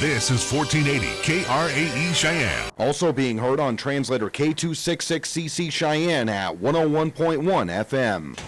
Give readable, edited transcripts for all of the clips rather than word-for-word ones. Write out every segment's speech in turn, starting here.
This is 1480 KRAE Cheyenne. Also being heard on translator K266CC Cheyenne at 101.1 FM.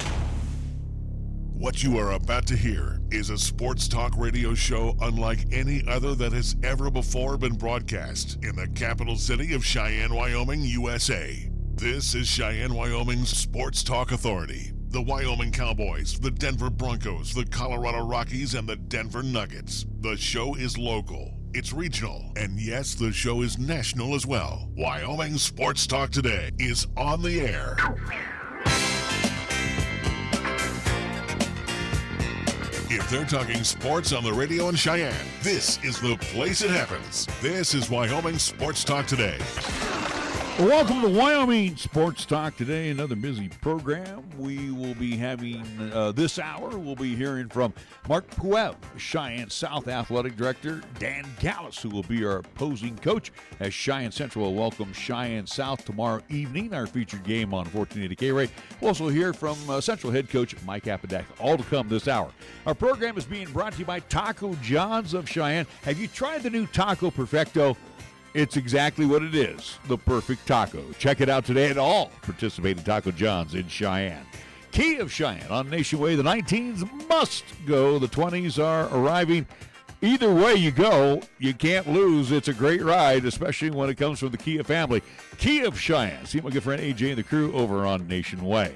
What you are about to hear is a sports talk radio show unlike any other that has ever before been broadcast in the capital city of Cheyenne, Wyoming, USA. This is Cheyenne, Wyoming's Sports Talk Authority. The Wyoming Cowboys, the Denver Broncos, the Colorado Rockies, and the Denver Nuggets. The show is local. It's regional, and yes, the show is national as well. Wyoming Sports Talk Today is on the air. If they're talking sports on the radio in Cheyenne, this is the place it happens. This is Wyoming Sports Talk Today. Welcome to Wyoming Sports Talk Today, another busy program. We will be having this hour, we'll be hearing from Mark Puev, Cheyenne South Athletic Director, Dan Gallas, who will be our opposing coach, as Cheyenne Central will welcome Cheyenne South tomorrow evening, our featured game on 1480 KRAE. We'll also hear from Central head coach Mike Apodaca, all to come this hour. Our program is being brought to you by Taco John's of Cheyenne. Have you tried the new Taco Perfecto? It's exactly what it is, the perfect taco. Check it out today at all participating Taco John's in Cheyenne. Key of Cheyenne on Nation Way. The 19s must go. The 20s are arriving. Either way you go, you can't lose. It's a great ride, especially when it comes from the Kia family. Key of Cheyenne. See my good friend AJ and the crew over on Nation Way.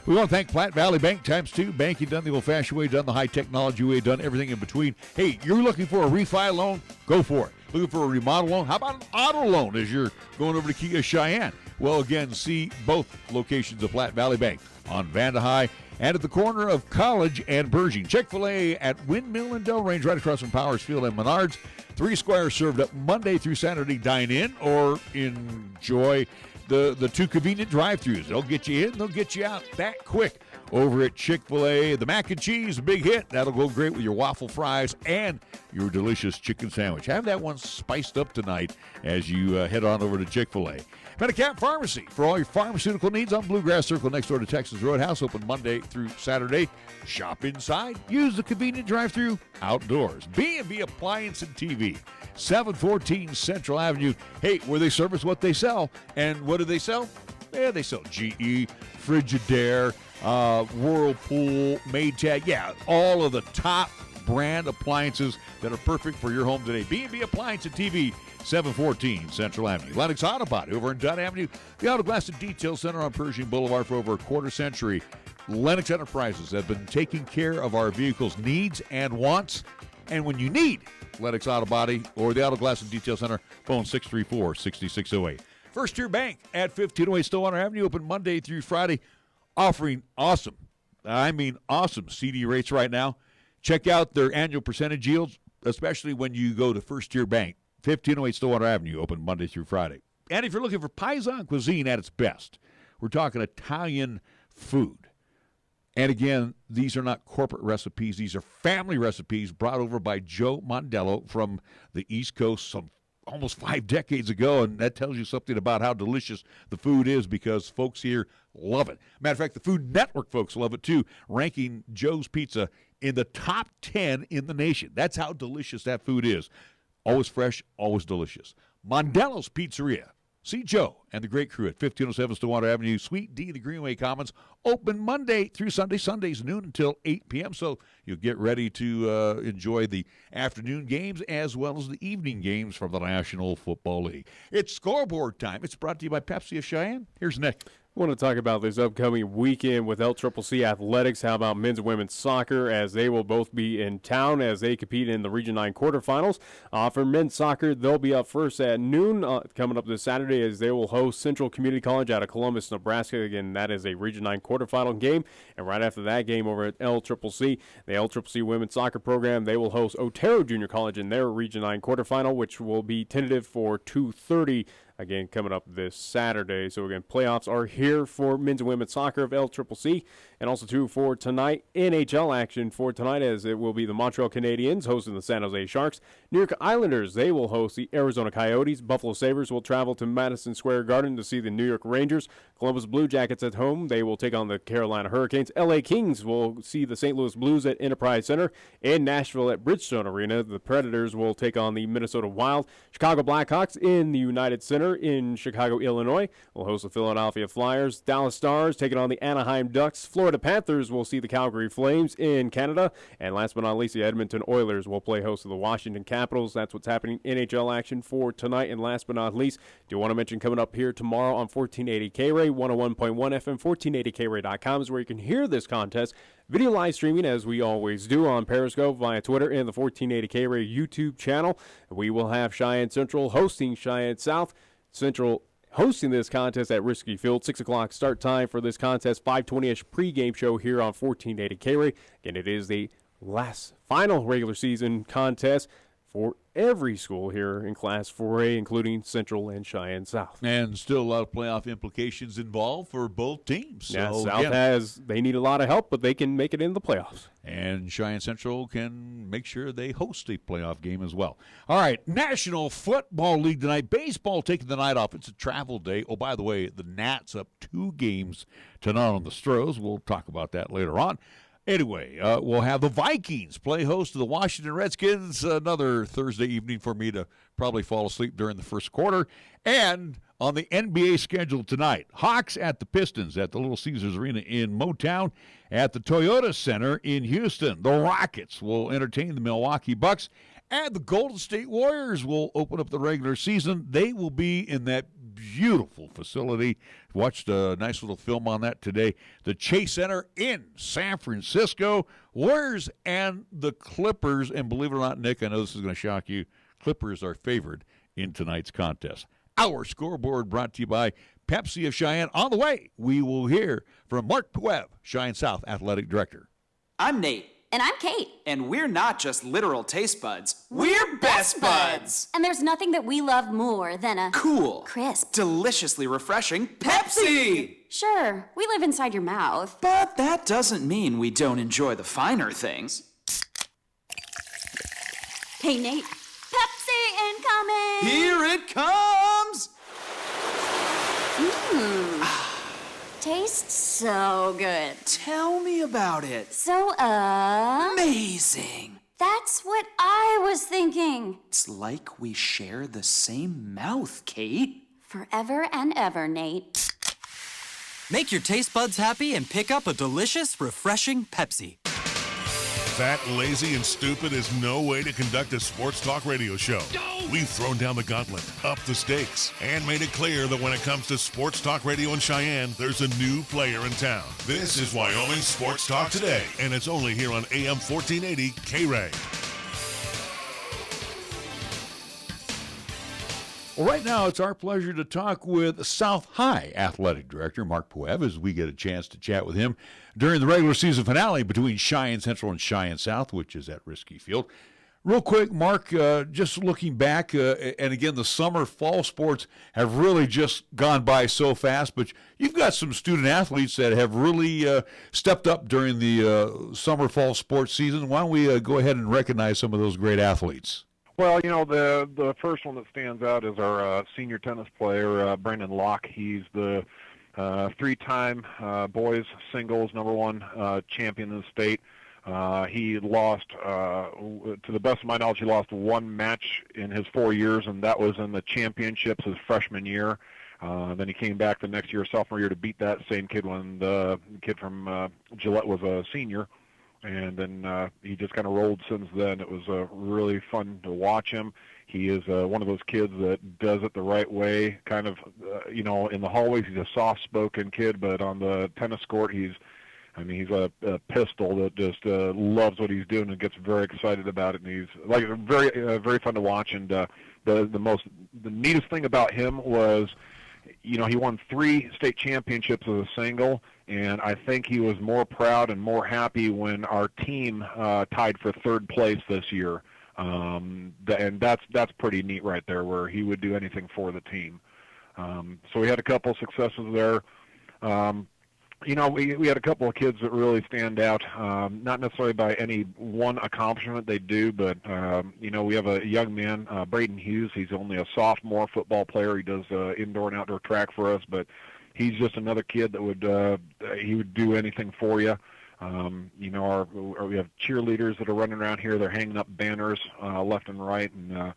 We want to thank Platte Valley Bank ×2. Banking done the old-fashioned way, done the high-technology way, done everything in between. Hey, you're looking for a refi loan? Go for it. Looking for a remodel loan? How about an auto loan as you're going over to Kia Cheyenne? Well, again, see both locations of Platte Valley Bank on Vandehigh and at the corner of College and Berging. Chick-fil-A at Windmill and Delrange, right across from Powers Field and Menards. 3 Squires served up Monday through Saturday. Dine in or enjoy the 2 convenient drive-thrus. They'll get you in, they'll get you out that quick over at Chick-fil-A. The mac and cheese, a big hit. That'll go great with your waffle fries and your delicious chicken sandwich. Have that one spiced up tonight as you head on over to Chick-fil-A. Medicap Pharmacy for all your pharmaceutical needs on Bluegrass Circle next door to Texas Roadhouse. Open Monday through Saturday. Shop inside. Use the convenient drive-thru outdoors. B&B Appliance and TV. 714 Central Avenue. Hey, where they service what they sell. And what do they sell? Yeah, they sell GE, Frigidaire, Whirlpool, Maytag. Yeah, all of the top brand appliances that are perfect for your home today. B&B Appliance and TV, 714 Central Avenue. Lennox Auto Body over in Dunn Avenue. The Auto Glass and Detail Center on Pershing Boulevard for over a quarter century. Lennox Enterprises have been taking care of our vehicles' needs and wants. And when you need Lennox Auto Body or the Auto Glass and Detail Center, phone 634-6608. First Tier Bank at 1508 Stillwater Avenue, open Monday through Friday, offering awesome CD rates right now. Check out their annual percentage yields, especially when you go to First Tier Bank, 1508 Stillwater Avenue, open Monday through Friday. And if you're looking for Paisan cuisine at its best, we're talking Italian food. And again, these are not corporate recipes. These are family recipes brought over by Joe Mondello from the East Coast some almost 5 decades ago, and that tells you something about how delicious the food is because folks here love it. Matter of fact, the Food Network folks love it too, ranking Joe's Pizza in the top 10 in the nation. That's how delicious that food is. Always fresh, always delicious. Mondello's Pizzeria. See Joe and the great crew at 1507 Stillwater Avenue, Suite D, the Greenway Commons. Open Monday through Sunday, Sundays noon until 8 p.m. So you'll get ready to enjoy the afternoon games as well as the evening games from the National Football League. It's scoreboard time. It's brought to you by Pepsi of Cheyenne. Here's Nick. I want to talk about this upcoming weekend with LCCC Athletics. How about men's and women's soccer, as they will both be in town as they compete in the Region 9 quarterfinals. For men's soccer, they'll be up first at noon coming up this Saturday as they will host Central Community College out of Columbus, Nebraska. Again, that is a Region 9 quarterfinal game. And right after that game over at LCCC, the LCCC women's soccer program, they will host Otero Junior College in their Region 9 quarterfinal, which will be tentative for 2:30 again, coming up this Saturday. So, again, playoffs are here for men's and women's soccer of LCCC. And also, too, for tonight, NHL action for tonight, as it will be the Montreal Canadiens hosting the San Jose Sharks. New York Islanders, they will host the Arizona Coyotes. Buffalo Sabres will travel to Madison Square Garden to see the New York Rangers Columbus Blue Jackets at home. They will take on the Carolina Hurricanes. LA Kings will see the St. Louis Blues at Enterprise Center. In Nashville at Bridgestone Arena, the Predators will take on the Minnesota Wild. Chicago Blackhawks in the United Center in Chicago, Illinois, will host the Philadelphia Flyers. Dallas Stars taking on the Anaheim Ducks. Florida Panthers will see the Calgary Flames in Canada. And last but not least, the Edmonton Oilers will play host to the Washington Capitals. That's what's happening in NHL action for tonight. And last but not least, do want to mention coming up here tomorrow on 1480 KRAE, 101.1 FM, 1480KRAE.com is where you can hear this contest. Video live streaming, as we always do, on Periscope, via Twitter, and the 1480 KRAE YouTube channel. We will have Cheyenne Central hosting Cheyenne South. Central hosting this contest at Risky Field. 6 o'clock start time for this contest. 5:20-ish pregame show here on 1480 KRAE. Again, it is the final regular season contest for every school here in Class 4A, including Central and Cheyenne South. And still a lot of playoff implications involved for both teams. Yeah, so, South they need a lot of help, but they can make it in the playoffs. And Cheyenne Central can make sure they host a playoff game as well. All right, National Football League tonight. Baseball taking the night off. It's a travel day. Oh, by the way, the Nats up 2 games tonight on the Stros. We'll talk about that later on. Anyway, we'll have the Vikings play host to the Washington Redskins. Another Thursday evening for me to probably fall asleep during the first quarter. And on the NBA schedule tonight, Hawks at the Pistons at the Little Caesars Arena in Motown, at the Toyota Center in Houston. The Rockets will entertain the Milwaukee Bucks, and the Golden State Warriors will open up the regular season. They will be in that beautiful facility. Watched a nice little film on that today. The Chase Center in San Francisco. Warriors and the Clippers, and believe it or not, Nick, I know this is going to shock you, Clippers are favored in tonight's contest. Our scoreboard brought to you by Pepsi of Cheyenne. On the way, we will hear from Mark Puev, Cheyenne South Athletic Director. I'm Nate. And I'm Kate. And we're not just literal taste buds. We're best buds. And there's nothing that we love more than a cool, crisp, deliciously refreshing Pepsi. Sure, we live inside your mouth. But that doesn't mean we don't enjoy the finer things. Hey, Nate. Pepsi incoming! Here it comes! Tastes so good. Tell me about it. So, amazing. That's what I was thinking. It's like we share the same mouth, Kate. Forever and ever, Nate. Make your taste buds happy and pick up a delicious, refreshing Pepsi. Fat, lazy, and stupid is no way to conduct a sports talk radio show. We've thrown down the gauntlet, upped the stakes, and made it clear that when it comes to sports talk radio in Cheyenne, there's a new player in town. This is Wyoming Sports Talk Today, and it's only here on AM 1480 KRAE. Well, right now, it's our pleasure to talk with South High Athletic Director Mark Puev as we get a chance to chat with him during the regular season finale between Cheyenne Central and Cheyenne South, which is at Risky Field. Real quick, Mark, just looking back, and again, the summer-fall sports have really just gone by so fast, but you've got some student athletes that have really stepped up during the summer-fall sports season. Why don't we go ahead and recognize some of those great athletes? Well, you know, the first one that stands out is our senior tennis player, Brandon Locke. He's the 3-time boys singles #1 champion in the state. He lost, to the best of my knowledge, he lost 1 match in his 4 years, and that was in the championships his freshman year. Then he came back the next year, sophomore year, to beat that same kid when the kid from Gillette was a senior. And then he just kind of rolled since then. It was really fun to watch him. He is one of those kids that does it the right way, kind of, you know, in the hallways he's a soft-spoken kid, but on the tennis court he's a pistol that just loves what he's doing and gets very excited about it. And he's like very fun to watch. And the neatest thing about him was, you know, he won 3 state championships as a single, and I think he was more proud and more happy when our team tied for 3rd place this year. And that's pretty neat right there, where he would do anything for the team. So we had a couple of successes there. You know, we had a couple of kids that really stand out, not necessarily by any one accomplishment they do, but, you know, we have a young man, Braden Hughes. He's only a sophomore football player. He does indoor and outdoor track for us, but he's just another kid that would he would do anything for you. We have cheerleaders that are running around here. They're hanging up banners left and right, and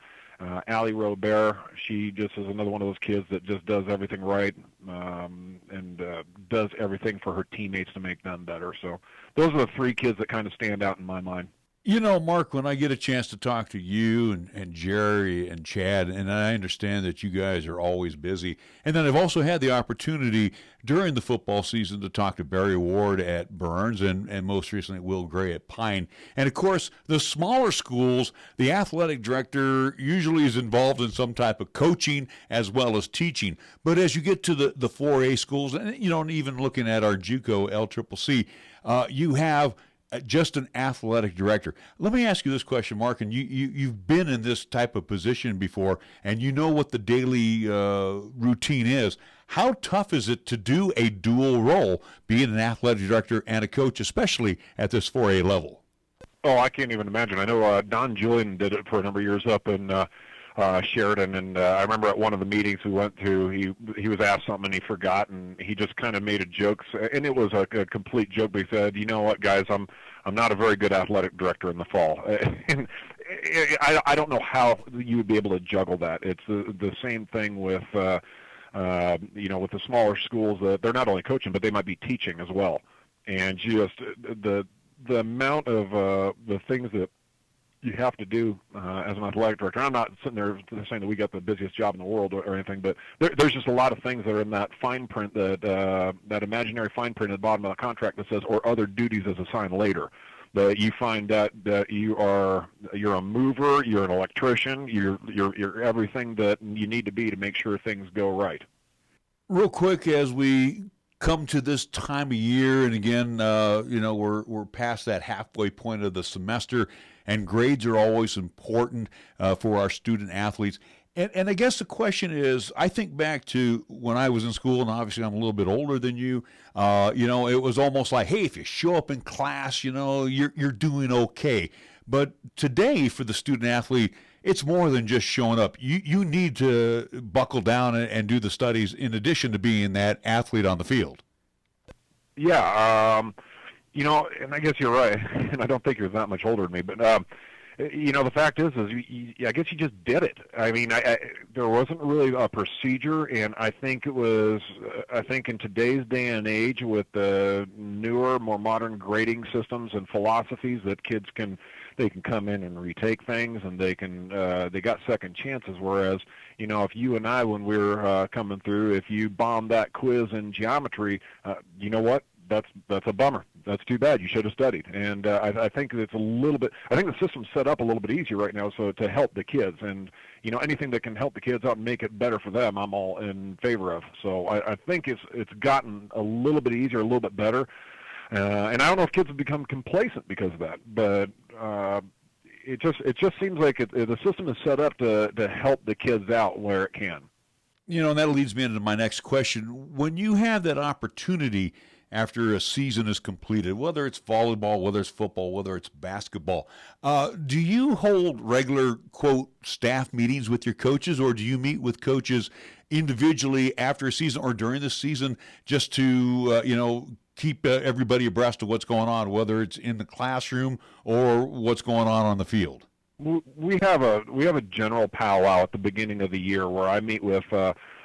Allie Robert, she just is another one of those kids that just does everything right and does everything for her teammates to make them better. So those are the three kids that kind of stand out in my mind. You know, Mark, when I get a chance to talk to you and Jerry and Chad, and I understand that you guys are always busy, and then I've also had the opportunity during the football season to talk to Barry Ward at Burns and most recently Will Gray at Pine. And, of course, the smaller schools, the athletic director usually is involved in some type of coaching as well as teaching. But as you get to the 4A schools, and, and even looking at our JUCO LCCC, you have just an athletic director. Let me ask you this question, Mark, and you've been in this type of position before, and you know what the daily routine is. How tough is it to do a dual role, being an athletic director and a coach, especially at this 4A level? Oh, I can't even imagine. I know Don Julian did it for a number of years up in Sheridan, and I remember at one of the meetings we went to, he was asked something and he forgot, and he just kind of made a joke, and it was a complete joke. But he said, "You know what, guys, I'm not a very good athletic director in the fall." And I don't know how you would be able to juggle that. It's the same thing with with the smaller schools. They're not only coaching, but they might be teaching as well. And just the amount of the things that you have to do as an athletic director. I'm not sitting there saying that we got the busiest job in the world or anything, but there's just a lot of things that are in that fine print, that imaginary fine print at the bottom of the contract that says, or other duties as assigned later. That you find that you're a mover, you're an electrician, you're everything that you need to be to make sure things go right. Real quick, as we come to this time of year, and again, we're past that halfway point of the semester, and grades are always important for our student athletes. And I guess the question is, I think back to when I was in school, and obviously I'm a little bit older than you. It was almost like, hey, if you show up in class, you're doing okay. But today, for the student athlete, it's more than just showing up. You need to buckle down and do the studies in addition to being that athlete on the field. Yeah, and I guess you're right, and I don't think you're that much older than me, but the fact is I guess you just did it. I mean, there wasn't really a procedure, and I think in today's day and age with the newer, more modern grading systems and philosophies that kids can come in and retake things, and they got second chances. Whereas, if you and I, when we were coming through, if you bombed that quiz in geometry, you know what? That's a bummer. That's too bad. You should have studied. And I think it's a little bit. I think the system's set up a little bit easier right now, so to help the kids, and anything that can help the kids out and make it better for them, I'm all in favor of. So I think it's gotten a little bit easier, a little bit better. And I don't know if kids have become complacent because of that, but it just seems like the system is set up to help the kids out where it can. And that leads me into my next question. When you have that opportunity after a season is completed, whether it's volleyball, whether it's football, whether it's basketball, do you hold regular, quote, staff meetings with your coaches, or do you meet with coaches individually after a season or during the season just to, keep everybody abreast of what's going on, whether it's in the classroom or what's going on the field? We have a general powwow at the beginning of the year where I meet with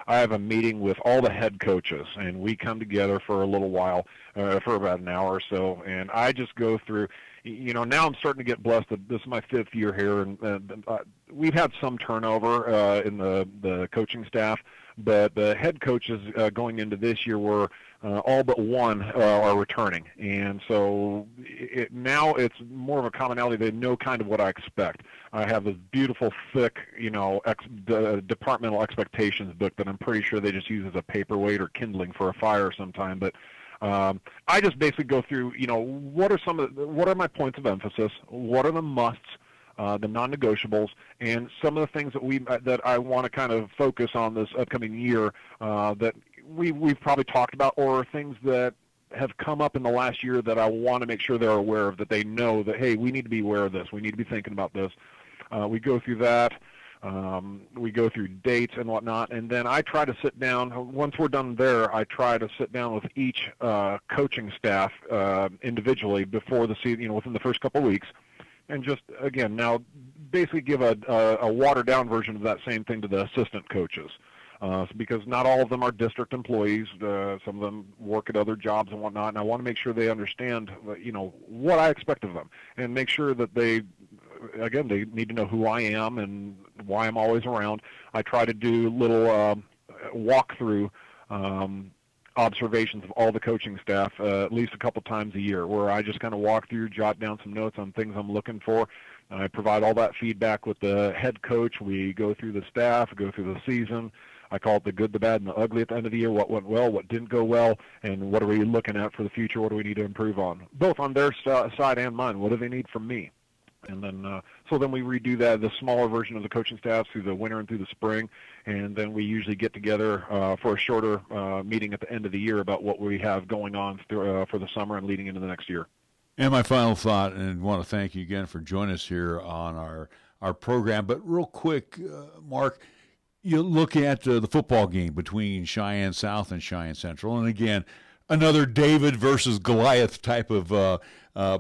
I have a meeting with all the head coaches, and we come together for a little while, for about an hour or so, and I just go through. Now I'm starting to get blessed that this is my 5th year here, and we've had some turnover in the coaching staff, but the head coaches going into this year were all but one are returning, and so now it's more of a commonality. They know kind of what I expect. I have this beautiful, thick, departmental expectations book that I'm pretty sure they just use as a paperweight or kindling for a fire sometime. But I just basically go through, what are my points of emphasis? What are the musts? The non-negotiables, and some of the things that I want to kind of focus on this upcoming year that we've probably talked about, or things that have come up in the last year that I want to make sure they're aware of, that they know that, hey, we need to be aware of this. We need to be thinking about this. We go through that. We go through dates and whatnot, and then I try to sit down. Once we're done there, I try to sit down with each coaching staff individually before the season, within the first couple of weeks, and just, again, now basically give a watered-down version of that same thing to the assistant coaches. Because not all of them are district employees. Some of them work at other jobs and whatnot, and I want to make sure they understand, what I expect of them, and make sure that they need to know who I am and why I'm always around. I try to do little walkthrough observations of all the coaching staff at least a couple times a year, where I just kind of walk through, jot down some notes on things I'm looking for. I provide all that feedback with the head coach. We go through the staff, go through the season. I call it the good, the bad, and the ugly at the end of the year, what went well, what didn't go well, and what are we looking at for the future, what do we need to improve on, both on their side and mine. What do they need from me? And then so then we redo that, the smaller version of the coaching staff, through the winter and through the spring, and then we usually get together for a shorter meeting at the end of the year about what we have going on for the summer and leading into the next year. And my final thought, and I want to thank you again for joining us here on our program, but real quick, Mark, you look at the football game between Cheyenne South and Cheyenne Central, and again, another David versus Goliath type of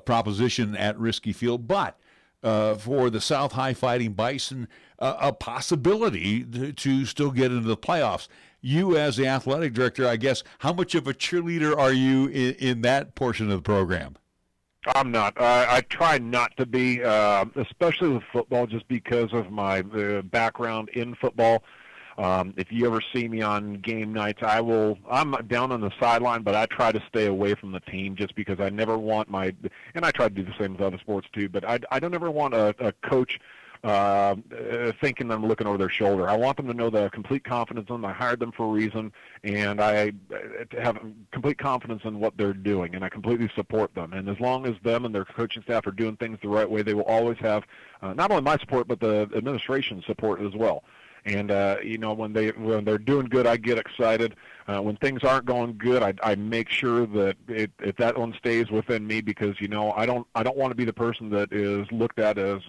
proposition at Risky Field, but for the South High Fighting Bison, a possibility to still get into the playoffs. You, as the athletic director, I guess, how much of a cheerleader are you in that portion of the program? I'm not. I try not to be, especially with football, just because of my background in football. If you ever see me on game nights, I'm down on the sideline, but I try to stay away from the team just because I never want and I try to do the same with other sports too, but I don't ever want a coach thinking I'm looking over their shoulder. I want them to know that I have complete confidence in them. I hired them for a reason, and I have complete confidence in what they're doing, and I completely support them. And as long as them and their coaching staff are doing things the right way, they will always have not only my support, but the administration's support as well. And when they're doing good, I get excited. When things aren't going good, I make sure that if that one stays within me, because I don't want to be the person that is looked at as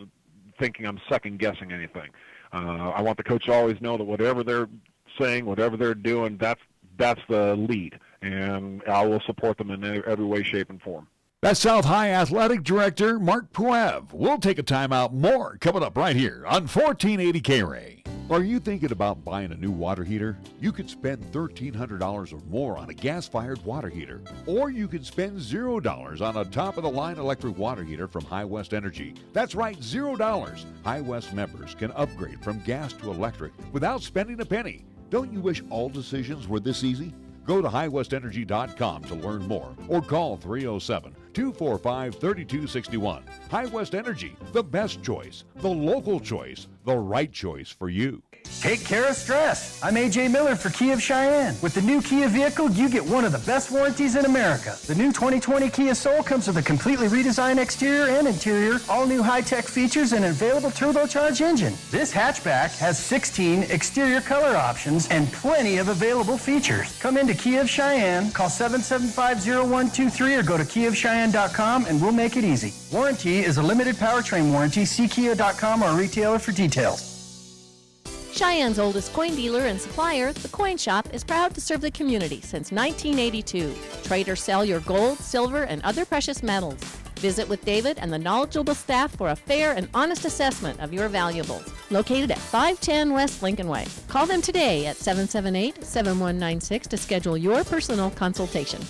thinking I'm second guessing anything. I want the coach to always know that whatever they're saying, whatever they're doing, that's the lead, and I will support them in every way, shape, and form. That's South High Athletic Director Mark Puev. We'll take a timeout. More coming up right here on 1480 KRAE. Are you thinking about buying a new water heater? You could spend $1,300 or more on a gas-fired water heater. Or you could spend $0 on a top-of-the-line electric water heater from High West Energy. That's right, $0. High West members can upgrade from gas to electric without spending a penny. Don't you wish all decisions were this easy? Go to highwestenergy.com to learn more or call 307-245-3261. High West Energy, the best choice, the local choice, the right choice for you. Take care of stress. I'm AJ Miller for Kia of Cheyenne. With the new Kia vehicle, you get one of the best warranties in America. The new 2020 Kia Soul comes with a completely redesigned exterior and interior, all new high-tech features, and an available turbocharged engine. This hatchback has 16 exterior color options and plenty of available features. Come into Kia of Cheyenne, call 775-0123 or go to KiaofCheyenne.com and we'll make it easy. Warranty is a limited powertrain warranty. See Kia.com or a retailer for details. Cheyenne's oldest coin dealer and supplier, the Coin Shop, is proud to serve the community since 1982. Trade or sell your gold, silver, and other precious metals. Visit with David and the knowledgeable staff for a fair and honest assessment of your valuables. Located at 510 West Lincoln Way. Call them today at 778-7196 to schedule your personal consultation.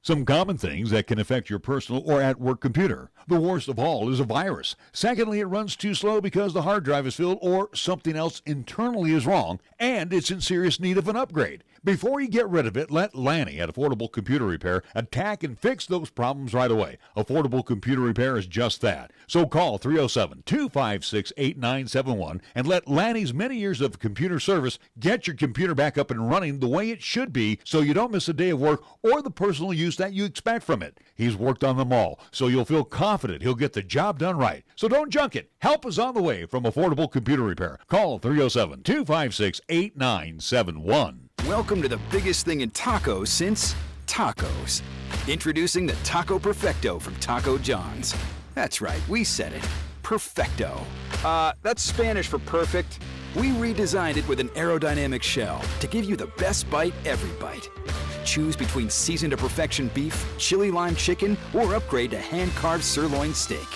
Some common things that can affect your personal or at-work computer. The worst of all is a virus. Secondly, it runs too slow because the hard drive is filled or something else internally is wrong, and it's in serious need of an upgrade. Before you get rid of it, let Lanny at Affordable Computer Repair attack and fix those problems right away. Affordable Computer Repair is just that. So call 307-256-8971 and let Lanny's many years of computer service get your computer back up and running the way it should be so you don't miss a day of work or the personal use that you expect from it. He's worked on them all, so you'll feel confident he'll get the job done right. So don't junk it. Help is on the way from Affordable Computer Repair. Call 307-256-8971. Welcome to the biggest thing in tacos since tacos. Introducing the Taco Perfecto from Taco John's. That's right, we said it. Perfecto. That's Spanish for perfect. We redesigned it with an aerodynamic shell to give you the best bite every bite. Choose between seasoned to perfection beef, chili lime chicken, or upgrade to hand-carved sirloin steak.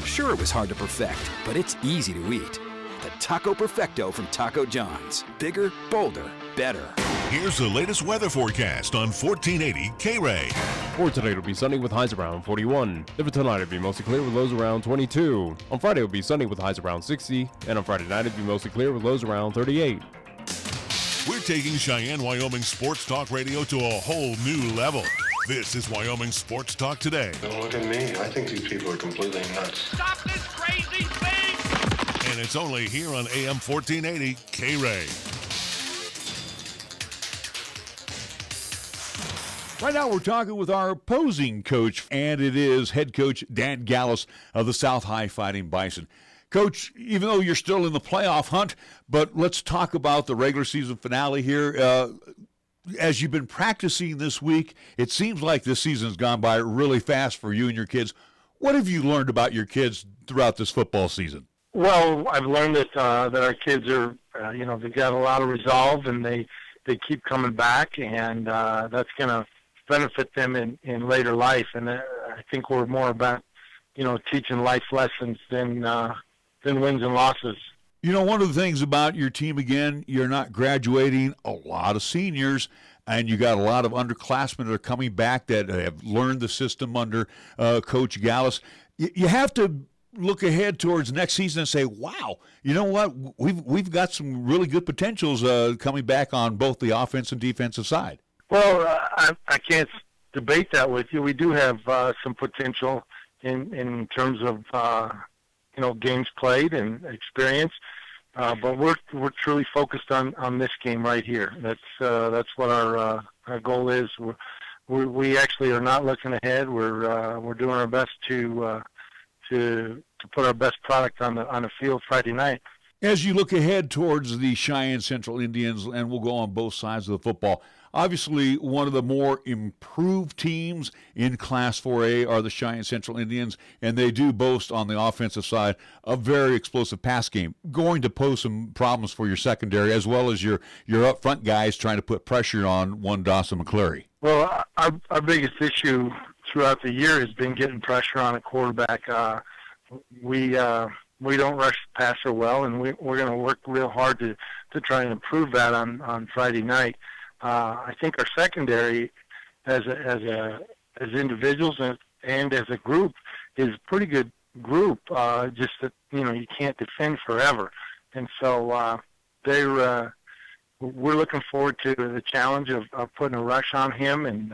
Sure, it was hard to perfect, but it's easy to eat. The Taco Perfecto from Taco John's. Bigger, bolder, better. Here's the latest weather forecast on 1480 KRAE. For today, it'll be sunny with highs around 41. Then for tonight, it'll be mostly clear with lows around 22. On Friday, it'll be sunny with highs around 60. And on Friday night, it'll be mostly clear with lows around 38. We're taking Cheyenne, Wyoming Sports Talk Radio to a whole new level. This is Wyoming Sports Talk Today. Don't look at me. I think these people are completely nuts. Stop this crazy thing! And it's only here on AM 1480 KRAE. Right now, we're talking with our opposing coach, and it is head coach Dan Gallas of the South High Fighting Bison. Coach, even though you're still in the playoff hunt, but let's talk about the regular season finale here. As you've been practicing this week, it seems like this season's gone by really fast for you and your kids. What have you learned about your kids throughout this football season? Well, I've learned that our kids are, they've got a lot of resolve, and they keep coming back, and that's going to benefit them in later life. And I think we're more about, teaching life lessons than wins and losses. One of the things about your team, again, you're not graduating a lot of seniors, and you got a lot of underclassmen that are coming back that have learned the system under Coach Gallas. You have to look ahead towards next season and say, wow, you know what? We've got some really good potentials coming back on both the offense and defensive side. Well, I can't debate that with you. We do have some potential in terms of games played and experience, but we're truly focused on this game right here. That's what our goal is. We actually are not looking ahead. We're doing our best to put our best product on the field Friday night. As you look ahead towards the Cheyenne Central Indians, and we'll go on both sides of the football, obviously one of the more improved teams in Class 4A are the Cheyenne Central Indians, and they do boast on the offensive side a very explosive pass game, going to pose some problems for your secondary as well as your up front guys trying to put pressure on one Dawson McCleary. Well, our biggest issue throughout the year has been getting pressure on a quarterback. We don't rush the passer well, and we're going to work real hard to try and improve that on Friday night. I think our secondary, as individuals and as a group, is a pretty good group. Just that you can't defend forever, and so we're looking forward to the challenge of putting a rush on him and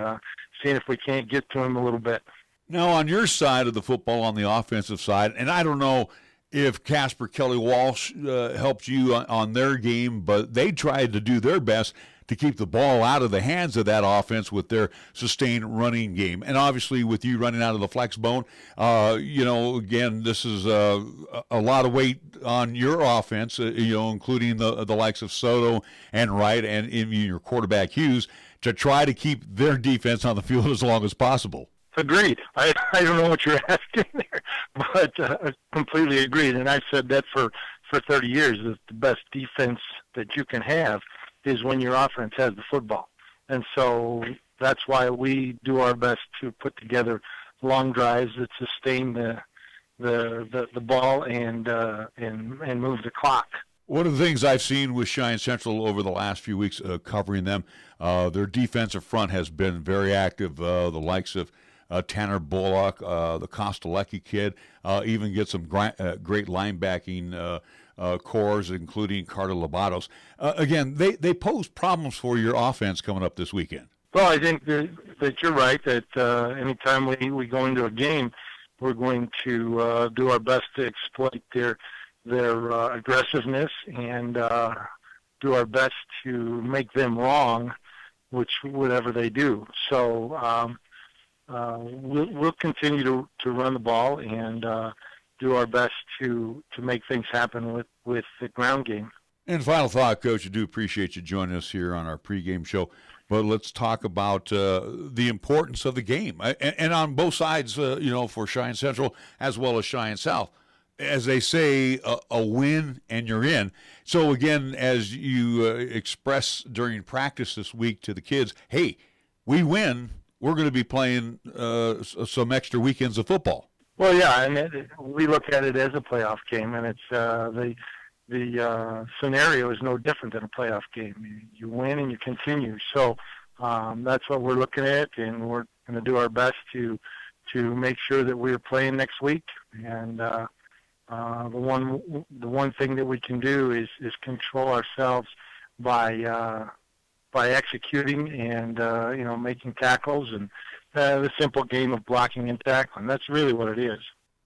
seeing if we can't get to him a little bit. Now, on your side of the football, on the offensive side, and I don't know if Casper Kelly Walsh helped you on their game, but they tried to do their best to keep the ball out of the hands of that offense with their sustained running game. And obviously with you running out of the flex bone, again, this is a lot of weight on your offense, including the likes of Soto and Wright and even your quarterback Hughes, to try to keep their defense on the field as long as possible. Agreed. I don't know what you're asking there, but completely agreed. And I've said that for 30 years, that the best defense that you can have is when your offense has the football. And so that's why we do our best to put together long drives that sustain the ball and move the clock. One of the things I've seen with Cheyenne Central over the last few weeks covering them, their defensive front has been very active. The likes of Tanner Bullock, the Kostelecki kid, even get some great linebacking cores, including Carter Labatos. Again, they pose problems for your offense coming up this weekend. Well, I think that you're right, that anytime we go into a game, we're going to do our best to exploit their aggressiveness and do our best to make them wrong, whatever they do. So we'll continue to run the ball and do our best to make things happen with the ground game. And final thought, Coach, I do appreciate you joining us here on our pregame show. But let's talk about the importance of the game. And on both sides, for Cheyenne Central as well as Cheyenne South, as they say, a win and you're in. So again, as you express during practice this week to the kids, hey, we win, we're going to be playing some extra weekends of football. Well, yeah, and we look at it as a playoff game, and it's the scenario is no different than a playoff game. You win and you continue. So that's what we're looking at, and we're going to do our best to make sure that we're playing next week. And the one thing that we can do is control ourselves by executing and making tackles and the simple game of blocking and tackling. That's really what it is.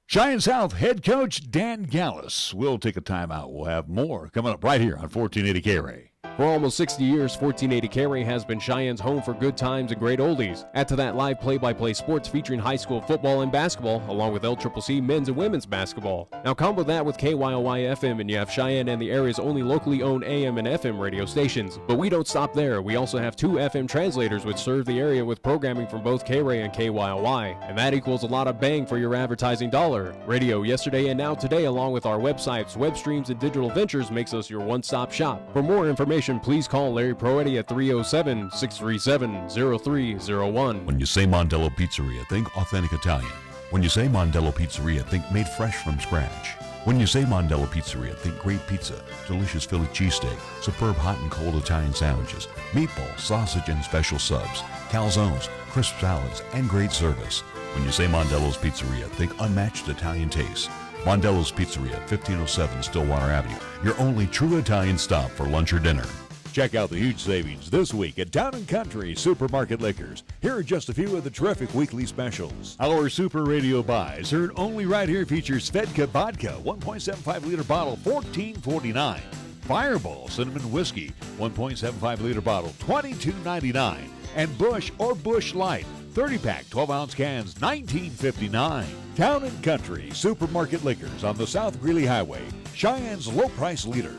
Cheyenne South head coach Dan Gallas will take a timeout. We'll have more coming up right here on 1480 KRAE. For almost 60 years, 1480 KRAE has been Cheyenne's home for good times and great oldies. Add to that live play-by-play sports featuring high school football and basketball, along with LCCC men's and women's basketball. Now combo that with KYOY-FM, and you have Cheyenne and the area's only locally owned AM and FM radio stations. But we don't stop there. We also have 2 FM translators which serve the area with programming from both KRAE and KYOY. And that equals a lot of bang for your advertising dollar. Radio yesterday and now today, along with our websites, web streams, and digital ventures, makes us your one-stop shop. For more information, please call Larry Proetti at 307-637-0301. When you say Mondello Pizzeria, think authentic Italian. When you say Mondello Pizzeria, think made fresh from scratch. When you say Mondello Pizzeria, think great pizza, delicious Philly cheesesteak, superb hot and cold Italian sandwiches, meatballs, sausage, and special subs, calzones, crisp salads, and great service. When you say Mondello's Pizzeria, think unmatched Italian taste. Mondello's Pizzeria, 1507 Stillwater Avenue, your only true Italian stop for lunch or dinner. Check out the huge savings this week at Town & Country Supermarket Liquors. Here are just a few of the terrific weekly specials. Our Super Radio buys, heard only right here, features Svedka Vodka, 1.75-liter bottle, $14.49. Fireball Cinnamon Whiskey, 1.75-liter bottle, $22.99. And Busch or Busch Light, 30-pack, 12-ounce cans, $19.59. Town & Country Supermarket Liquors on the South Greeley Highway, Cheyenne's low-price leader.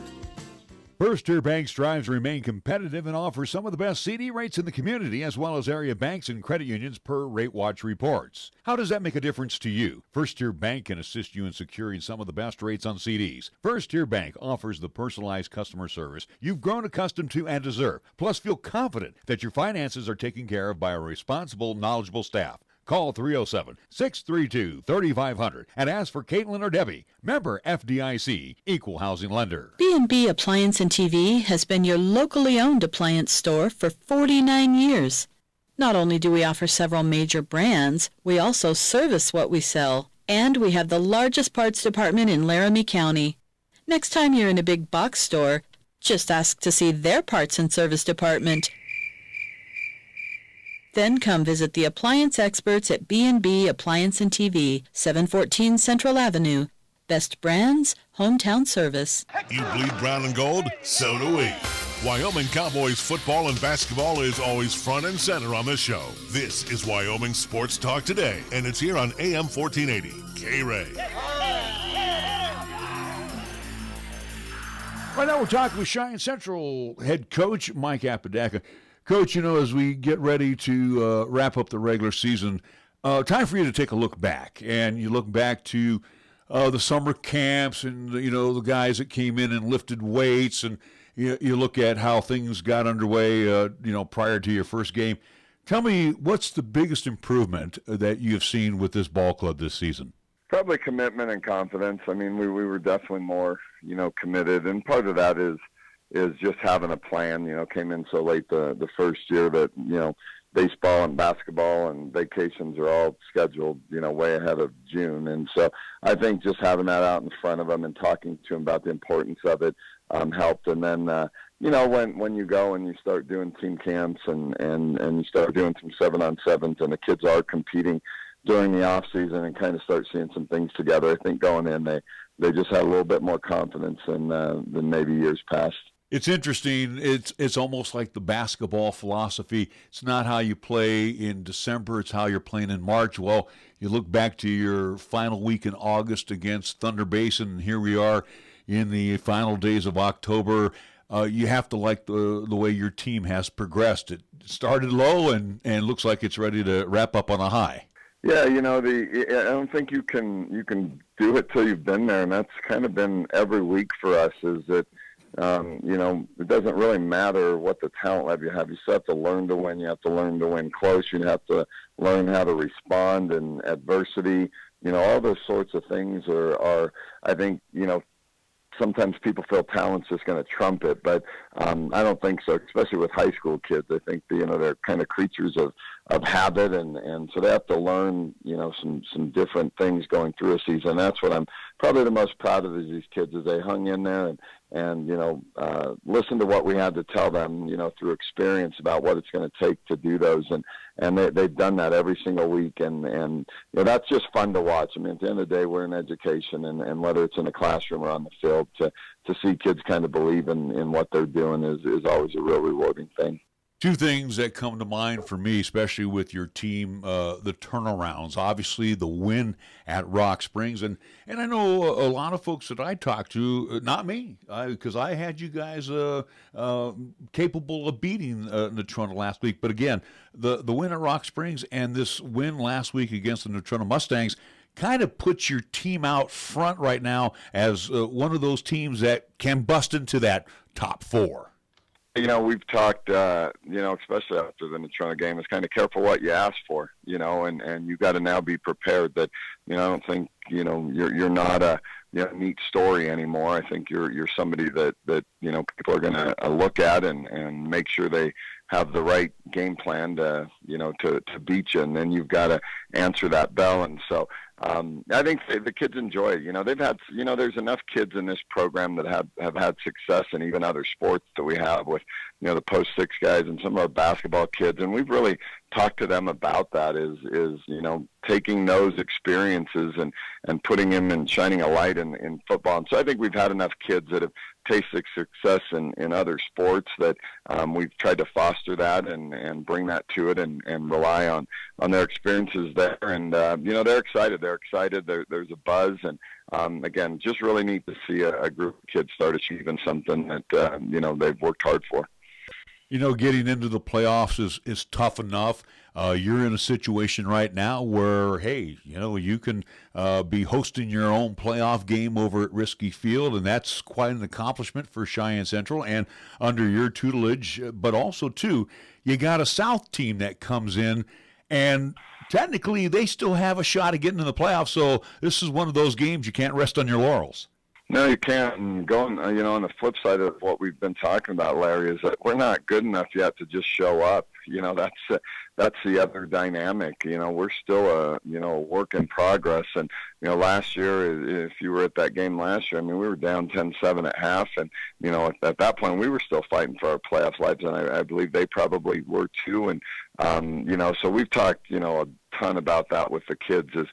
First Tier Bank strives to remain competitive and offers some of the best CD rates in the community, as well as area banks and credit unions per Rate Watch reports. How does that make a difference to you? First Tier Bank can assist you in securing some of the best rates on CDs. First Tier Bank offers the personalized customer service you've grown accustomed to and deserve. Plus, feel confident that your finances are taken care of by a responsible, knowledgeable staff. Call 307-632-3500 and ask for Caitlin or Debbie. Member FDIC, Equal Housing Lender. B&B Appliance and TV has been your locally owned appliance store for 49 years. Not only do we offer several major brands, we also service what we sell. And we have the largest parts department in Laramie County. Next time you're in a big box store, just ask to see their parts and service department. Then come visit the appliance experts at B&B Appliance and TV, 714 Central Avenue. Best brands, hometown service. You bleed brown and gold? So do we. Wyoming Cowboys football and basketball is always front and center on this show. This is Wyoming Sports Talk Today, and it's here on AM 1480, KRAE. Right now we're talking with Cheyenne Central head coach Mike Apodaca. Coach, as we get ready to wrap up the regular season, time for you to take a look back. And you look back to the summer camps and, the guys that came in and lifted weights. And you look at how things got underway, prior to your first game. Tell me, what's the biggest improvement that you've seen with this ball club this season? Probably commitment and confidence. I mean, we were definitely more, committed. And part of that is just having a plan. Came in so late the first year that, baseball and basketball and vacations are all scheduled, way ahead of June. And so I think just having that out in front of them and talking to them about the importance of it helped. And then, when you go and you start doing team camps and you start doing some 7-on-7s and the kids are competing during the off season and kind of start seeing some things together, I think going in, they just had a little bit more confidence than maybe years past. It's interesting. It's almost like the basketball philosophy. It's not how you play in December. It's how you're playing in March. Well, you look back to your final week in August against Thunder Basin, and here we are in the final days of October. You have to like the way your team has progressed. It started low and looks like it's ready to wrap up on a high. Yeah, I don't think you can do it till you've been there, and that's kind of been every week for us. Is that it doesn't really matter what the talent level you have. You still have to learn to win. You have to learn to win close. You have to learn how to respond in adversity. All those sorts of things are I think, sometimes people feel talent's just going to trump it, but I don't think so, especially with high school kids. I think, they're kind of creatures of habit, and so they have to learn, some different things going through a season. That's what I'm probably the most proud of is these kids, is they hung in there and listen to what we had to tell them, through experience about what it's going to take to do those. And they've done that every single week. And that's just fun to watch. I mean, at the end of the day, we're in education, and whether it's in the classroom or on the field, to see kids kind of believe in what they're doing is always a real rewarding thing. Two things that come to mind for me, especially with your team, the turnarounds. Obviously, the win at Rock Springs. And I know a lot of folks that I talk to, not me, because I had you guys capable of beating Natrona last week. But again, the win at Rock Springs and this win last week against the Natrona Mustangs kind of puts your team out front right now as one of those teams that can bust into that top four. We've talked, especially after the Natrona game, is kind of careful what you ask for, and you got to now be prepared that, I don't think, you're not a neat story anymore. I think you're somebody that people are going to look at and make sure they have the right game plan to beat you, and then you've got to answer that bell. And so I think the kids enjoy it. They've had, there's enough kids in this program that have had success in even other sports that we have with, the post six guys and some of our basketball kids. And we've really talked to them about that is taking those experiences and putting them and shining a light in football. And so I think we've had enough kids that have tasted success in other sports that we've tried to foster that and bring that to it and rely on their experiences there. And, they're excited. There's a buzz. And, again, just really neat to see a group of kids start achieving something that, they've worked hard for. Getting into the playoffs is tough enough. You're in a situation right now where, hey, you can be hosting your own playoff game over at Risky Field, and that's quite an accomplishment for Cheyenne Central and under your tutelage. But also, too, you got a South team that comes in, and technically they still have a shot at getting in the playoffs. So this is one of those games you can't rest on your laurels. No, you can't. And going, on the flip side of what we've been talking about, Larry, is that we're not good enough yet to just show up. That's the other dynamic. We're still a work in progress. And last year, if you were at that game last year, we were down 10-7 at half, and at that point we were still fighting for our playoff lives, and I believe they probably were too. And so we've talked a ton about that with the kids, is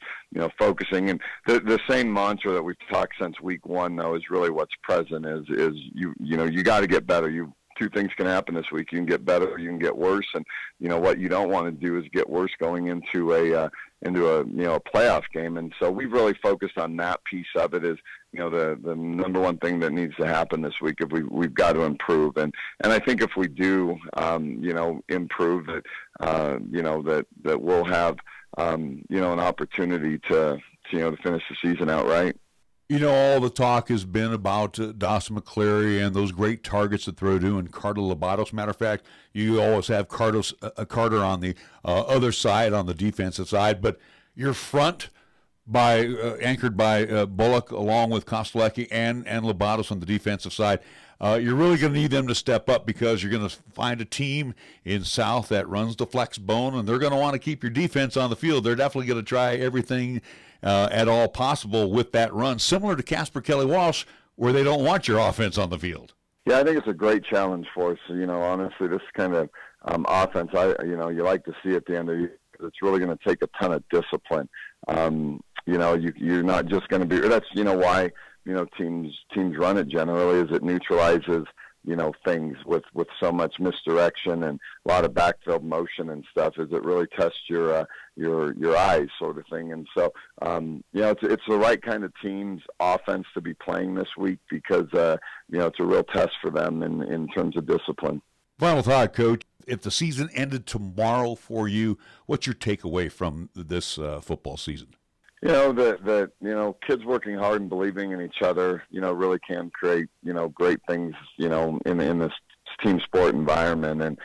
focusing, and the same mantra that we've talked since week one, though, is really what's present. Is you got to get better. Two things can happen this week. You can get better or you can get worse. And, what you don't want to do is get worse going into a playoff game. And so we've really focused on that piece of it is, the number one thing that needs to happen this week. If we've got to improve. And I think if we do, improve that, that we'll have, an opportunity to finish the season out right. All the talk has been about Dawson McCleary and those great targets that throw to, and Carter Lobatos. Matter of fact, you always have Carter on the other side, on the defensive side, but your front anchored by Bullock along with Kostelecki and Lobatos on the defensive side. You're really going to need them to step up, because you're going to find a team in South that runs the flex bone, and they're going to want to keep your defense on the field. They're definitely going to try everything at all possible with that run, similar to Casper Kelly Walsh, where they don't want your offense on the field. Yeah, I think it's a great challenge for us. Honestly, this kind of offense, you like to see at the end of the year. It's really going to take a ton of discipline. You're not just going to be. That's why teams run it generally, is it neutralizes things with so much misdirection and a lot of backfield motion and stuff, is it really tests your eyes, sort of thing. And so it's the right kind of team's offense to be playing this week, because it's a real test for them in terms of discipline. Final thought, Coach. if the season ended tomorrow for you, what's your takeaway from this football season? Kids working hard and believing in each other, really can create, great things, in this team sport environment. And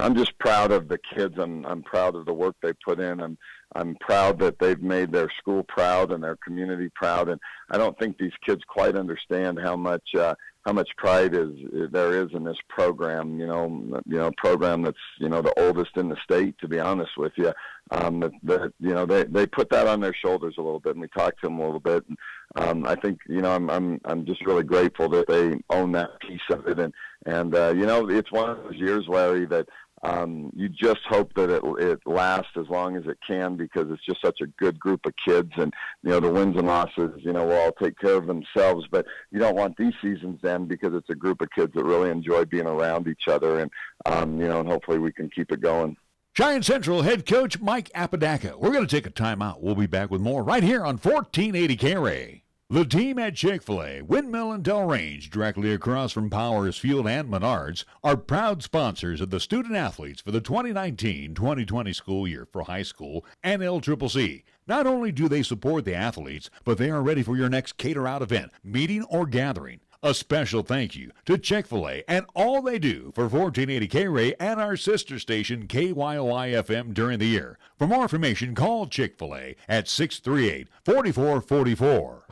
I'm just proud of the kids. I'm proud of the work they put in. I'm proud that they've made their school proud and their community proud. And I don't think these kids quite understand how much pride there is in this program. Program that's the oldest in the state. To be honest with you, they put that on their shoulders a little bit, and we talked to them a little bit. And I think I'm just really grateful that they own that piece of it. And it's one of those years, Larry, that you just hope that it lasts as long as it can, because it's just such a good group of kids. And the wins and losses will all take care of themselves, but you don't want these seasons to end, because it's a group of kids that really enjoy being around each other. And and hopefully we can keep it going. Cheyenne Central head coach Mike Apodaca. We're going to take a timeout. We'll be back with more right here on 1480 KRAE. The team at Chick-fil-A, Windmill and Delrange, directly across from Powers Field and Menards, are proud sponsors of the student athletes for the 2019-2020 school year for high school and LCCC. Not only do they support the athletes, but they are ready for your next cater-out event, meeting, or gathering. A special thank you to Chick-fil-A and all they do for 1480 KRAE and our sister station KYOI-FM during the year. For more information, call Chick-fil-A at 638-4444.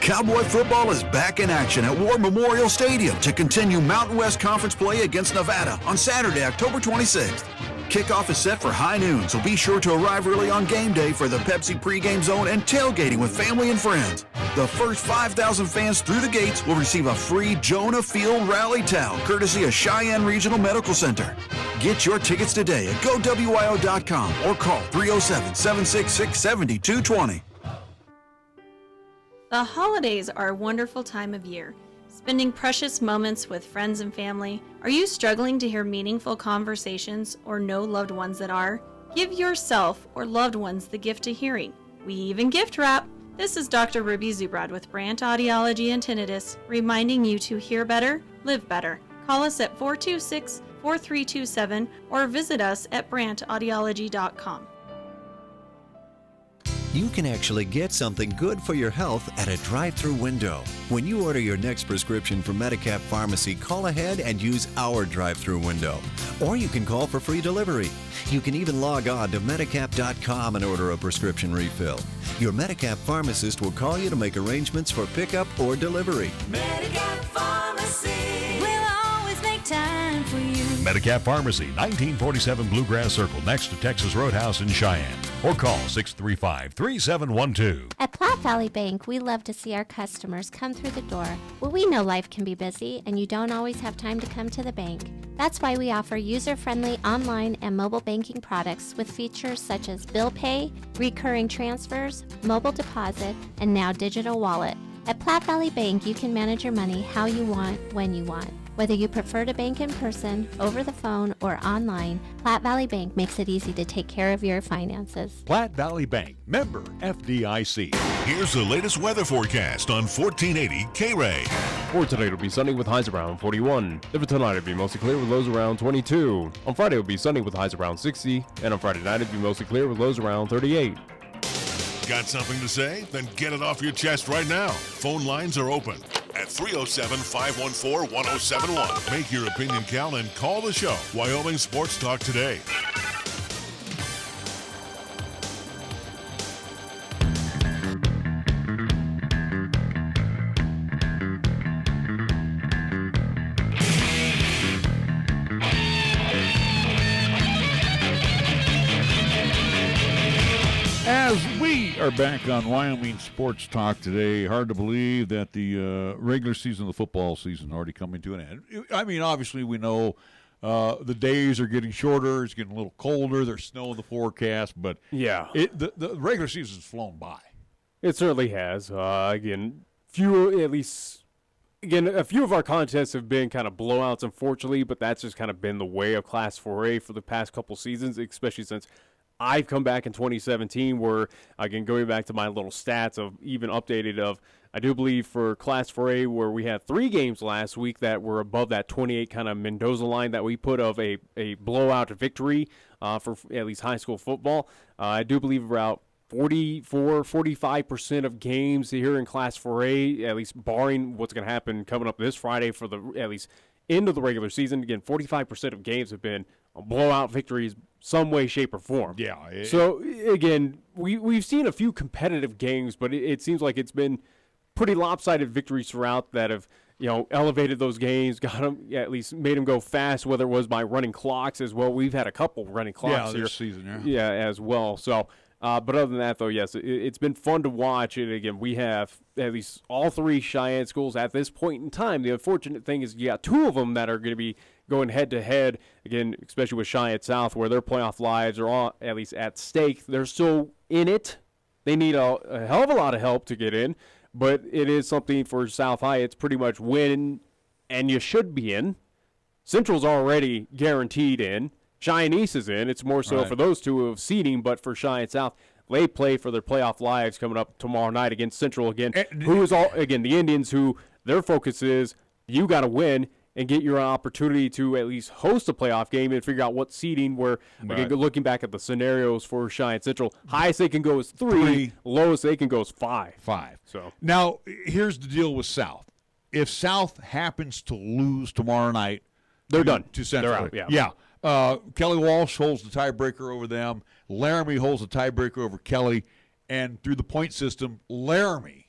Cowboy football is back in action at War Memorial Stadium to continue Mountain West Conference play against Nevada on Saturday, October 26th. Kickoff is set for high noon, so be sure to arrive early on game day for the Pepsi pregame zone and tailgating with family and friends. The first 5,000 fans through the gates will receive a free Jonah Field rally towel, courtesy of Cheyenne Regional Medical Center. Get your tickets today at GoWyo.com or call 307-766-7220. The holidays are a wonderful time of year. Spending precious moments with friends and family. Are you struggling to hear meaningful conversations or know loved ones that are? Give yourself or loved ones the gift of hearing. We even gift wrap. This is Dr. Ruby Zubrod with Brandt Audiology and Tinnitus, reminding you to hear better, live better. Call us at 426-4327 or visit us at brandtaudiology.com. You can actually get something good for your health at a drive-through window. When you order your next prescription from Medicap Pharmacy, call ahead and use our drive-through window. Or you can call for free delivery. You can even log on to Medicap.com and order a prescription refill. Your Medicap pharmacist will call you to make arrangements for pickup or delivery. Medicap Pharmacy will always make time for you. Medicap Pharmacy, 1947 Bluegrass Circle, next to Texas Roadhouse in Cheyenne. Or call 635-3712. At Platte Valley Bank, we love to see our customers come through the door. Well, we know life can be busy and you don't always have time to come to the bank. That's why we offer user-friendly online and mobile banking products with features such as bill pay, recurring transfers, mobile deposit, and now digital wallet. At Platte Valley Bank, you can manage your money how you want, when you want. Whether you prefer to bank in person, over the phone, or online, Platte Valley Bank makes it easy to take care of your finances. Platte Valley Bank, member FDIC. Here's the latest weather forecast on 1480 KRAE. For tonight, it'll be sunny with highs around 41. Then for tonight, it'll be mostly clear with lows around 22. On Friday, it'll be sunny with highs around 60. And on Friday night, it'll be mostly clear with lows around 38. Got something to say? Then get it off your chest right now. Phone lines are open at 307-514-1071. Make your opinion count and call the show. Wyoming Sports Talk today. As we are back on Wyoming Sports Talk today, hard to believe that the regular season of the football season already coming to an end. I mean, obviously we know the days are getting shorter, it's getting a little colder, there's snow in the forecast, but yeah, the regular season's flown by. It certainly has. Again, a few of our contests have been kind of blowouts, unfortunately, but that's just kind of been the way of Class 4A for the past couple seasons, especially since I've come back in 2017 where, again, going back to my little stats of even updated of, I do believe for Class 4A where we had 3 games last week that were above that 28 kind of Mendoza line that we put of a blowout victory for at least high school football. I do believe about 45% of games here in Class 4A, at least barring what's going to happen coming up this Friday for the at least end of the regular season. Again, 45% of games have been blowout victories some way, shape, or form. Yeah. So, again, we've seen a few competitive games, but it seems like it's been pretty lopsided victories throughout that have, elevated those games, got them, at least made them go fast, whether it was by running clocks as well. We've had a couple running clocks this here. season, Yeah, as well. So, but other than that, though, yes, it's been fun to watch. And again, we have at least all 3 Cheyenne schools at this point in time. The unfortunate thing is you got 2 of them that are going to be going head-to-head, again, especially with Cheyenne South, where their playoff lives are all at least at stake. They're still in it. They need a hell of a lot of help to get in, but it is something for South High. It's pretty much win, and you should be in. Central's already guaranteed in. Cheyenne East is in. It's more so for those 2 of seeding, but for Cheyenne South, they play for their playoff lives coming up tomorrow night against Central again. Who is the Indians, who their focus is you got to win and get your opportunity to at least host a playoff game and figure out what seeding. Where again, looking back at the scenarios for Cheyenne Central, highest they can go is 3, lowest they can go is 5. 5. So now here's the deal with South. If South happens to lose tomorrow night, they're done. To Central. They're out. Yeah. Kelly Walsh holds the tiebreaker over them. Laramie holds the tiebreaker over Kelly. And through the point system, Laramie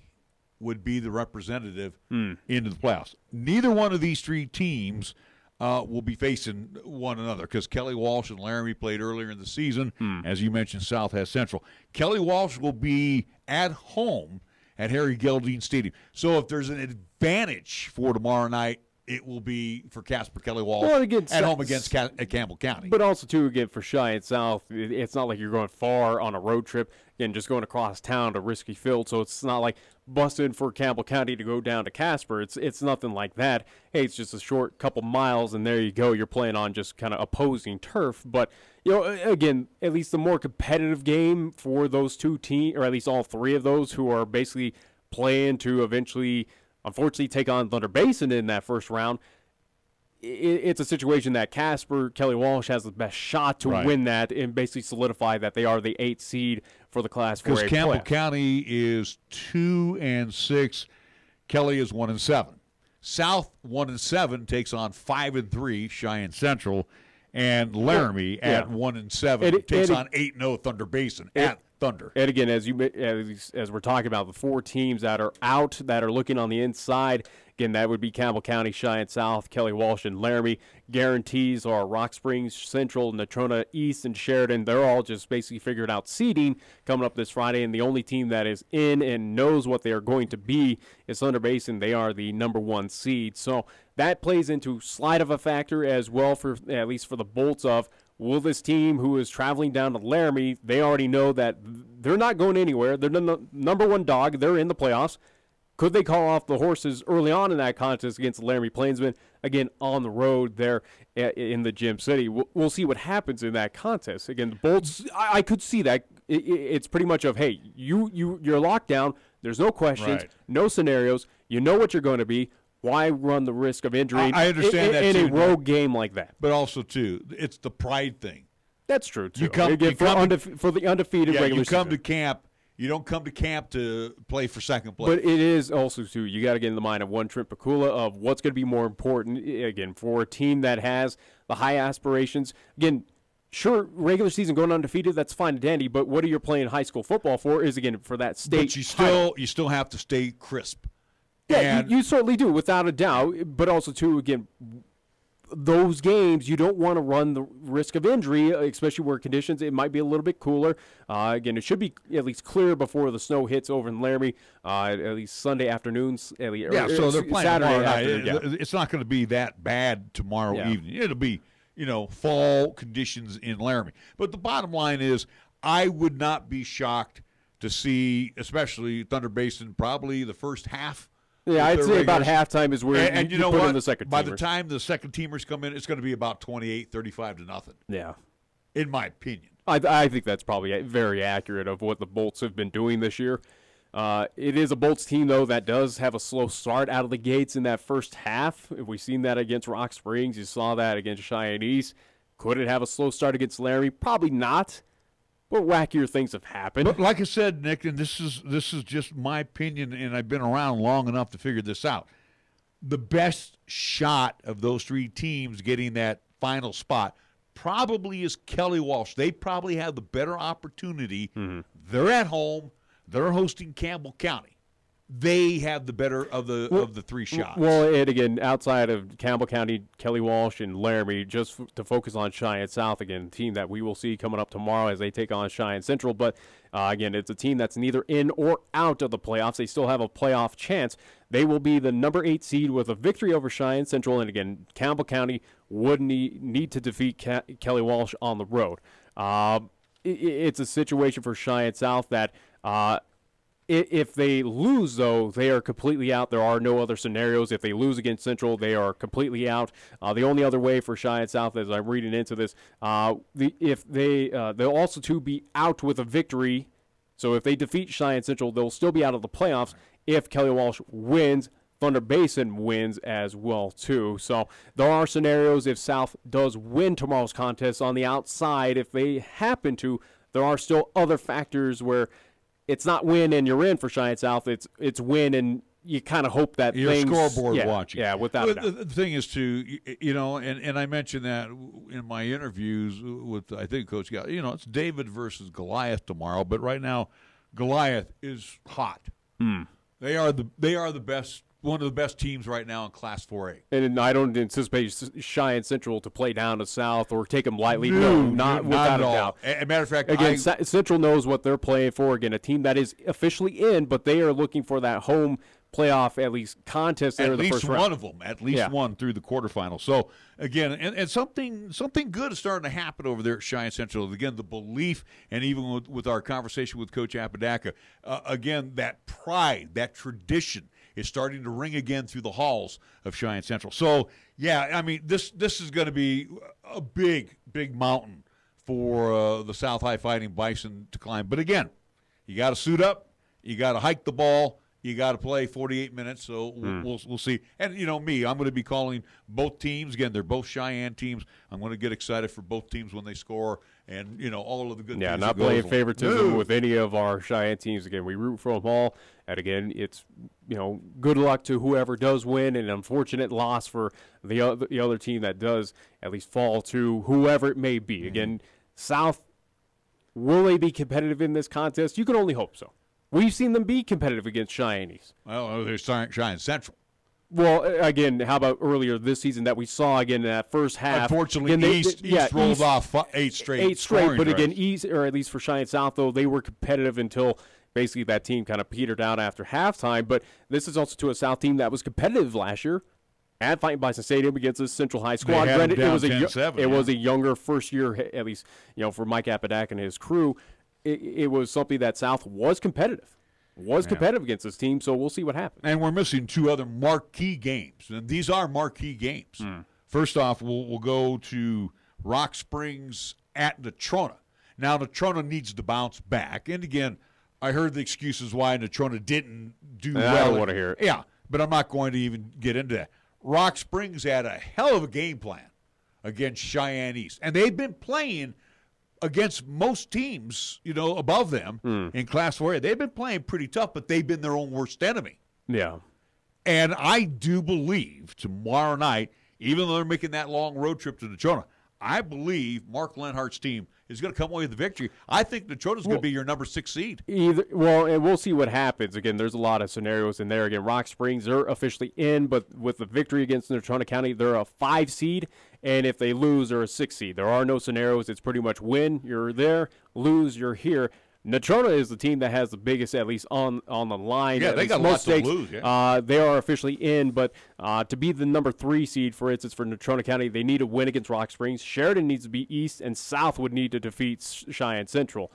would be the representative into the playoffs. Neither one of these 3 teams will be facing one another because Kelly Walsh and Laramie played earlier in the season. As you mentioned, South has Central. Kelly Walsh will be at home at Harry Geldine Stadium. So if there's an advantage for tomorrow night, it will be for Casper Kelly Walsh at home against Campbell County. But also, too, again, for Cheyenne South, it's not like you're going far on a road trip. Again, just going across town to Risky Field, so it's not like busting for Campbell County to go down to Casper. It's nothing like that. Hey, it's just a short couple miles, and there you go. You're playing on just kind of opposing turf. But, again, at least the more competitive game for those 2 teams, or at least all 3 of those who are basically playing to eventually – unfortunately take on Thunder Basin in that first round. It's a situation that Casper Kelly Walsh has the best shot to win that and basically solidify that they are the 8th seed for the Class 4A. Because Campbell County is 2-6, Kelly is 1-7. South 1-7 takes on 5-3 Cheyenne Central, and Laramie at 1-7 takes on 8-0 Thunder Basin at Thunder. And again, as we're talking about, the 4 teams that are out, that are looking on the inside, again, that would be Campbell County, Cheyenne South, Kelly Walsh, and Laramie. Guarantees are Rock Springs, Central, Natrona East, and Sheridan. They're all just basically figured out seeding coming up this Friday, and the only team that is in and knows what they are going to be is Thunder Basin. They are the number 1 seed. So that plays into slight of a factor as well, for at least for the Bolts of, will this team who is traveling down to Laramie, they already know that they're not going anywhere. They're the number 1 dog. They're in the playoffs. Could they call off the horses early on in that contest against the Laramie Plainsmen? Again, on the road there in the Gym City. We'll see what happens in that contest. Again, the Bolts, I could see that. It's pretty much of, hey, you're locked down. There's no questions, no scenarios. You know what you're going to be. Why run the risk of injury I understand that in too, a road game like that? But also, too, it's the pride thing. That's true, too. For the undefeated regular you come season. to camp. You don't come to camp to play for second place. But it is also, too, you got to get in the mind of one Trent Pakula of what's going to be more important, again, for a team that has the high aspirations. Again, sure, regular season going undefeated, that's fine and dandy, but what are you playing high school football for is, again, for that state But you still have to stay crisp. Yeah, you certainly do, without a doubt. But also, too, again, those games, you don't want to run the risk of injury, especially where conditions, it might be a little bit cooler. Again, it should be at least clear before the snow hits over in Laramie, at least Sunday afternoons. So they're playing Saturday tomorrow night. It's not going to be that bad tomorrow evening. It'll be, fall conditions in Laramie. But the bottom line is, I would not be shocked to see, especially Thunder Basin, probably the first half. Yeah, I'd say about halftime is where and you put in the second teamers. By the time the second teamers come in, it's going to be about 28-35 to nothing. Yeah. in my opinion. I think that's probably very accurate of what the Bolts have been doing this year. It is a Bolts team, though, that does have a slow start out of the gates in that first half. We've seen that against Rock Springs. You saw that against Cheyenne East. Could it have a slow start against Laramie? Probably not. But wackier things have happened. But like I said, Nick, and this is just my opinion, and I've been around long enough to figure this out. The best shot of those three teams getting that final spot probably is Kelly Walsh. They probably have the better opportunity. Mm-hmm. They're at home. They're hosting Campbell County. They have the better of the three shots. Well, and again, outside of Campbell County, Kelly Walsh, and Laramie, just to focus on Cheyenne South, again, a team that we will see coming up tomorrow as they take on Cheyenne Central. But, again, it's a team that's neither in or out of the playoffs. They still have a playoff chance. They will be the number 8 seed with a victory over Cheyenne Central. And, again, Campbell County would need to defeat Kelly Walsh on the road. It's a situation for Cheyenne South that if they lose, though, they are completely out. There are no other scenarios. If they lose against Central, they are completely out. The only other way for Cheyenne South, as I'm reading into this, if they'll also too be out with a victory. So if they defeat Cheyenne Central, they'll still be out of the playoffs. If Kelly Walsh wins, Thunder Basin wins as well too. So there are scenarios if South does win tomorrow's contest on the outside. If they happen to, there are still other factors where it's not win and you're in for Cheyenne South. It's win and you kind of hope that you're scoreboard watching. Yeah, without a doubt. The thing is and I mentioned that in my interviews with, I think, Coach Gallas, it's David versus Goliath tomorrow, but right now Goliath is hot. They are the best. One of the best teams right now in Class 4A. And I don't anticipate Cheyenne Central to play down to South or take them lightly. No, not without a doubt. As a matter of fact, again, Central knows what they're playing for. Again, a team that is officially in, but they are looking for that home playoff, at least contest there in the first round. At least one of them, at least one through the quarterfinals. So, again, and something good is starting to happen over there at Cheyenne Central. Again, the belief, and even with our conversation with Coach Apodaca, again, that pride, that tradition is starting to ring again through the halls of Cheyenne Central. So, yeah, I mean, this is going to be a big, big mountain for the South High Fighting Bison to climb. But, again, you got to suit up. You got to hike the ball. You got to play 48 minutes, so we'll see. And, me, I'm going to be calling both teams. Again, they're both Cheyenne teams. I'm going to get excited for both teams when they score and, all of the good things. Yeah, not playing favoritism with any of our Cheyenne teams. Again, we root for them all. And, again, it's, good luck to whoever does win, and an unfortunate loss for the other team that does at least fall to whoever it may be. Again, South, will they be competitive in this contest? You can only hope so. We've seen them be competitive against Cheyenne East. Well, they're Cheyenne Central. Well, again, how about earlier this season that we saw again in that first half? Unfortunately, East rolled off 8 straight. 8 straight, but again, East, or at least for Cheyenne South, though, they were competitive until basically that team kind of petered out after halftime. But this is also to a South team that was competitive last year at Fighting Bison Stadium against the Central High squad. Granted, it was a younger first year, at least for Mike Apodaca and his crew. It was something that South was competitive. Competitive against this team, so we'll see what happens. And we're missing 2 other marquee games, and these are marquee games. First off, we'll go to Rock Springs at Natrona. Now, Natrona needs to bounce back. And, again, I heard the excuses why Natrona didn't do well. I don't want to hear it. Yeah, but I'm not going to even get into that. Rock Springs had a hell of a game plan against Cheyenne East, and they've been playing against most teams, above them in Class 4A. They've been playing pretty tough, but they've been their own worst enemy. Yeah. And I do believe tomorrow night, even though they're making that long road trip to Natrona, I believe Mark Lenhart's team is going to come away with the victory. I think Natrona's going to be your number 6 seed. And we'll see what happens. Again, there's a lot of scenarios in there. Again, Rock Springs, they're officially in, but with the victory against Natrona County, they're a 5 seed. And if they lose, they're a 6 seed. There are no scenarios. It's pretty much win, you're there, lose, you're here. Natrona is the team that has the biggest, at least on the line. Yeah, they got lots to lose. Yeah. They are officially in, but to be the number 3 seed, for instance, for Natrona County, they need to win against Rock Springs. Sheridan needs to be East, and South would need to defeat Cheyenne Central.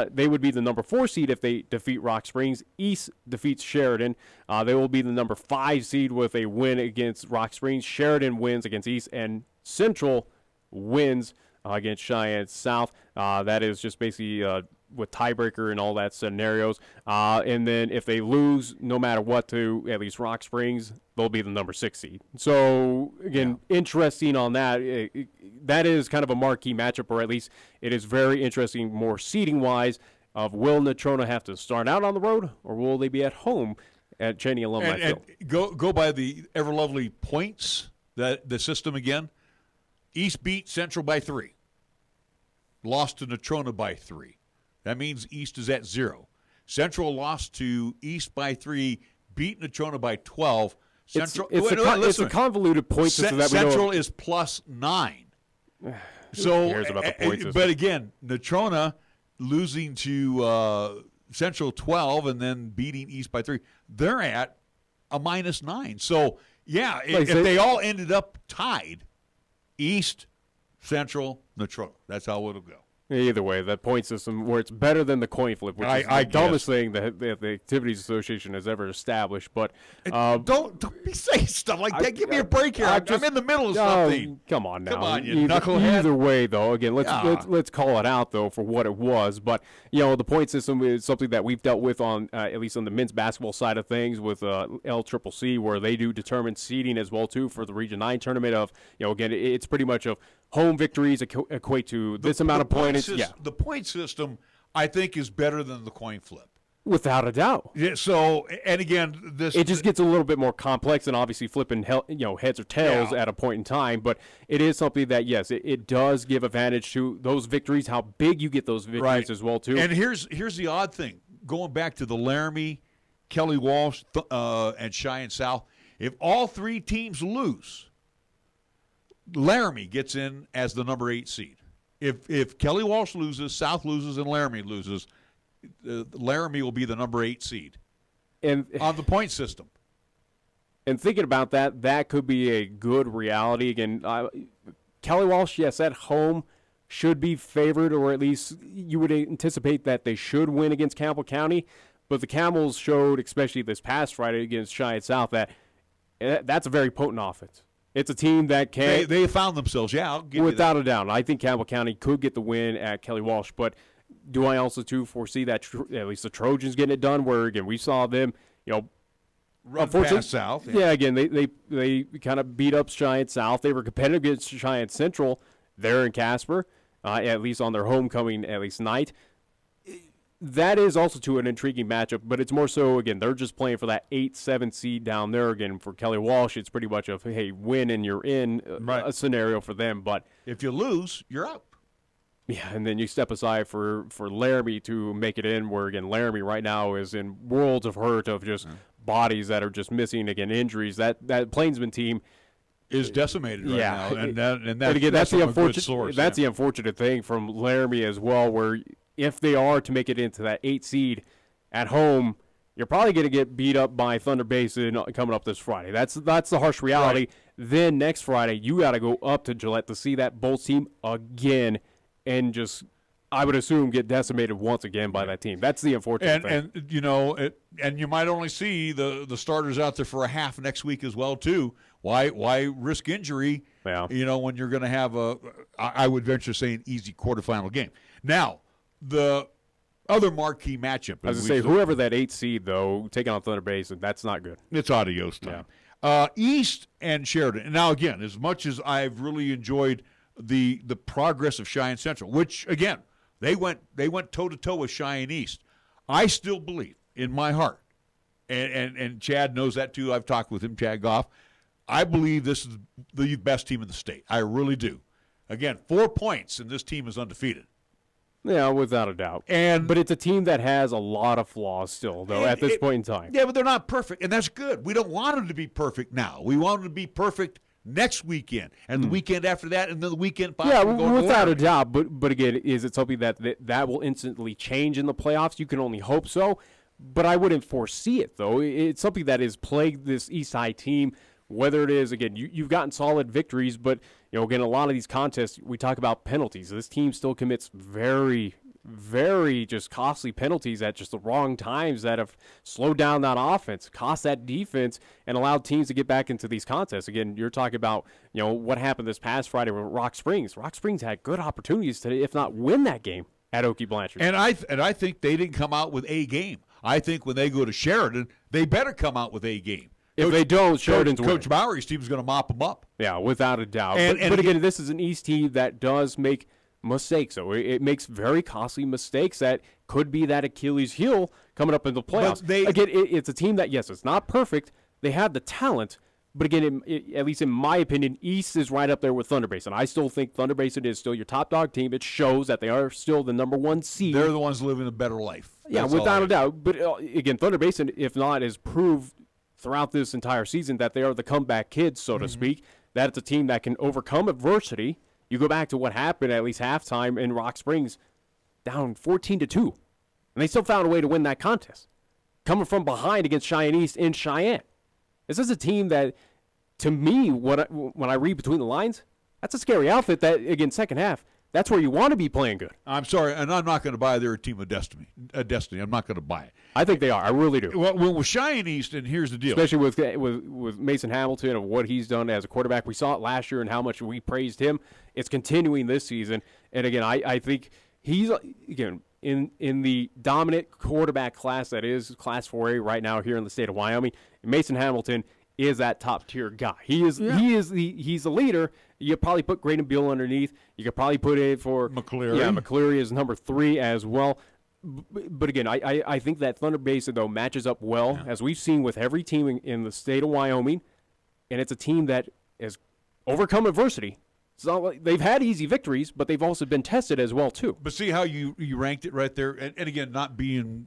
They would be the number 4 seed if they defeat Rock Springs. East defeats Sheridan. They will be the number 5 seed with a win against Rock Springs. Sheridan wins against East, and Central wins against Cheyenne South. That is just basically with tiebreaker and all that scenarios. And then if they lose, no matter what, to at least Rock Springs, they'll be the number 6 seed. So, again, interesting on that. That is kind of a marquee matchup, or at least it is very interesting more seeding-wise of will Natrona have to start out on the road, or will they be at home at Cheney Alumni Field? And go by the ever-lovely points, the system again. East beat Central by 3. Lost to Natrona by 3. That means East is at 0. Central lost to East by 3, beat Natrona by 12. Central, it's a convoluted point system that Central is plus 9. So, cares about the point system? But again, Natrona losing to Central 12 and then beating East by 3, they're at a minus 9. So, yeah, if they all ended up tied, East, Central, Natrona. That's how it'll go. Either way, that point system where it's better than the coin flip, which is the dumbest thing that the Activities Association has ever established. But don't be saying stuff like that. Give me a break here. I'm in the middle of something. Come on now. Come on, you knucklehead. Either way, though, again, let's call it out though for what it was. But the point system is something that we've dealt with on at least on the men's basketball side of things with LCCC, where they do determine seeding as well too for the Region 9 tournament. Of again, it's pretty much of home victories equate to this amount of points. The point system, I think, is better than the coin flip. Without a doubt. Yeah, so, and again, it just gets a little bit more complex than obviously flipping heads or tails at a point in time. But it is something that, yes, it does give advantage to those victories, how big you get those victories as well, too. And here's the odd thing. Going back to the Laramie, Kelly Walsh, and Cheyenne South, if all 3 teams lose, Laramie gets in as the number 8 seed. If Kelly Walsh loses, South loses, and Laramie loses, Laramie will be the number 8 seed on the point system. And thinking about that, that could be a good reality. Again, Kelly Walsh, yes, at home should be favored, or at least you would anticipate that they should win against Campbell County. But the Camels showed, especially this past Friday against Cheyenne South, that that's a very potent offense. It's a team that can. They found themselves, I'll give without a doubt. I think Campbell County could get the win at Kelly Walsh, but do I also too foresee that at least the Trojans getting it done? Where again we saw them, run past South. Yeah, again they kind of beat up Cheyenne South. They were competitive against Cheyenne Central there in Casper, at least on their homecoming night. That is also to an intriguing matchup, but it's more so, again, they're just playing for that 8-7 seed down there. Again, for Kelly Walsh, it's pretty much hey, win and you're in a scenario for them. But if you lose, you're out. Yeah, and then you step aside for Laramie to make it in, where, again, Laramie right now is in worlds of hurt of just bodies that are just missing, again, injuries. That Plainsman team is decimated right now. And again, that's the unfortunate source. That's the unfortunate thing from Laramie as well, where if they are to make it into that 8 seed at home, you're probably going to get beat up by Thunder Basin coming up this Friday. That's the harsh reality. Right. Then next Friday, you got to go up to Gillette to see that Bolts team again and just, I would assume, get decimated once again by that team. That's the unfortunate thing. And and you might only see the starters out there for a half next week as well, too. Why risk injury, when you're going to have I would venture to say, an easy quarterfinal game. Now, the other marquee matchup. I was going to say, whoever that 8 seed, though, taking on Thunder Basin, that's not good. It's adios time. Yeah. East and Sheridan. Now, again, as much as I've really enjoyed the progress of Cheyenne Central, which, again, they went toe-to-toe with Cheyenne East, I still believe in my heart, and Chad knows that too. I've talked with him, Chad Goff. I believe this is the best team in the state. I really do. Again, 4 points, and this team is undefeated. Yeah, without a doubt. But it's a team that has a lot of flaws still, though, at this point in time. Yeah, but they're not perfect, and that's good. We don't want them to be perfect now. We want them to be perfect next weekend, and the weekend after that, and then the weekend. Yeah, without a doubt. But again, is it something that will instantly change in the playoffs? You can only hope so. But I wouldn't foresee it, though. It's something that has plagued this East Side team. Whether it is, again, you've gotten solid victories, but, again, a lot of these contests, we talk about penalties. This team still commits very very just costly penalties at just the wrong times that have slowed down that offense, cost that defense, and allowed teams to get back into these contests. Again, you're talking about, what happened this past Friday with Rock Springs. Rock Springs had good opportunities to, if not win that game at Okie Blanchard. And I think they didn't come out with a game. I think when they go to Sheridan, they better come out with a game. If they don't, Sheridan's winning. Coach Bowery's team is going to mop them up. Yeah, without a doubt. And but again, this is an East team that does make mistakes. So it makes very costly mistakes that could be that Achilles heel coming up in the playoffs. Again, it's a team that, yes, it's not perfect. They have the talent. But again, at least in my opinion, East is right up there with Thunder Basin. I still think Thunder Basin is still your top dog team. It shows that they are still the number one seed. They're the ones living a better life. Yeah, without a doubt. But again, Thunder Basin, if not, has proved throughout this entire season that they are the comeback kids, so to speak, that it's a team that can overcome adversity. You go back to what happened at least halftime in Rock Springs, down 14-2, and they still found a way to win that contest, coming from behind against Cheyenne East in Cheyenne. This is a team that, to me, when I read between the lines, that's a scary outfit that, again, second half, that's where you want to be playing good. I'm sorry, and I'm not going to buy they're a team of destiny. I'm not going to buy it. I think they are. I really do. Well, with Cheyenne East, and here's the deal. Especially with Mason Hamilton and what he's done as a quarterback. We saw it last year and how much we praised him. It's continuing this season. And, again, I think he's, again, in the dominant quarterback class that is Class 4A right now here in the state of Wyoming, Mason Hamilton is that top-tier guy. He's the leader. You probably put Graydon Beal underneath. You could probably put it for McCleary. Yeah, McCleary is number 3 as well. But again, I think that Thunder Basin, though, matches up well, as we've seen with every team in the state of Wyoming, and it's a team that has overcome adversity. It's not like they've had easy victories, but they've also been tested as well, too. But see how you ranked it right there? And again, not being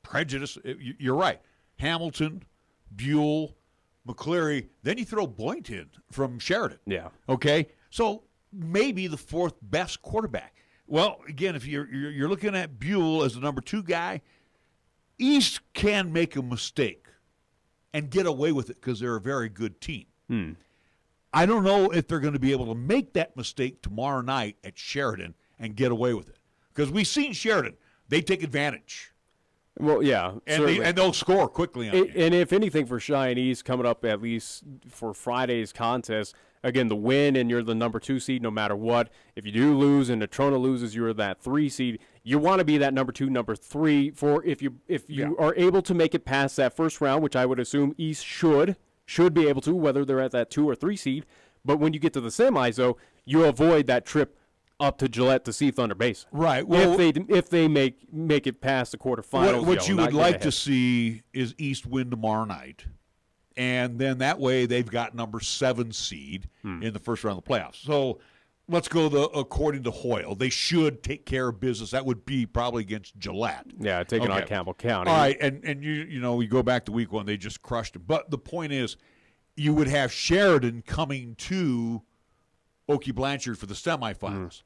prejudiced, you're right. Hamilton, Buell, McCleary, then you throw Boynton from Sheridan. Yeah. Okay? So maybe the 4th best quarterback. Well, again, if you're looking at Buell as the number 2 guy, East can make a mistake and get away with it because they're a very good team. I don't know if they're going to be able to make that mistake tomorrow night at Sheridan and get away with it. Because we've seen Sheridan. They take advantage. Well, yeah. And they'll score quickly on you. And if anything for Cheyenne East coming up, at least for Friday's contest, again, the win and you're the number 2 seed no matter what. If you do lose and Natrona loses, you're that 3 seed. You want to be that number 2, number 3 for if you are able to make it past that first round, which I would assume East should be able to, whether they're at that 2 or 3 seed. But when you get to the semis, though, you avoid that trip up to Gillette to see Thunder Basin. Right. Well, if they make it past the quarterfinals. What you would like to see is East win tomorrow night, and then that way they've got number 7 seed in the first round of the playoffs. So let's go according to Hoyle. They should take care of business. That would be probably against Gillette. Yeah, taking on Campbell County. All right, and you go back to week 1, they just crushed them. But the point is, you would have Sheridan coming to Okie Blanchard for the semifinals.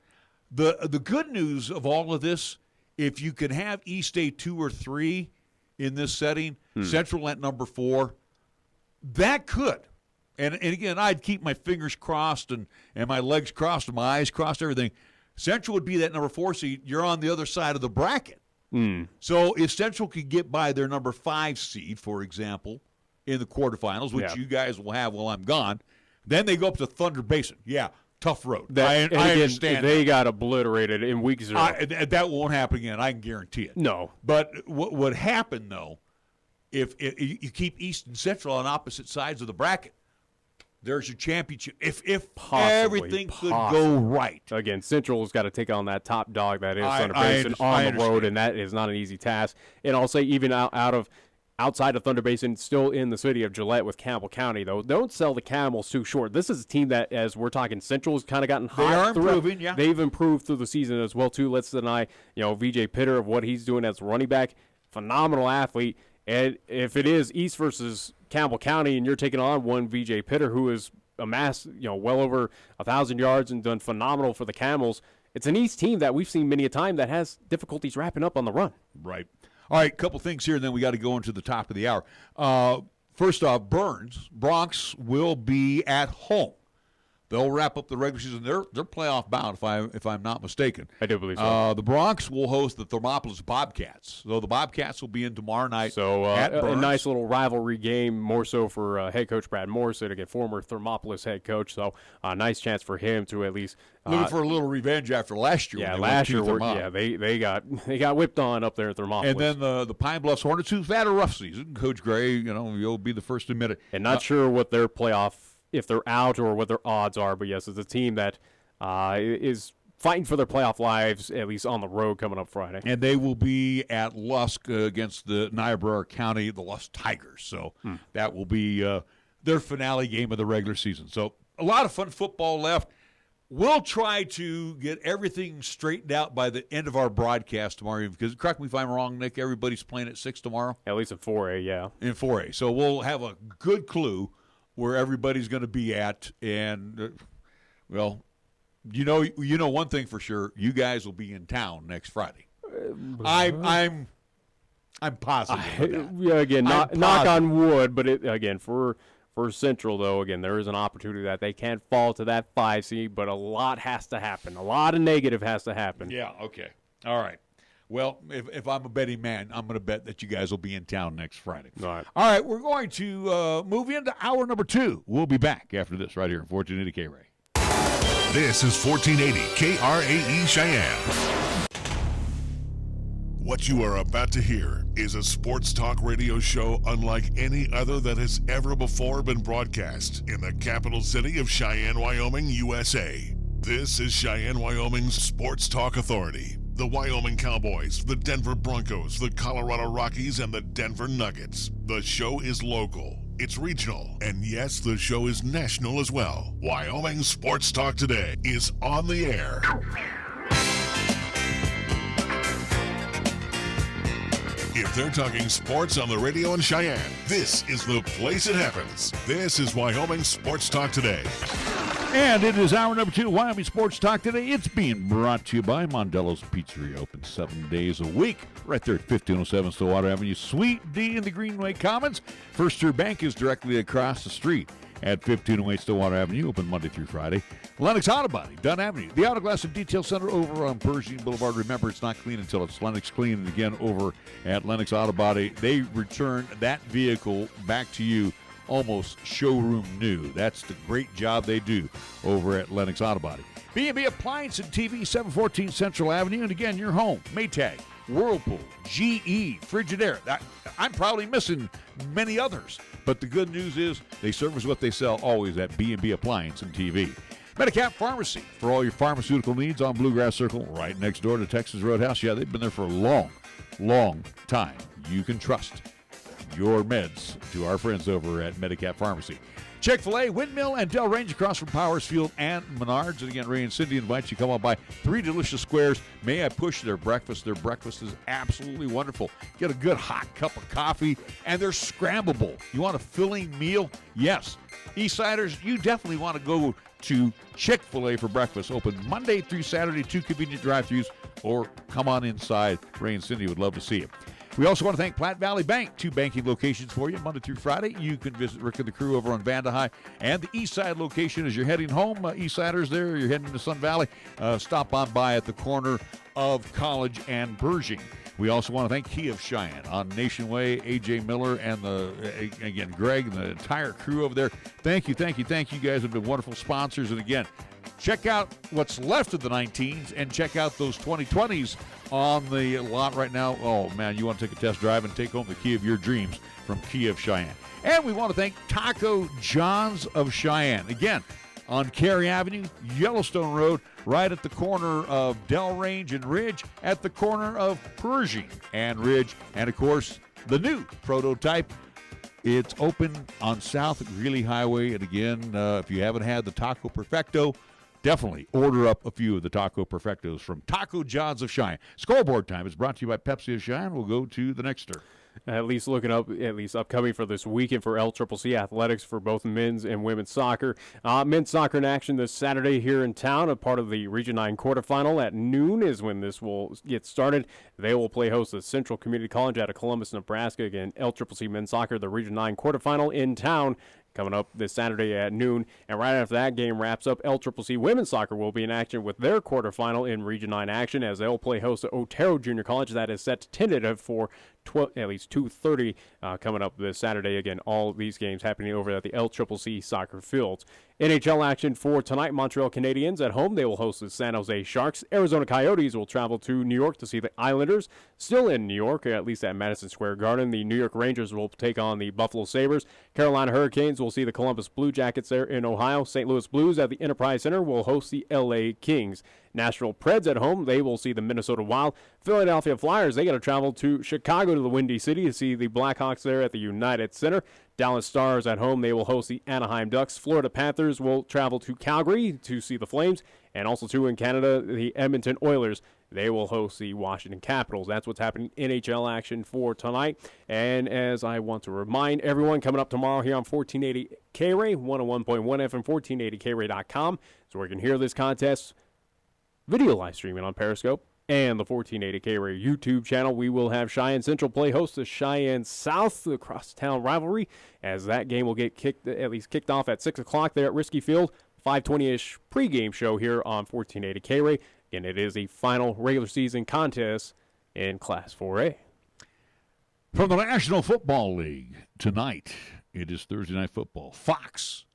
The good news of all of this, if you can have East a 2 or 3 in this setting, Central at number 4, that could. And again, I'd keep my fingers crossed and my legs crossed and my eyes crossed, everything. Central would be that number 4 seed. You're on the other side of the bracket. So if Central could get by their number 5 seed, for example, in the quarterfinals, which you guys will have while I'm gone, then they go up to Thunder Basin. Yeah. Tough road. I understand. They got obliterated in week 0. That won't happen again. I can guarantee it. No. But what would happen, though, if you keep East and Central on opposite sides of the bracket, there's your championship. If everything could go right. Again, Central's got to take on that top dog that is Thunder Basin on the road, and that is not an easy task. And I'll say even outside of Thunder Basin, still in the city of Gillette with Campbell County, though. Don't sell the Camels too short. This is a team that, as we're talking, Central's kind of gotten hot. They are improving, yeah. They've improved through the season as well, too. Let's deny, VJ Pitter of what he's doing as a running back. Phenomenal athlete. And if it is East versus Campbell County and you're taking on one VJ Pitter who has amassed, well over 1,000 yards and done phenomenal for the Camels, it's an East team that we've seen many a time that has difficulties wrapping up on the run. Right. All right, a couple things here, and then we got to go into the top of the hour. First off, Bronx will be at home. They'll wrap up the regular season. They're playoff bound, if I'm not mistaken. I do believe so. The Bronx will host the Thermopolis Bobcats. So the Bobcats will be in tomorrow night. So at a nice little rivalry game, more so for head coach Brad Morrison, again, former Thermopolis head coach. So a nice chance for him to at least looking for a little revenge after last year. Yeah, last year, they got whipped on up there at Thermopolis. And then the Pine Bluffs Hornets, who've had a rough season. Coach KRAE, you'll be the first to admit it. And not sure what their playoff, if they're out or what their odds are, but yes, it's a team that is fighting for their playoff lives, at least on the road coming up Friday. And they will be at Lusk against the Niobrara County, the Lusk Tigers. So that will be their finale game of the regular season. So a lot of fun football left. We'll try to get everything straightened out by the end of our broadcast tomorrow. Because, correct me if I'm wrong, Nick, everybody's playing at 6 tomorrow? At least in 4A, yeah. In 4A. So we'll have a good clue where everybody's going to be at. And, well, you know one thing for sure. You guys will be in town next Friday. I'm positive. Yeah, again, knock on wood, but for Central, though, again, there is an opportunity that they can't fall to that 5 seed, but a lot has to happen. A lot of negative has to happen. Yeah, okay. All right. Well, if I'm a betting man, I'm going to bet that you guys will be in town next Friday. All right, we're going to move into hour number 2. We'll be back after this right here in 1480 KRAE. This is 1480 KRAE Cheyenne. What you are about to hear is a sports talk radio show unlike any other that has ever before been broadcast in the capital city of Cheyenne, Wyoming, USA. This is Cheyenne, Wyoming's Sports Talk Authority. The Wyoming Cowboys, the Denver Broncos, the Colorado Rockies, and the Denver Nuggets. The show is local, it's regional, and yes, the show is national as well. Wyoming Sports Talk Today is on the air. If they're talking sports on the radio in Cheyenne, this is the place it happens. This is Wyoming Sports Talk Today. And it is hour number 2, Wyoming Sports Talk Today. It's being brought to you by Mondello's Pizzeria, open 7 days a week, right there at 1507 Stillwater Avenue, Suite D in the Greenway Commons. First Tier Bank is directly across the street at 1508 Stillwater Avenue, open Monday through Friday. Lennox Auto Body, Dunn Avenue. The Auto Glass and Detail Center over on Pershing Boulevard. Remember, it's not clean until it's Lennox clean. And again, over at Lennox Auto Body, they return that vehicle back to you almost showroom new. That's the great job they do over at Lennox Auto Body. B&B Appliance and TV, 714 Central Avenue. And again, your home, Maytag, Whirlpool, GE, Frigidaire. I'm probably missing many others. But the good news is they service what they sell always at B&B Appliance and TV. Medicap Pharmacy for all your pharmaceutical needs on Bluegrass Circle, right next door to Texas Roadhouse. Yeah, they've been there for a long, long time. You can trust your meds to our friends over at Medicap Pharmacy. Chick-fil-A, Windmill, and Del Range across from Powers Field and Menards. And again, Ray and Cindy invite you to come on by 3 delicious squares. May I push their breakfast? Their breakfast is absolutely wonderful. Get a good hot cup of coffee, and they're scrambable. You want a filling meal? Yes. Eastsiders, you definitely want to go to Chick-fil-A for breakfast. Open Monday through Saturday, 2 convenient drive-thrus, or come on inside. Ray and Cindy would love to see you. We also want to thank Platte Valley Bank, 2 banking locations for you, Monday through Friday. You can visit Rick and the crew over on Vandehigh and the East Side location as you're heading home. Eastsiders there, you're heading to Sun Valley. Stop on by at the corner of College and Pershing. We also want to thank Key of Cheyenne on Nation Way, A.J. Miller, and again, Greg and the entire crew over there. Thank you. You guys have been wonderful sponsors. And again, check out what's left of the 19s and check out those 2020s on the lot right now. Oh, man, you want to take a test drive and take home the key of your dreams from Key of Cheyenne. And we want to thank Taco John's of Cheyenne. Again, on Cary Avenue, Yellowstone Road, right at the corner of Del Range and Ridge, at the corner of Pershing and Ridge, and, of course, the new prototype. It's open on South Greeley Highway. And again, if you haven't had the Taco Perfecto, definitely order up a few of the Taco Perfectos from Taco John's of Cheyenne. Scoreboard time is brought to you by Pepsi of Cheyenne. We'll go to the next stir. At least looking up, at least upcoming for this weekend for LCCC athletics for both men's and women's soccer. Men's soccer in action this Saturday here in town. A part of the Region 9 quarterfinal at noon is when this will get started. They will play host to Central Community College out of Columbus, Nebraska. Again, LCCC men's soccer, the Region 9 quarterfinal in town. coming up this Saturday at noon. And right after that game wraps up, LCCC women's soccer will be in action with their quarterfinal in Region 9 action as they'll play host to Otero Junior College. That is set to tentative for at least 2:30 coming up this Saturday. Again, all these games happening over at the LCCC soccer fields. NHL action for tonight. Montreal Canadiens at home. They will host the San Jose Sharks. Arizona Coyotes will travel to New York to see the Islanders. Still in New York, at least at Madison Square Garden. The New York Rangers will take on the Buffalo Sabres. Carolina Hurricanes will see the Columbus Blue Jackets there in Ohio. St. Louis Blues at the Enterprise Center will host the LA Kings. Nashville Preds at home. They will see the Minnesota Wild. Philadelphia Flyers, they got to travel to Chicago to the Windy City to see the Blackhawks there at the United Center. Dallas Stars at home. They will host the Anaheim Ducks. Florida Panthers will travel to Calgary to see the Flames. And also, too, in Canada, the Edmonton Oilers. They will host the Washington Capitals. That's what's happening in NHL action for tonight. And as I want to remind everyone, coming up tomorrow here on 1480 KRAE, 101.1 FM, 1480KRAE.com, so we can hear this contest. Video live streaming on Periscope and the 1480 KRAE YouTube channel. We will have Cheyenne Central play host to Cheyenne South, the crosstown rivalry, as that game will get kicked off at 6 o'clock there at Risky Field. 5:20-ish pregame show here on 1480 KRAE. Again, it is the final regular season contest in Class 4A. From the National Football League tonight, it is Thursday Night Football. Fox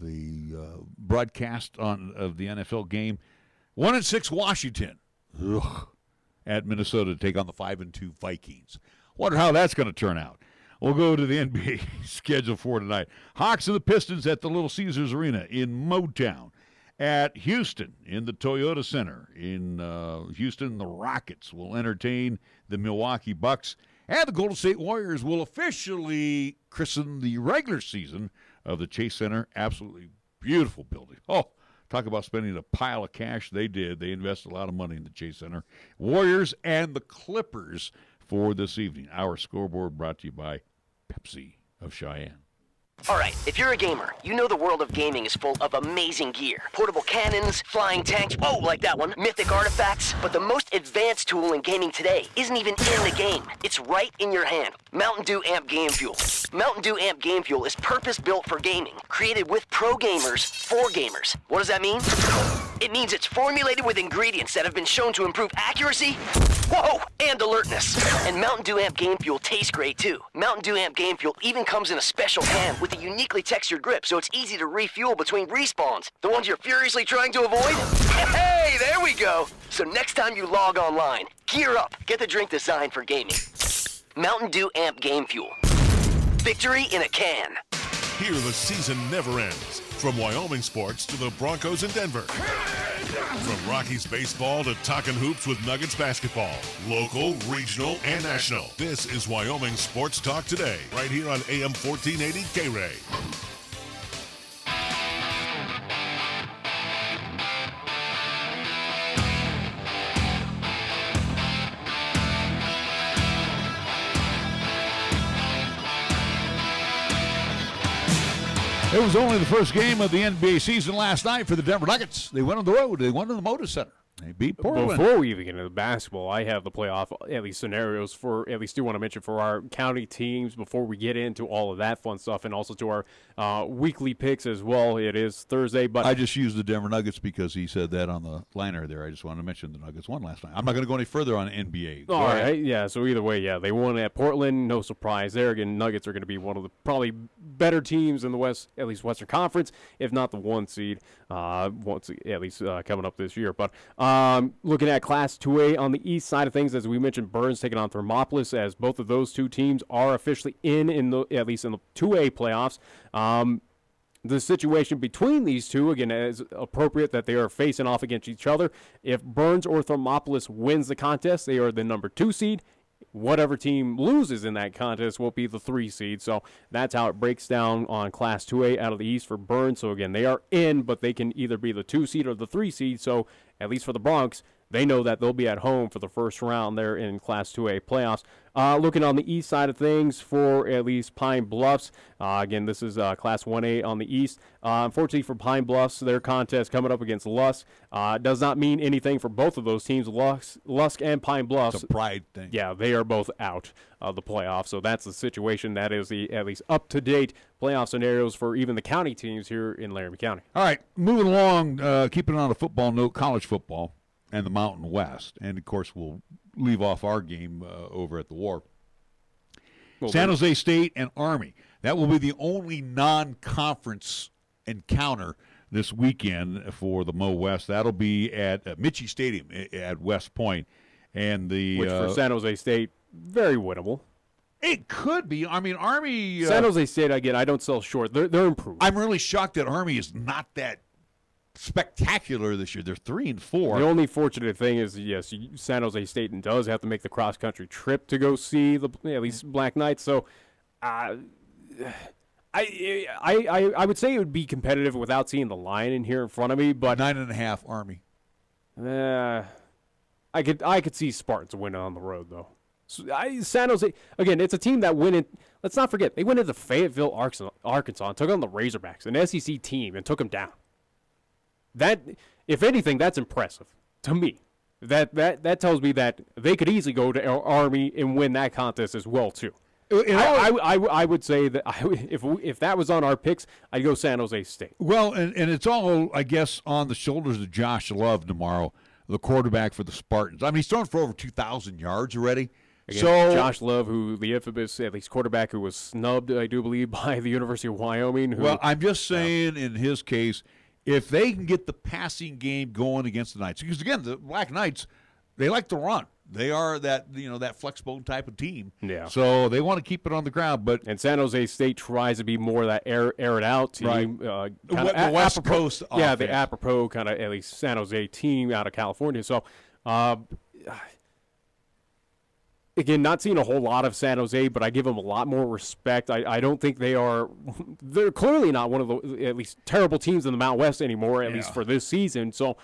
the broadcast of the NFL game. 1-6 Washington at Minnesota to take on the 5-2 Vikings. Wonder how that's going to turn out. We'll go to the NBA schedule for tonight. Hawks and the Pistons at the Little Caesars Arena in Motown. At Houston in the Toyota Center in Houston, the Rockets will entertain the Milwaukee Bucks. And the Golden State Warriors will officially christen the regular season of the Chase Center. Absolutely beautiful building. Oh, talk about spending a pile of cash. They did. They invested a lot of money in the Chase Center. Warriors and the Clippers for this evening. Our scoreboard brought to you by Pepsi of Cheyenne. Alright, if you're a gamer, you know the world of gaming is full of amazing gear. Portable cannons, flying tanks, whoa, like that one, mythic artifacts. But the most advanced tool in gaming today isn't even in the game. It's right in your hand. Mountain Dew Amp Game Fuel. Mountain Dew Amp Game Fuel is purpose-built for gaming, created with pro gamers for gamers. What does that mean? It means it's formulated with ingredients that have been shown to improve accuracy, whoa, and alertness. And Mountain Dew Amp Game Fuel tastes great too. Mountain Dew Amp Game Fuel even comes in a special can with a uniquely textured grip, so it's easy to refuel between respawns. The ones you're furiously trying to avoid? Hey, there we go. So next time you log online, gear up. Get the drink designed for gaming. Mountain Dew Amp Game Fuel. Victory in a can. Here the season never ends. From Wyoming sports to the Broncos in Denver. From Rockies baseball to talking hoops with Nuggets basketball. Local, regional, and national. This is Wyoming Sports Talk Today, right here on AM 1480 KRAE. It was only the first game of the NBA season last night for the Denver Nuggets. They went on the road. They went to the Moda Center. They beat Portland. Before we even get into the basketball, I have the playoff, at least scenarios for, at least do want to mention for our county teams before we get into all of that fun stuff, and also to our weekly picks as well. It is Thursday, but I just used the Denver Nuggets because he said that on the liner there. I just wanted to mention the Nuggets won last night. I'm not going to go any further on NBA. All right, yeah, so either way, yeah, they won at Portland. No surprise there. Again, Nuggets are going to be one of the probably better teams in the West, at least Western Conference, if not the one seed, at least coming up this year. But looking at Class 2A on the east side of things, as we mentioned, Burns taking on Thermopolis, as both of those two teams are officially at least in the 2A playoffs. The situation between these two, again, is appropriate that they are facing off against each other. If Burns or Thermopolis wins the contest, they are the number 2 seed. Whatever team loses in that contest will be the 3 seed. So that's how it breaks down on Class 2A out of the East for Burns. So, again, they are in, but they can either be the 2 seed or the 3 seed. So, at least for the Bronx, they know that they'll be at home for the first round there in Class 2A playoffs. Looking on the east side of things for at least Pine Bluffs. Again, this is Class 1A on the east. Unfortunately for Pine Bluffs, their contest coming up against Lusk does not mean anything for both of those teams. Lusk and Pine Bluffs. It's a pride thing. Yeah, they are both out of the playoffs. So that's the situation. That is the at least up-to-date playoff scenarios for even the county teams here in Laramie County. All right, moving along, keeping on a football note, college football and the Mountain West. And, of course, we'll leave off our game over at the War. San Jose State and Army. That will be the only non-conference encounter this weekend for the Mo West. That'll be at Mitchie Stadium at West Point. And which for San Jose State, very winnable. It could be. I mean, Army... San Jose State, again, I don't sell short. They're improved. I'm really shocked that Army is not that spectacular this year. They're 3-4. The only fortunate thing is, yes, San Jose State does have to make the cross-country trip to go see at least Black Knights. So, I would say it would be competitive without seeing the line in here in front of me. But 9.5 Army. I could see Spartans winning on the road though. So San Jose, again, it's a team that went in. Let's not forget they went into Fayetteville, Arkansas, and took on the Razorbacks, an SEC team, and took them down. That, if anything, that's impressive to me. That tells me that they could easily go to Army and win that contest as well too. I would say that if that was on our picks, I'd go San Jose State. Well, and it's all, I guess, on the shoulders of Josh Love tomorrow, the quarterback for the Spartans. I mean, he's thrown for over 2,000 yards already. Again, so Josh Love, who the infamous, at least quarterback, who was snubbed, I do believe, by the University of Wyoming. Well, I'm just saying, in his case, if they can get the passing game going against the Knights, because again, the Black Knights, they like to run. They are that flexible type of team. Yeah. So they want to keep it on the ground, and San Jose State tries to be more that air it out team, right? The West Coast, yeah, the apropos kind of at least San Jose team out of California. So, again, not seeing a whole lot of San Jose, but I give them a lot more respect. I don't think they're clearly not one of the at least terrible teams in the Mountain West anymore, at least for this season. So.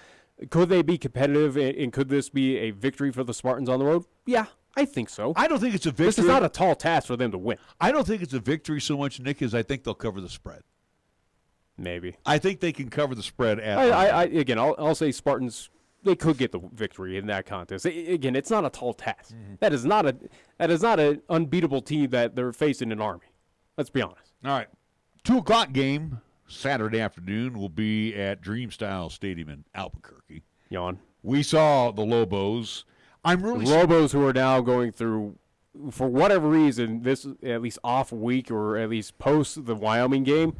Could they be competitive, and could this be a victory for the Spartans on the road? Yeah, I think so. I don't think it's a victory. This is not a tall task for them to win. I don't think it's a victory so much, Nick, as I think they'll cover the spread. Maybe. I think they can cover the spread. I'll say Spartans, they could get the victory in that contest. Again, it's not a tall task. Mm-hmm. That is not an unbeatable team that they're facing in Army. Let's be honest. All right. 2:00 game. Saturday afternoon will be at Dreamstyle Stadium in Albuquerque. Yawn. We saw the Lobos. Lobos who are now going through, for whatever reason, this at least off week or at least post the Wyoming game,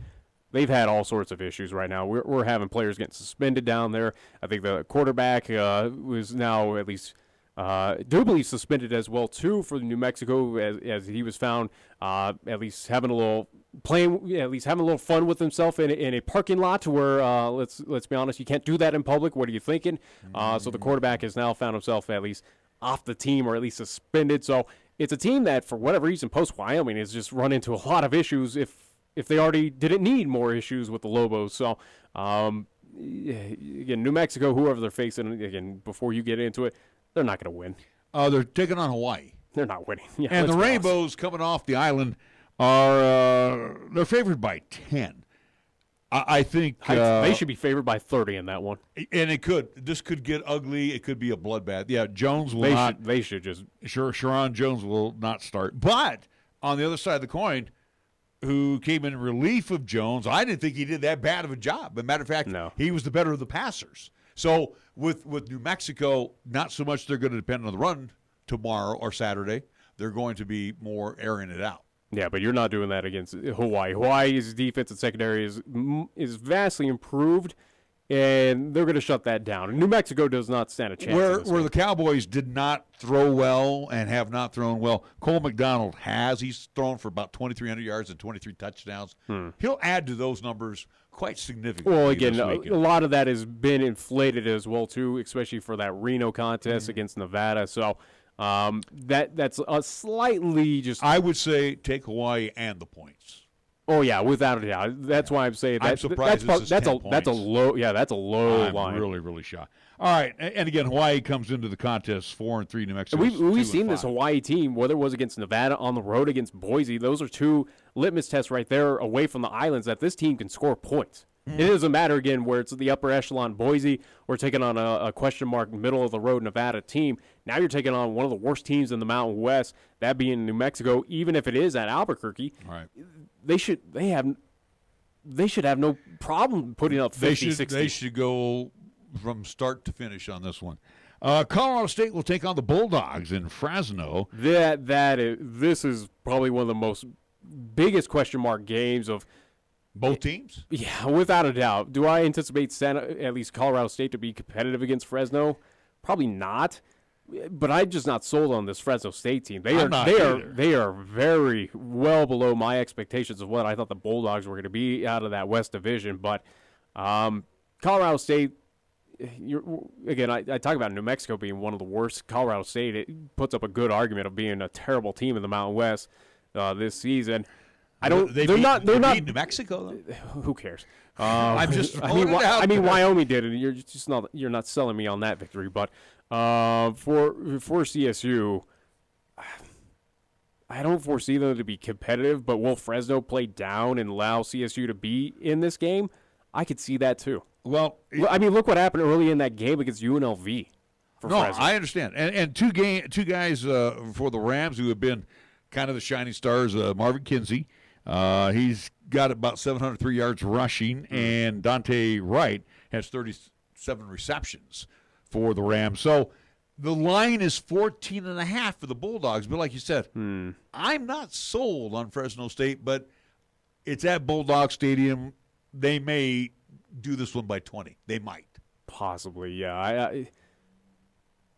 they've had all sorts of issues right now. We're having players getting suspended down there. I think the quarterback was now at least doubly suspended as well too for New Mexico as he was found at least having a little fun with himself in a parking lot where let's be honest, you can't do that in public. What are you thinking? So the quarterback has now found himself at least off the team or at least suspended. So it's a team that for whatever reason post Wyoming has just run into a lot of issues if they already didn't need more issues with the Lobos. So again, New Mexico, whoever they're facing, again, before you get into it, they're not going to win. They're taking on Hawaii. They're not winning. Yeah, and the Rainbows coming off the island are they're favored by 10. I think they should be favored by 30 in that one. And this could get ugly. It could be a bloodbath. Yeah, Jones will not. They should just Sharon Jones will not start. But on the other side of the coin, who came in relief of Jones, I didn't think he did that bad of a job. As a matter of fact, he was the better of the passers. So with New Mexico, not so much they're going to depend on the run tomorrow or Saturday. They're going to be more airing it out. Yeah, but you're not doing that against Hawaii. Hawaii's defense and secondary is vastly improved, and they're going to shut that down. New Mexico does not stand a chance. Where the Cowboys did not throw well and have not thrown well, Cole McDonald has. He's thrown for about 2,300 yards and 23 touchdowns. He'll add to those numbers quite significantly. Well, again, a lot of that has been inflated as well, too, especially for that Reno contest against Nevada. So that's a slightly just. I would say take Hawaii and the points. Oh yeah, without a doubt. That's why I'm saying that. I'm surprised that's a low. Yeah, that's a low line. I'm really, really shocked. All right, and again, Hawaii comes into the contest 4-3. New Mexico. We've seen this Hawaii team, whether it was against Nevada on the road against Boise. Those are two litmus tests right there away from the islands that this team can score points. It doesn't matter, again, where it's the upper echelon Boise or taking on a question mark middle-of-the-road Nevada team. Now you're taking on one of the worst teams in the Mountain West, that being New Mexico, even if it is at Albuquerque. Right. They should have no problem putting up 50, 60. They should go from start to finish on this one. Colorado State will take on the Bulldogs in Fresno. This is probably one of the most biggest question mark games of both teams? Yeah, without a doubt. Do I anticipate at least Colorado State to be competitive against Fresno? Probably not. But I'm just not sold on this Fresno State team. They are very well below my expectations of what I thought the Bulldogs were going to be out of that West Division. But Colorado State, I talk about New Mexico being one of the worst. Colorado State, it puts up a good argument of being a terrible team in the Mountain West this season. They're not New Mexico though. Who cares? I'm just. I mean, Wyoming did, and you're not selling me on that victory. But for CSU, I don't foresee them to be competitive. But will Fresno play down and allow CSU to be in this game? I could see that too. Well, I mean, look what happened early in that game against UNLV. No, Fresno. I understand, and two guys for the Rams who have been kind of the shining stars. Marvin Kinsey. He's got about 703 yards rushing, and Dante Wright has 37 receptions for the Rams. So the line is 14.5 for the Bulldogs. But like you said, I'm not sold on Fresno State, but it's at Bulldog Stadium. They may do this one by 20. They might. Possibly, yeah.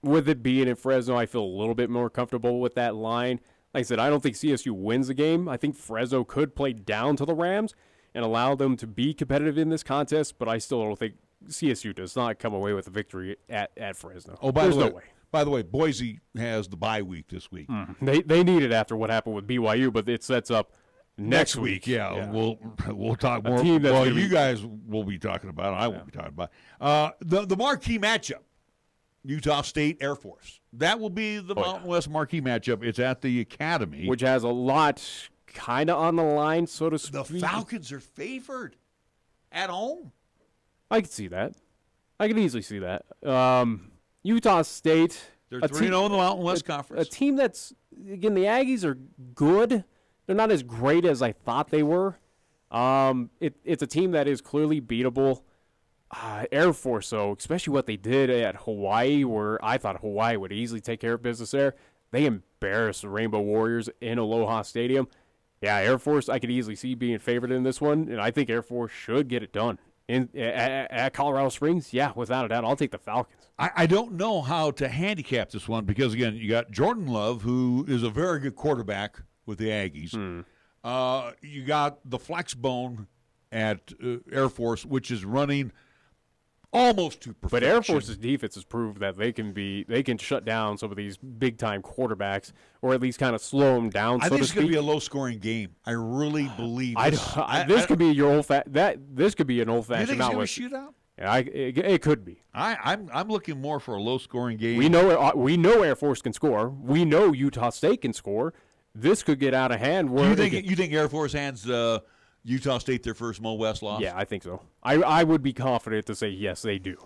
With it being in Fresno, I feel a little bit more comfortable with that line. Like I said, I don't think CSU wins the game. I think Fresno could play down to the Rams and allow them to be competitive in this contest, but I still don't think CSU does not come away with a victory at Fresno. Oh, There's no way. By the way, Boise has the bye week this week. They need it after what happened with BYU, but it sets up next week. Yeah, we'll talk more. Well, you guys will be talking about it. I won't be talking about it. The marquee matchup. Utah State Air Force. That will be the Mountain West marquee matchup. It's at the Academy. Which has a lot kind of on the line, so to speak. The Falcons are favored at home. I can see that. I can easily see that. Utah State. They're 3-0 in the Mountain West Conference. A team that's, again, the Aggies are good. They're not as great as I thought they were. It's a team that is clearly beatable. Air Force, though, especially what they did at Hawaii, where I thought Hawaii would easily take care of business there. They embarrassed the Rainbow Warriors in Aloha Stadium. Yeah, Air Force, I could easily see being favored in this one, and I think Air Force should get it done. At Colorado Springs, yeah, without a doubt, I'll take the Falcons. I don't know how to handicap this one because, again, you got Jordan Love, who is a very good quarterback with the Aggies. You got the flex bone at Air Force, which is running almost to perfection. But Air Force's defense has proved that they can shut down some of these big time quarterbacks, or at least kind of slow them down. I think it's going to be a low scoring game. I really believe this could be your this could be an old fashioned. You think it's going to shootout? Yeah, it could be. I'm looking more for a low scoring game. We know Air Force can score. We know Utah State can score. This could get out of hand. You think Air Force hands Utah State their first Mo West loss? Yeah, I think so. I would be confident to say yes, they do.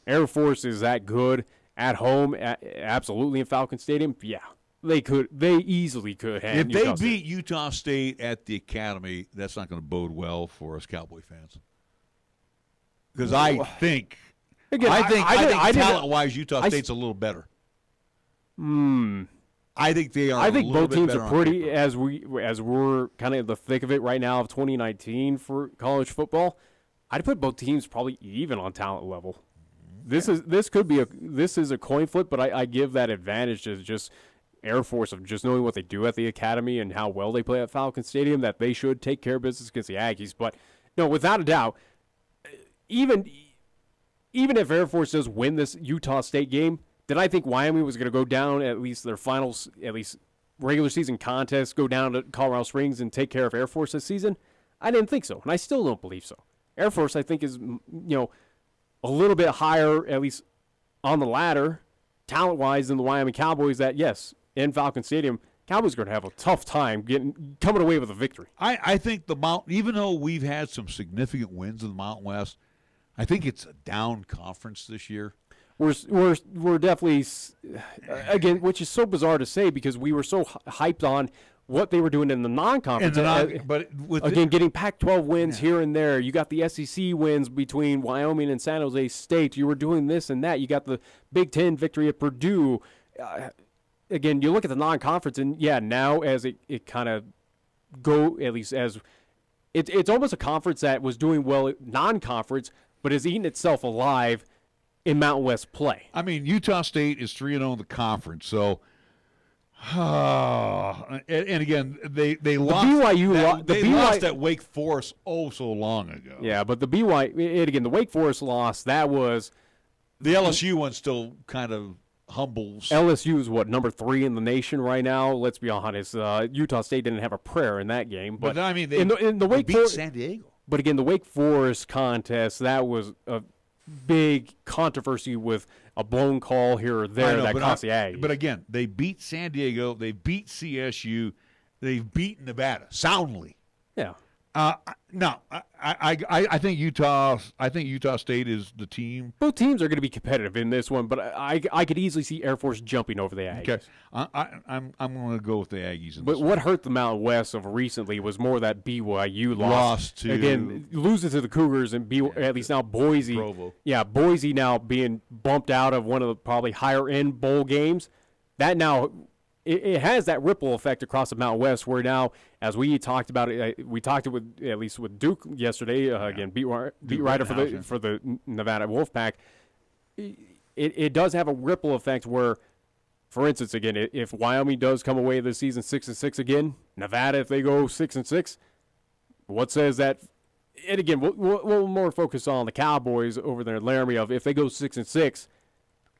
Air Force is that good at home, absolutely in Falcon Stadium. Yeah, they easily could hand. If they beat Utah State at the Academy, that's not going to bode well for us Cowboy fans. Because I think talent-wise, Utah State's a little better. I think they are. I think both teams are pretty, as we're kind of in the thick of it right now of 2019 for college football. I'd put both teams probably even on talent level. This is a coin flip, but I give that advantage to just Air Force of just knowing what they do at the Academy and how well they play at Falcon Stadium, that they should take care of business against the Aggies. But no, without a doubt, even if Air Force does win this Utah State game, did I think Wyoming was going to go down at least their finals, at least regular season contest, go down to Colorado Springs and take care of Air Force this season? I didn't think so, and I still don't believe so. Air Force, I think, is a little bit higher, at least on the ladder, talent-wise, than the Wyoming Cowboys that, yes, in Falcon Stadium, Cowboys are going to have a tough time coming away with a victory. I think even though we've had some significant wins in the Mountain West, I think it's a down conference this year. We're definitely, again, which is so bizarre to say because we were so hyped on what they were doing in the non-conference. Getting Pac-12 wins here and there. You got the SEC wins between Wyoming and San Jose State. You were doing this and that. You got the Big Ten victory at Purdue. Again, you look at the non-conference, and now as it kind of at least as it's almost a conference that was doing well at non-conference, but is eating itself alive in Mountain West play. I mean, Utah State is 3-0 in the conference, so. And again, they lost. Lost at Wake Forest so long ago. Yeah, but the the Wake Forest loss, that was the LSU one. Still kind of humbles. LSU is number 3 in the nation right now. Let's be honest. Utah State didn't have a prayer in that game, but I mean, in the Wake beat Forest, San Diego. But again, the Wake Forest contest, that was a big controversy with a blown call here or there that cost the Aggies. But again, they beat San Diego, they beat CSU, they've beat Nevada soundly. Yeah. No, I think Utah State is the team. Both teams are going to be competitive in this one, but I could easily see Air Force jumping over the Aggies. Okay, I'm going to go with the Aggies. But what hurt the Mountain West of recently was more that BYU loss to again, losing to the Cougars and at least now Boise. Provo. Yeah, Boise now being bumped out of one of the probably higher end bowl games. That now. It has that ripple effect across the Mountain West where now, as we talked about it, we talked it at least with Duke yesterday, again, beat writer for the Nevada Wolfpack. It does have a ripple effect where, for instance, again, if Wyoming does come away this season 6-6 again, Nevada, if they go 6-6, what says that? And again, we'll more focus on the Cowboys over there in Laramie of if they go 6-6,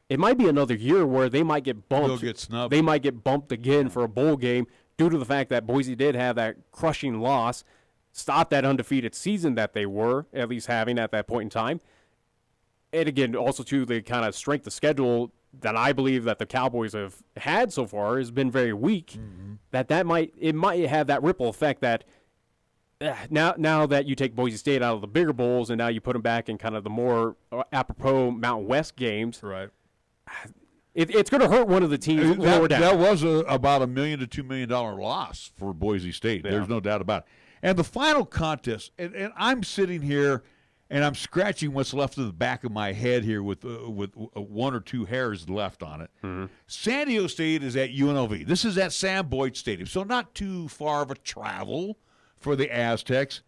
it might be another year where they might get bumped. They'll get snubbed. They might get bumped again for a bowl game due to the fact that Boise did have that crushing loss, stopped that undefeated season that they were at least having at that point in time. And again, also too, the kind of strength of schedule that I believe that the Cowboys have had so far has been very weak. Mm-hmm. That might have that ripple effect that now that you take Boise State out of the bigger bowls and now you put them back in kind of the more apropos Mountain West games. Right. It's going to hurt one of the teams lower down. That was about $1 million to $2 million loss for Boise State. Yeah. There's no doubt about it. And the final contest, and I'm sitting here and I'm scratching what's left of the back of my head here with one or two hairs left on it. Mm-hmm. San Diego State is at UNLV. This is at Sam Boyd Stadium, so not too far of a travel for the Aztecs.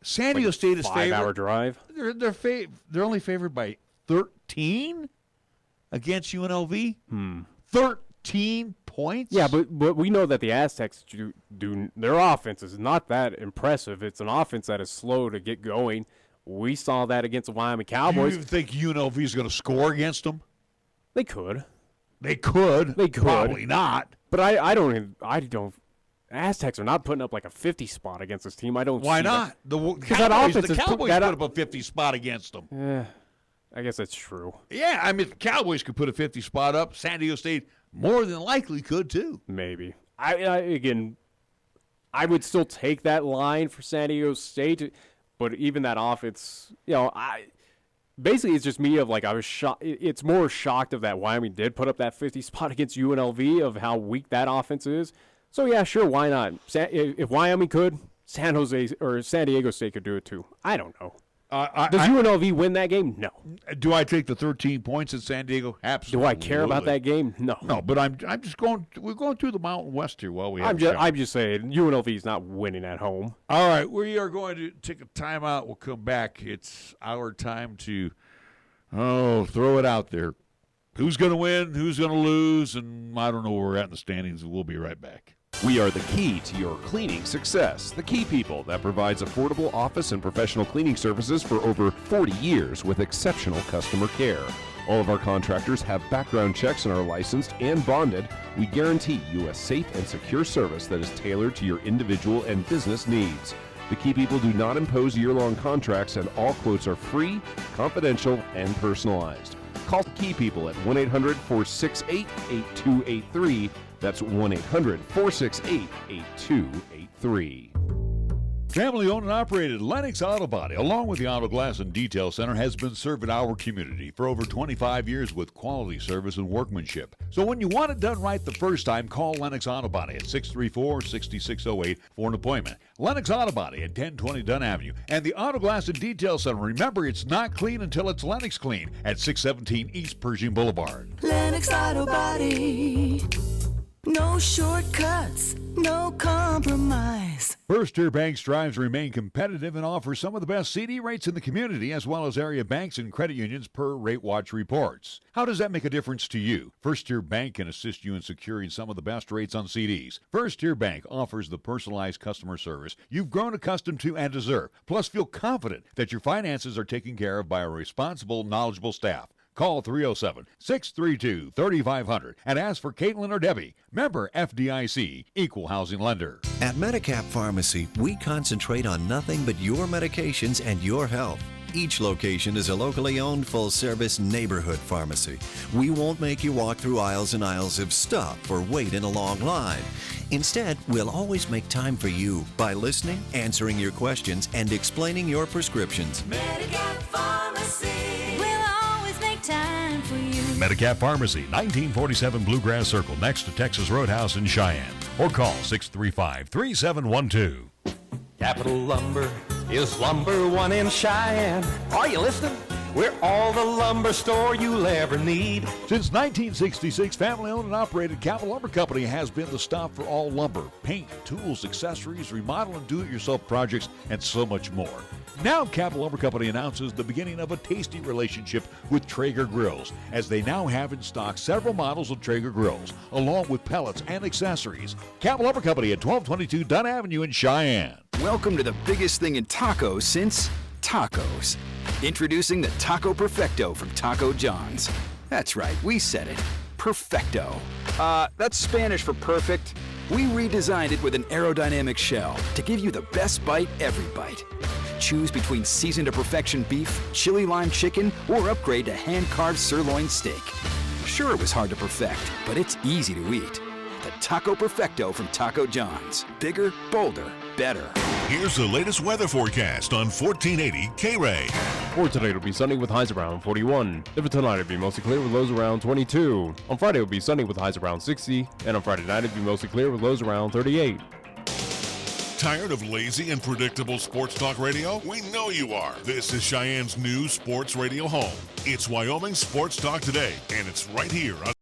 San Diego State is favored. 5-hour drive. They're only favored by 13 against UNLV. 13 points. Yeah, but we know that the Aztecs do their offense is not that impressive. It's an offense that is slow to get going. We saw that against the Wyoming Cowboys. Do you think UNLV is going to score against them? They could. They could. Probably not. But I don't. Aztecs are not putting up like a 50 spot against this team. I don't. Why see not? That. The Cowboys put up a 50 spot against them. Yeah, I guess that's true. Yeah, I mean, the Cowboys could put a 50 spot up. San Diego State more than likely could too. Maybe. I would still take that line for San Diego State, but even that offense, basically it's just me of like I was shocked. It's more shocked of that Wyoming did put up that 50 spot against UNLV of how weak that offense is. So yeah, sure, why not? If Wyoming could, San Diego State could do it too. I don't know. Does UNLV win that game? No. Do I take the 13 points at San Diego? Absolutely. Do I care about that game? No. No, but I'm just going. We're going through the Mountain West here while we have. I'm just saying UNLV is not winning at home. All right, we are going to take a timeout. We'll come back. It's our time to throw it out there. Who's going to win? Who's going to lose? And I don't know where we're at in the standings. We'll be right back. We are the key to your cleaning success. The Key People that provides affordable office and professional cleaning services for over 40 years with exceptional customer care. All of our contractors have background checks and are licensed and bonded. We guarantee you a safe and secure service that is tailored to your individual and business needs. The Key People do not impose year-long contracts, and all quotes are free, confidential, and personalized. Call Key People at 1-800-468-8283. That's 1-800-468-8283. Family owned and operated Lennox Auto Body, along with the Auto Glass and Detail Center, has been serving our community for over 25 years with quality service and workmanship. So when you want it done right the first time, call Lennox Auto Body at 634-6608 for an appointment. Lennox Auto Body at 1020 Dunn Avenue. And the Auto Glass and Detail Center, remember, it's not clean until it's Lennox clean at 617 East Pershing Boulevard. Lennox Auto Body. No shortcuts, no compromise. First Tier Bank strives to remain competitive and offers some of the best CD rates in the community, as well as area banks and credit unions per Rate Watch reports. How does that make a difference to you? First Tier Bank can assist you in securing some of the best rates on CDs. First Tier Bank offers the personalized customer service you've grown accustomed to and deserve. Plus, feel confident that your finances are taken care of by a responsible, knowledgeable staff. Call 307-632-3500 and ask for Caitlin or Debbie. Member FDIC, Equal Housing Lender. At Medicap Pharmacy, we concentrate on nothing but your medications and your health. Each location is a locally owned full-service neighborhood pharmacy. We won't make you walk through aisles and aisles of stuff or wait in a long line. Instead, we'll always make time for you by listening, answering your questions, and explaining your prescriptions. Medicap Pharmacy. We'll always make time for you. Medicap Pharmacy, 1947 Bluegrass Circle, next to Texas Roadhouse in Cheyenne. Or call 635-3712. Capital Lumber is number one in Cheyenne. Are you listening? We're all the lumber store you'll ever need. Since 1966, family-owned and operated Capital Lumber Company has been the stop for all lumber, paint, tools, accessories, remodel and do-it-yourself projects, and so much more. Now, Capital Lumber Company announces the beginning of a tasty relationship with Traeger Grills, as they now have in stock several models of Traeger Grills, along with pellets and accessories. Capital Lumber Company at 1222 Dunn Avenue in Cheyenne. Welcome to the biggest thing in tacos since tacos. Introducing the Taco Perfecto from Taco John's. That's right, we said it. Perfecto. That's Spanish for perfect. We redesigned it with an aerodynamic shell to give you the best bite every bite. Choose between seasoned to perfection beef, chili lime chicken, or upgrade to hand-carved sirloin steak. Sure, it was hard to perfect, but it's easy to eat. The Taco Perfecto from Taco John's. Bigger, bolder, better. Here's the latest weather forecast on 1480 KRAE. For tonight, it'll be sunny with highs around 41. Then for tonight, it'll be mostly clear with lows around 22. On Friday, it'll be sunny with highs around 60. And on Friday night, it'll be mostly clear with lows around 38. Tired of lazy and predictable sports talk radio? We know you are. This is Cheyenne's new sports radio home. It's Wyoming Sports Talk Today, and it's right here on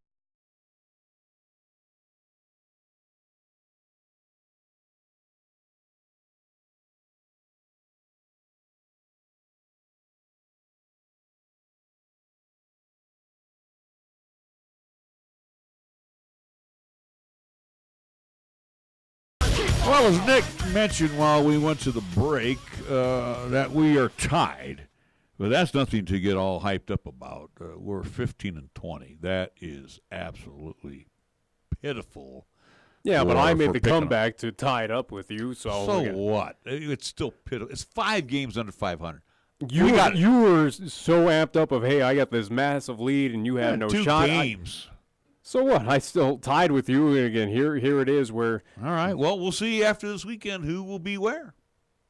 Well, as Nick mentioned while we went to the break, that we are tied. But that's nothing to get all hyped up about. We're 15-20. That is absolutely pitiful. Yeah, but I made the comeback to tie it up with you. So what? It's still pitiful. It's 5 games under 500. You were so amped up of, hey, I got this massive lead, and you had no 2 shot. games. So what? I still tied with you. And again, here it is where... All right. Well, we'll see after this weekend who will be where.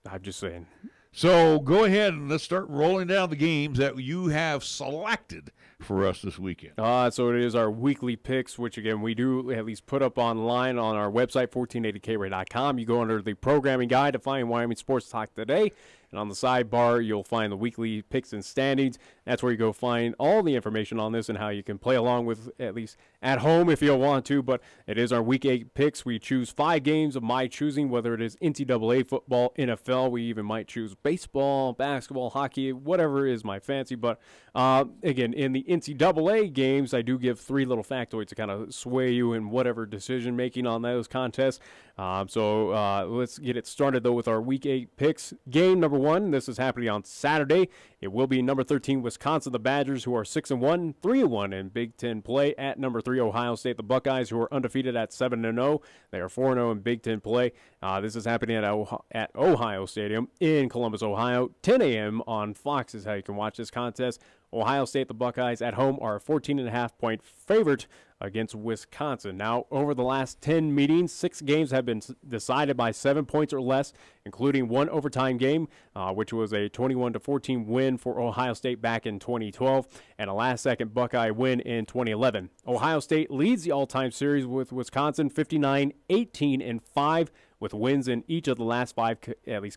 I'm just saying. So go ahead and let's start rolling down the games that you have selected for us this weekend. So it is our weekly picks, which, again, we do at least put up online on our website, 1480krae.com. You go under the programming guide to find Wyoming Sports Talk Today. And on the sidebar, you'll find the weekly picks and standings. That's where you go find all the information on this and how you can play along with, at least at home if you want to. But it is our Week 8 picks. We choose 5 games of my choosing, whether it is NCAA football, NFL. We even might choose baseball, basketball, hockey, whatever is my fancy. But, again, in the NCAA games, I do give 3 little factoids to kind of sway you in whatever decision-making on those contests. So let's get it started, though, with our Week 8 picks. Game number 1, this is happening on Saturday. It will be number 13, Wisconsin, the Badgers, who are 6-1, 3-1 in Big Ten play, at number 3, Ohio State, the Buckeyes, who are undefeated at 7-0. They are 4-0 in Big Ten play. This is happening at Ohio Stadium in Columbus, Ohio. 10 a.m. on Fox is how you can watch this contest. Ohio State, the Buckeyes at home, are a 14.5-point favorite against Wisconsin. Now, over the last 10 meetings, 6 games have been decided by 7 points or less, including one overtime game, which was a 21-14 win for Ohio State back in 2012, and a last-second Buckeye win in 2011. Ohio State leads the all-time series with Wisconsin 59-18-5, with wins in each of the last 5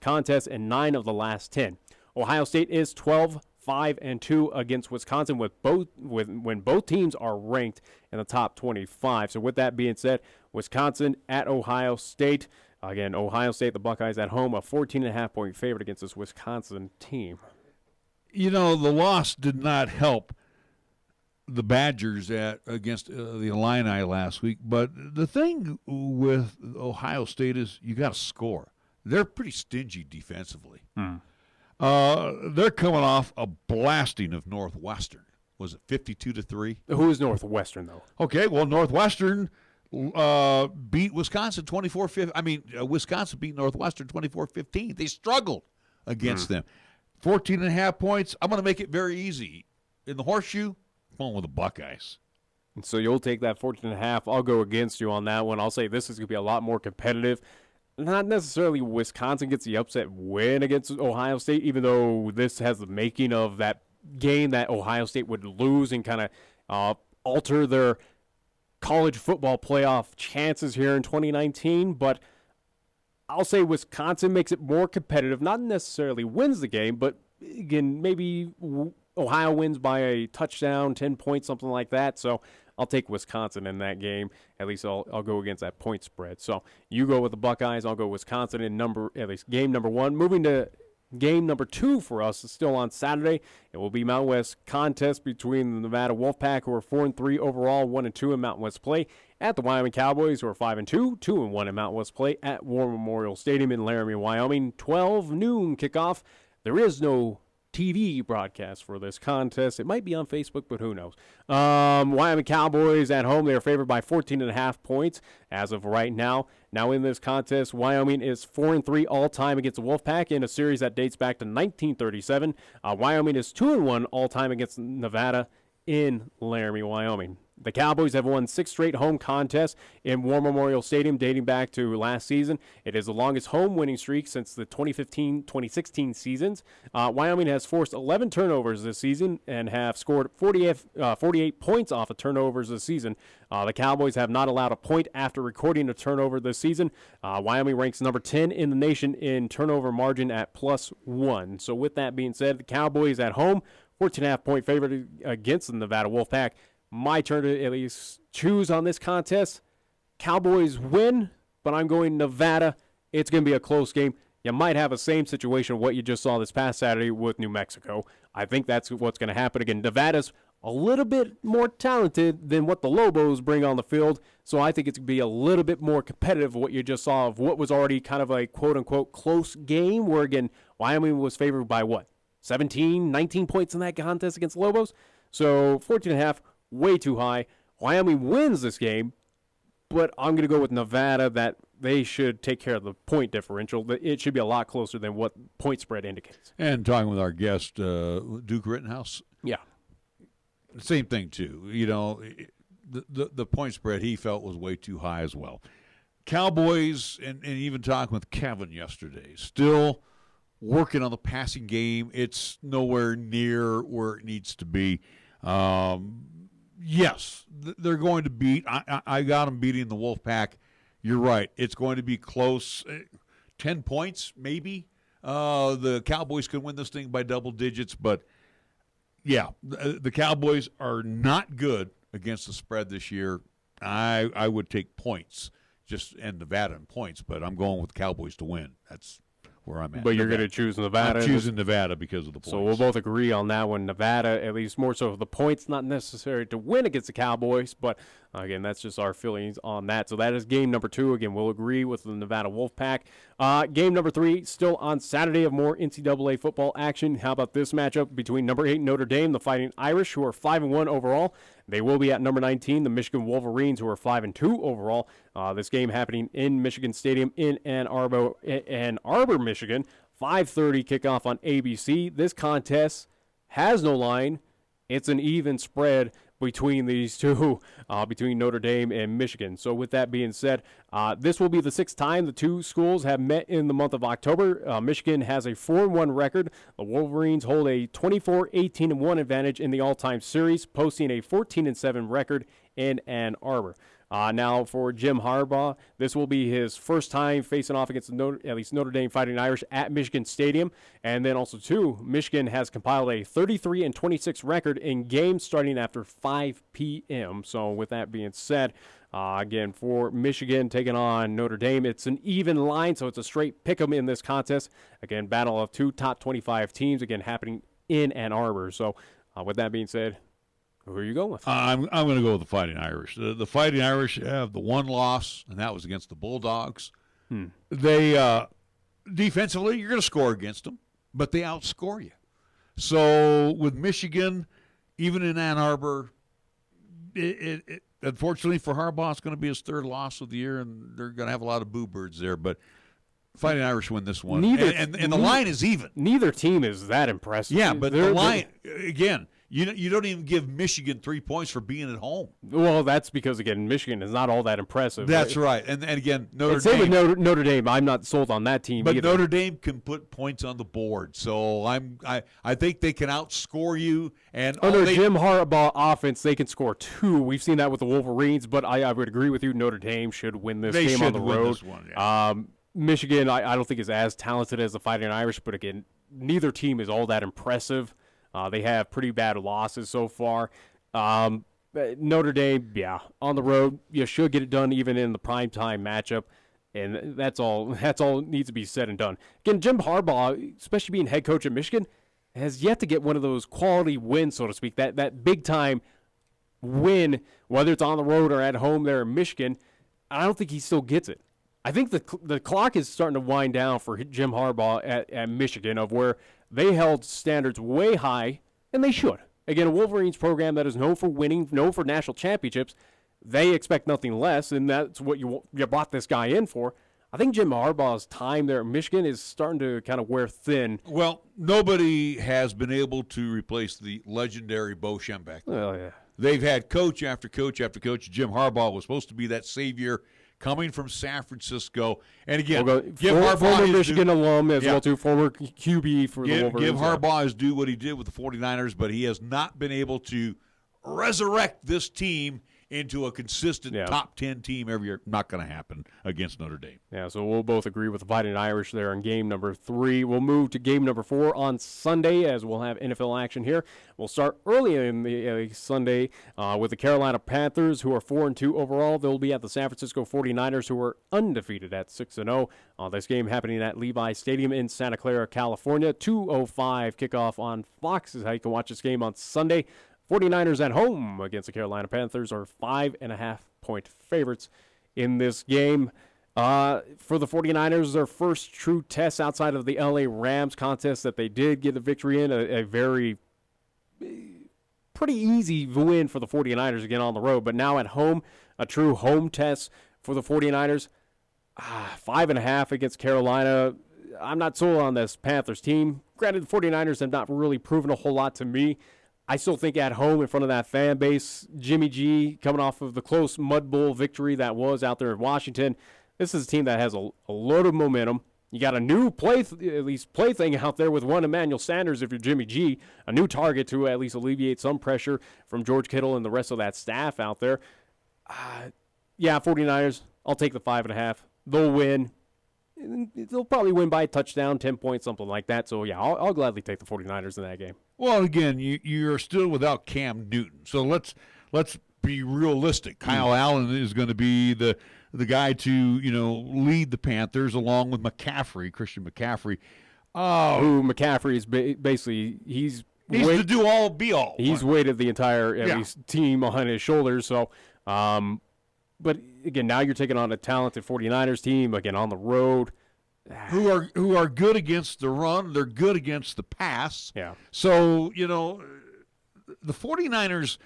contests and 9 of the last 10. Ohio State is 12-5-2 against Wisconsin when both teams are ranked in the top 25. So with that being said, Wisconsin at Ohio State. Again, Ohio State, the Buckeyes at home, a 14.5-point favorite against this Wisconsin team. You know, the loss did not help the Badgers against the Illini last week. But the thing with Ohio State is you got to score. They're pretty stingy defensively. They're coming off a blasting of Northwestern. Was it 52-3? Who is Northwestern, though? Okay, well, Northwestern beat Wisconsin 24-15. I mean, Wisconsin beat Northwestern 24-15. They struggled against them. 14.5 points. I'm going to make it very easy. In the horseshoe, I'm going with the Buckeyes. And so you'll take that 14.5. I'll go against you on that one. I'll say this is going to be a lot more competitive. Not necessarily Wisconsin gets the upset win against Ohio State, even though this has the making of that game that Ohio State would lose and kind of alter their college football playoff chances here in 2019. But I'll say Wisconsin makes it more competitive, not necessarily wins the game, but again, maybe Ohio wins by a touchdown, 10 points, something like that. So I'll take Wisconsin in that game. At least I'll go against that point spread. So you go with the Buckeyes. I'll go Wisconsin in at least game number 1. Moving to game number 2 for us is still on Saturday. It will be Mountain West contest between the Nevada Wolfpack, who are 4-3 overall, 1-2 in Mountain West play, at the Wyoming Cowboys, who are 5-2, 2-1 in Mountain West play at War Memorial Stadium in Laramie, Wyoming. 12 noon kickoff. There is no TV broadcast for this contest. It might be on Facebook, but who knows. Wyoming Cowboys at home. They are favored by 14.5 points as of right now. Now in this contest, Wyoming is 4-3 all-time against the Wolfpack in a series that dates back to 1937. Wyoming is 2-1 all-time against Nevada in Laramie, Wyoming. The Cowboys have won 6 straight home contests in War Memorial Stadium dating back to last season. It is the longest home winning streak since the 2015-2016 seasons. Wyoming has forced 11 turnovers this season and have scored 48 points off of turnovers this season. The Cowboys have not allowed a point after recording a turnover this season. Wyoming ranks number 10 in the nation in turnover margin at +1. So with that being said, the Cowboys at home, 14.5-point favorite against the Nevada Wolfpack. My turn to at least choose on this contest. Cowboys win, but I'm going Nevada. It's going to be a close game. You might have the same situation what you just saw this past Saturday with New Mexico. I think that's what's going to happen again. Nevada's a little bit more talented than what the Lobos bring on the field, so I think it's going to be a little bit more competitive what you just saw of what was already kind of a quote-unquote close game where, again, Wyoming was favored by what? 17, 19 points in that contest against the Lobos? So 14.5, way too high. Wyoming wins this game, but I'm going to go with Nevada that they should take care of the point differential. It should be a lot closer than what point spread indicates. And talking with our guest, Duke Rittenhouse. Yeah. Same thing, too. You know, the point spread he felt was way too high as well. Cowboys, and even talking with Kevin yesterday, still working on the passing game. It's nowhere near where it needs to be. Yes, they're going to beat. I got them beating the Wolfpack. You're right. It's going to be close. 10 points, maybe. The Cowboys can win this thing by double digits. But, yeah, the Cowboys are not good against the spread this year. I would take points, and Nevada in points. But I'm going with Cowboys to win. That's where I'm at. But you're going to choose Nevada? I'm choosing Nevada because of the points. So we'll both agree on that one. Nevada, at least more so the points, not necessary to win against the Cowboys, but again, that's just our feelings on that. So that is game number 2. Again, we'll agree with the Nevada Wolfpack. Game number 3, still on Saturday of more NCAA football action. How about this matchup between number 8 Notre Dame, the Fighting Irish, who are 5-1 overall. They will be at number 19, the Michigan Wolverines, who are 5-2 overall. This game happening in Michigan Stadium in Ann Arbor, Michigan. 5:30 kickoff on ABC. This contest has no line. It's an even spread between these two, between Notre Dame and Michigan. So with that being said, this will be the 6th time the two schools have met in the month of October. Michigan has a 4-1 record. The Wolverines hold a 24-18-1 advantage in the all-time series, posting a 14-7 record in Ann Arbor. Now for Jim Harbaugh, this will be his first time facing off against Notre Dame Fighting Irish at Michigan Stadium. And then also, too, Michigan has compiled a 33-26 record in games starting after 5 p.m. So with that being said, again, for Michigan taking on Notre Dame, it's an even line, so it's a straight pick 'em in this contest. Again, battle of two top 25 teams, again, happening in Ann Arbor. So with that being said, who are you going with? I'm going to go with the Fighting Irish. The Fighting Irish have the one loss, and that was against the Bulldogs. They defensively, you're going to score against them, but they outscore you. So with Michigan, even in Ann Arbor, it unfortunately for Harbaugh, it's going to be his 3rd loss of the year, and they're going to have a lot of boo birds there. But Fighting Irish win this one, and the line is even. Neither team is that impressive. Yeah, but the line again. You don't even give Michigan 3 points for being at home. Well, that's because, again, Michigan is not all that impressive. That's right. And again, Notre Dame. Same with Notre Dame. I'm not sold on that team But either. Notre Dame can put points on the board. So I think they can outscore you. And under Jim Harbaugh offense, they can score 2. We've seen that with the Wolverines, but I would agree with you. Notre Dame should win this game on the road. This one, yeah. Michigan, I don't think is as talented as the Fighting Irish, but again, neither team is all that impressive. They have pretty bad losses so far. Notre Dame, yeah, on the road, you should get it done even in the primetime matchup, and that's all needs to be said and done. Again, Jim Harbaugh, especially being head coach at Michigan, has yet to get one of those quality wins, so to speak, that big-time win, whether it's on the road or at home there in Michigan. I don't think he still gets it. I think the clock is starting to wind down for Jim Harbaugh at Michigan, of where they held standards way high, and they should. Again, a Wolverines program that is known for winning, known for national championships, they expect nothing less, and that's what you brought this guy in for. I think Jim Harbaugh's time there at Michigan is starting to kind of wear thin. Well, nobody has been able to replace the legendary Bo Schembechler. Oh, yeah. They've had coach after coach after coach. Jim Harbaugh was supposed to be that savior coming from San Francisco. And again, give Harbaugh former his Michigan due. alum as Yeah. well, too, former QB for the Wolverines. Give Harbaugh his due what he did with the 49ers, but he has not been able to resurrect this team into a consistent top 10 team every year. Not going to happen against Notre Dame. Yeah, so we'll both agree with the Fighting Irish there in game number 3. We'll move to game number 4 on Sunday, as we'll have NFL action here. We'll start early in the Sunday with the Carolina Panthers, who are 4-2 overall. They'll be at the San Francisco 49ers, who are undefeated at 6-0. This game happening at Levi Stadium in Santa Clara, California. 2:05 kickoff on Fox is how you can watch this game on Sunday. 49ers at home against the Carolina Panthers are 5.5-point favorites in this game. For the 49ers, their first true test outside of the LA Rams contest that they did get a victory in, a very pretty easy win for the 49ers again on the road. But now at home, a true home test for the 49ers. 5.5 against Carolina. I'm not sold on this Panthers team. Granted, the 49ers have not really proven a whole lot to me. I still think at home in front of that fan base, Jimmy G coming off of the close Mud Bowl victory that was out there in Washington, this is a team that has a load of momentum. You got a new plaything out there with one Emmanuel Sanders if you're Jimmy G, a new target to at least alleviate some pressure from George Kittle and the rest of that staff out there. 49ers, I'll take the 5.5. They'll win. They'll probably win by a touchdown, 10 points, something like that. So, yeah, I'll gladly take the 49ers in that game. Well, again, you're still without Cam Newton. So let's be realistic. Kyle Allen is going to be the guy to, lead the Panthers along with Christian McCaffrey. Who McCaffrey is basically, he's the do-all, be-all. He's weighted the entire at least team on his shoulders. So, but again, now you're taking on a talented 49ers team, again, on the road. Who are good against the run. They're good against the pass. Yeah. So, the 49ers,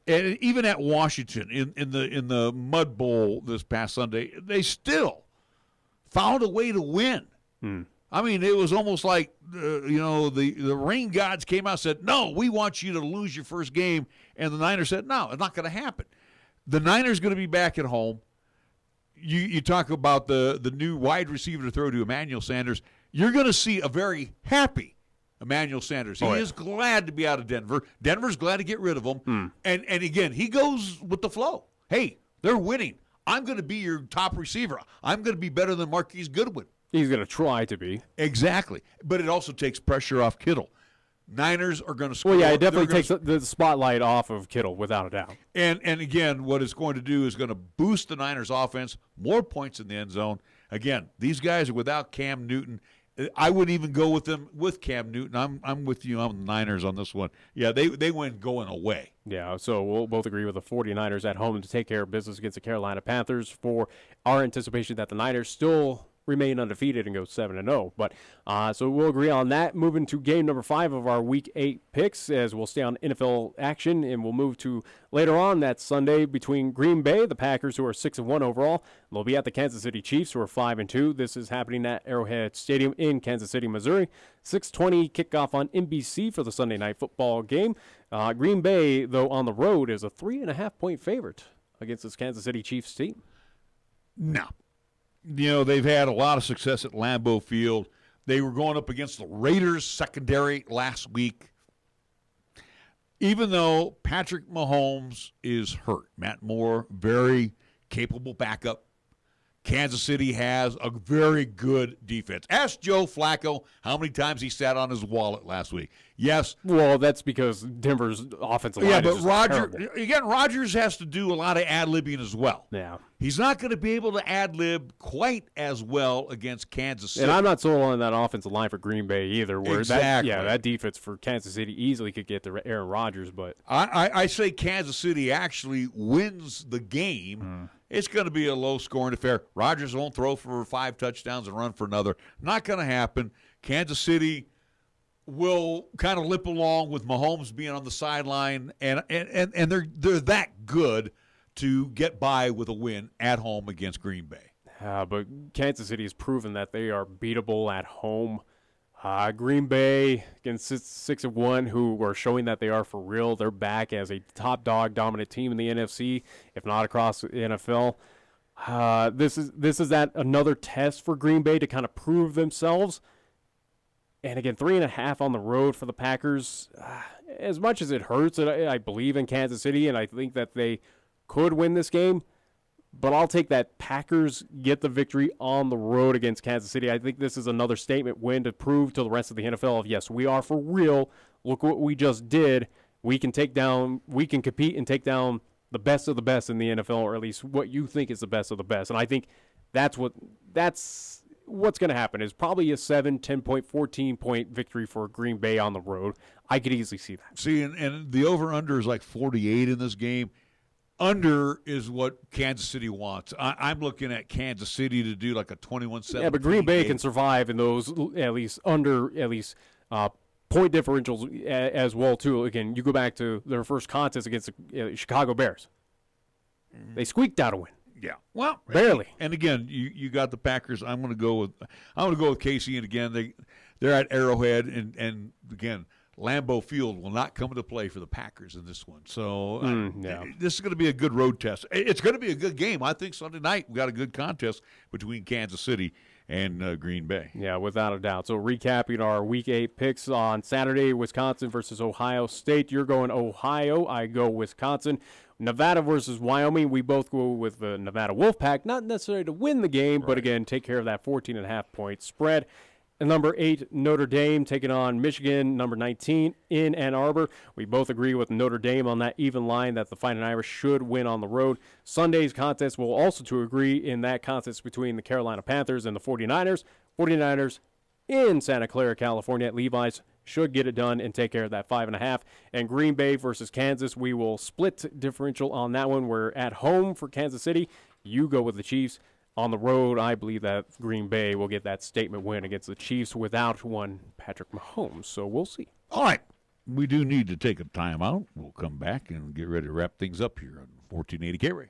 and even at Washington in the Mud Bowl this past Sunday, they still found a way to win. I mean, it was almost like, the rain gods came out and said, no, we want you to lose your first game. And the Niners said, no, it's not going to happen. The Niners going to be back at home. You talk about the new wide receiver to throw to Emmanuel Sanders. You're going to see a very happy Emmanuel Sanders. He is glad to be out of Denver. Denver's glad to get rid of him. And again, he goes with the flow. Hey, they're winning. I'm going to be your top receiver. I'm going to be better than Marquise Goodwin. He's going to try to be. Exactly. But it also takes pressure off Kittle. Niners are going to score. Well, yeah, it definitely takes the spotlight off of Kittle, without a doubt. And again, what it's going to do is going to boost the Niners' offense, more points in the end zone. Again, these guys are without Cam Newton. I wouldn't even go with them with Cam Newton. I'm with you on the Niners on this one. Yeah, they went going away. Yeah, so we'll both agree with the 49ers at home to take care of business against the Carolina Panthers for our anticipation that the Niners still remain undefeated and go 7-0. But so we'll agree on that. Moving to game number 5 of our Week 8 picks, as we'll stay on NFL action, and we'll move to later on that Sunday between Green Bay, the Packers, who are 6-1 overall. They'll be at the Kansas City Chiefs, who are 5-2. This is happening at Arrowhead Stadium in Kansas City, Missouri. 6:20 kickoff on NBC for the Sunday night football game. Green Bay, though, on the road is a 3.5-point favorite against this Kansas City Chiefs team. No. They've had a lot of success at Lambeau Field. They were going up against the Raiders secondary last week. Even though Patrick Mahomes is hurt, Matt Moore, very capable backup. Kansas City has a very good defense. Ask Joe Flacco how many times he sat on his wallet last week. Yes. Well, that's because Denver's offensive line is terrible. Rodgers has to do a lot of ad-libbing as well. Yeah. He's not going to be able to ad-lib quite as well against Kansas City. And I'm not sold on that offensive line for Green Bay either. Where exactly. That defense for Kansas City easily could get to Aaron Rodgers. But I say Kansas City actually wins the game. It's going to be a low-scoring affair. Rodgers won't throw for 5 touchdowns and run for another. Not going to happen. Kansas City will kind of limp along with Mahomes being on the sideline, and they're that good to get by with a win at home against Green Bay. But Kansas City has proven that they are beatable at home. Green Bay against 6-1, who are showing that they are for real. They're back as a top dog dominant team in the NFC, if not across the NFL. This is another test for Green Bay to kind of prove themselves. And again, 3.5 on the road for the Packers. As much as it hurts, I believe in Kansas City, and I think that they could win this game. But I'll take that Packers get the victory on the road against Kansas City. I think this is another statement win to prove to the rest of the NFL of, yes, we are for real. Look what we just did. We can compete and take down the best of the best in the NFL, or at least what you think is the best of the best. And I think that's what's going to happen is probably a 7, 10-point, 14-point victory for Green Bay on the road. I could easily see that. See, and the over-under is like 48 in this game. Under is what Kansas City wants. I'm looking at Kansas City to do like a 21-7. Yeah, but Green Bay can survive in those point differentials as well, too. Again, you go back to their first contest against the Chicago Bears. They squeaked out a win. Yeah, well, barely. And again, you got the Packers. I'm going to go with KC, and again they're at Arrowhead, and again, Lambeau Field will not come into play for the Packers in this one. So this is going to be a good road test. It's going to be a good game. I think Sunday night we got a good contest between Kansas City and Green Bay. Yeah, without a doubt. So recapping our Week 8 picks on Saturday, Wisconsin versus Ohio State. You're going Ohio. I go Wisconsin. Nevada versus Wyoming. We both go with the Nevada Wolfpack. Not necessarily to win the game, but again, take care of that 14.5-point spread. And number 8, Notre Dame taking on Michigan, number 19 in Ann Arbor. We both agree with Notre Dame on that even line that the Fighting Irish should win on the road. Sunday's contest will also to agree in that contest between the Carolina Panthers and the 49ers. 49ers in Santa Clara, California at Levi's should get it done and take care of that 5.5. And Green Bay versus Kansas, we will split differential on that one. We're at home for Kansas City. You go with the Chiefs. On the road, I believe that Green Bay will get that statement win against the Chiefs without one Patrick Mahomes. So we'll see. All right. We do need to take a timeout. We'll come back and get ready to wrap things up here on 1480 KRAE.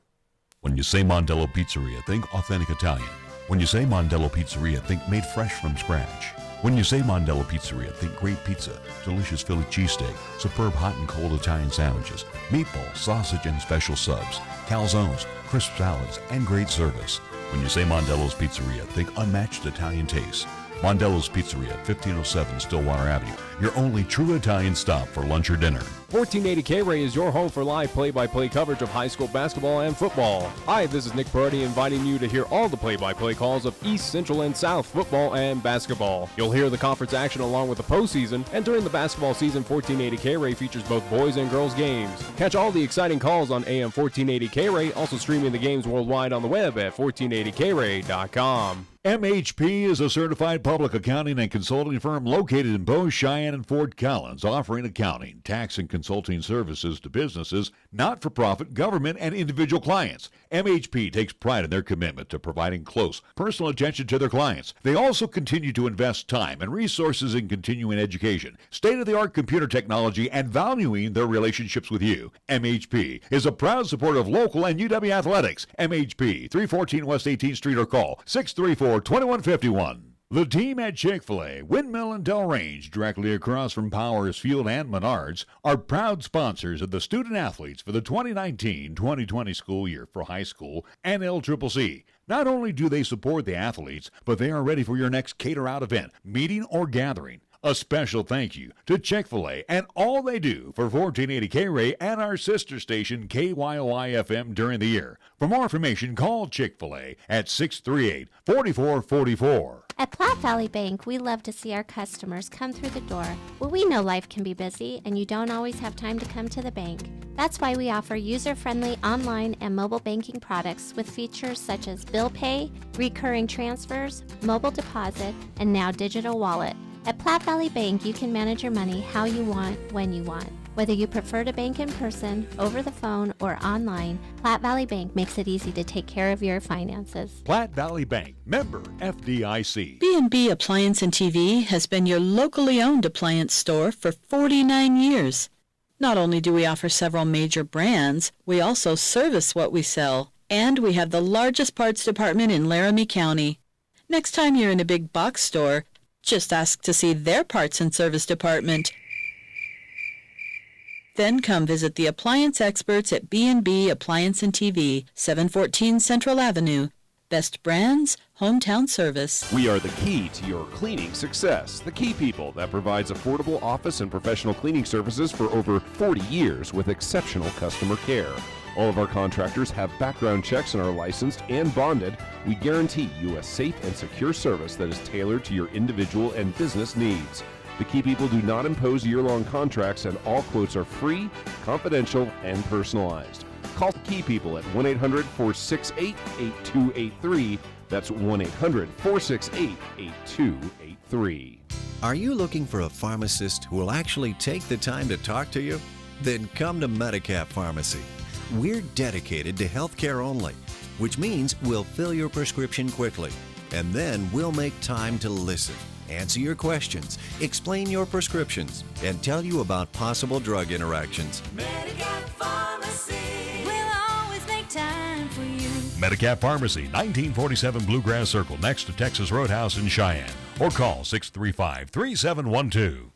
When you say Mondello Pizzeria, think authentic Italian. When you say Mondello Pizzeria, think made fresh from scratch. When you say Mondello Pizzeria, think great pizza, delicious Philly cheesesteak, superb hot and cold Italian sandwiches, meatballs, sausage and special subs, calzones, crisp salads, and great service. When you say Mondello's Pizzeria, think unmatched Italian taste. Mondello's Pizzeria, 1507 Stillwater Avenue, your only true Italian stop for lunch or dinner. 1480 KRAE is your home for live play-by-play coverage of high school basketball and football. Hi, this is Nick Perotti inviting you to hear all the play-by-play calls of East, Central, and South football and basketball. You'll hear the conference action along with the postseason, and during the basketball season, 1480 KRAE features both boys and girls games. Catch all the exciting calls on AM 1480 KRAE, also streaming the games worldwide on the web at 1480krae.com. MHP is a certified public accounting and consulting firm located in Bow, Cheyenne, and Fort Collins, offering accounting, tax, and consulting services to businesses, not-for-profit, government, and individual clients. MHP takes pride in their commitment to providing close, personal attention to their clients. They also continue to invest time and resources in continuing education, state-of-the-art computer technology, and valuing their relationships with you. MHP is a proud supporter of local and UW athletics. MHP, 314 West 18th Street, or call 634-2151. The team at Chick-fil-A, Windmill and Delrange, directly across from Powers Field and Menards, are proud sponsors of the student-athletes for the 2019-2020 school year for high school and LCCC. Not only do they support the athletes, but they are ready for your next cater-out event, meeting, or gathering. A special thank you to Chick-fil-A and all they do for 1480 KRAE and our sister station KYOI-FM during the year. For more information, call Chick-fil-A at 638-4444. At Platte Valley Bank, we love to see our customers come through the door. Well, we know life can be busy and you don't always have time to come to the bank. That's why we offer user-friendly online and mobile banking products with features such as bill pay, recurring transfers, mobile deposit, and now digital wallet. At Platte Valley Bank, you can manage your money how you want, when you want. Whether you prefer to bank in person, over the phone, or online, Platte Valley Bank makes it easy to take care of your finances. Platte Valley Bank, member FDIC. B&B Appliance and TV has been your locally owned appliance store for 49 years. Not only do we offer several major brands, we also service what we sell. And we have the largest parts department in Laramie County. Next time you're in a big box store, just ask to see their parts and service department. Then come visit the appliance experts at B&B Appliance and TV, 714 Central Avenue. Best brands, hometown service. We are the key to your cleaning success. The Key People that provides affordable office and professional cleaning services for over 40 years with exceptional customer care. All of our contractors have background checks and are licensed and bonded. We guarantee you a safe and secure service that is tailored to your individual and business needs. The Key People do not impose year-long contracts, and all quotes are free, confidential, and personalized. Call the Key People at 1-800-468-8283. That's 1-800-468-8283. Are you looking for a pharmacist who will actually take the time to talk to you? Then come to Medicap Pharmacy. We're dedicated to healthcare only, which means we'll fill your prescription quickly, and then we'll make time to listen, answer your questions, explain your prescriptions, and tell you about possible drug interactions. Medicap Pharmacy, we'll always make time for you. Medicap Pharmacy, 1947 Bluegrass Circle, next to Texas Roadhouse in Cheyenne. Or call 635-3712.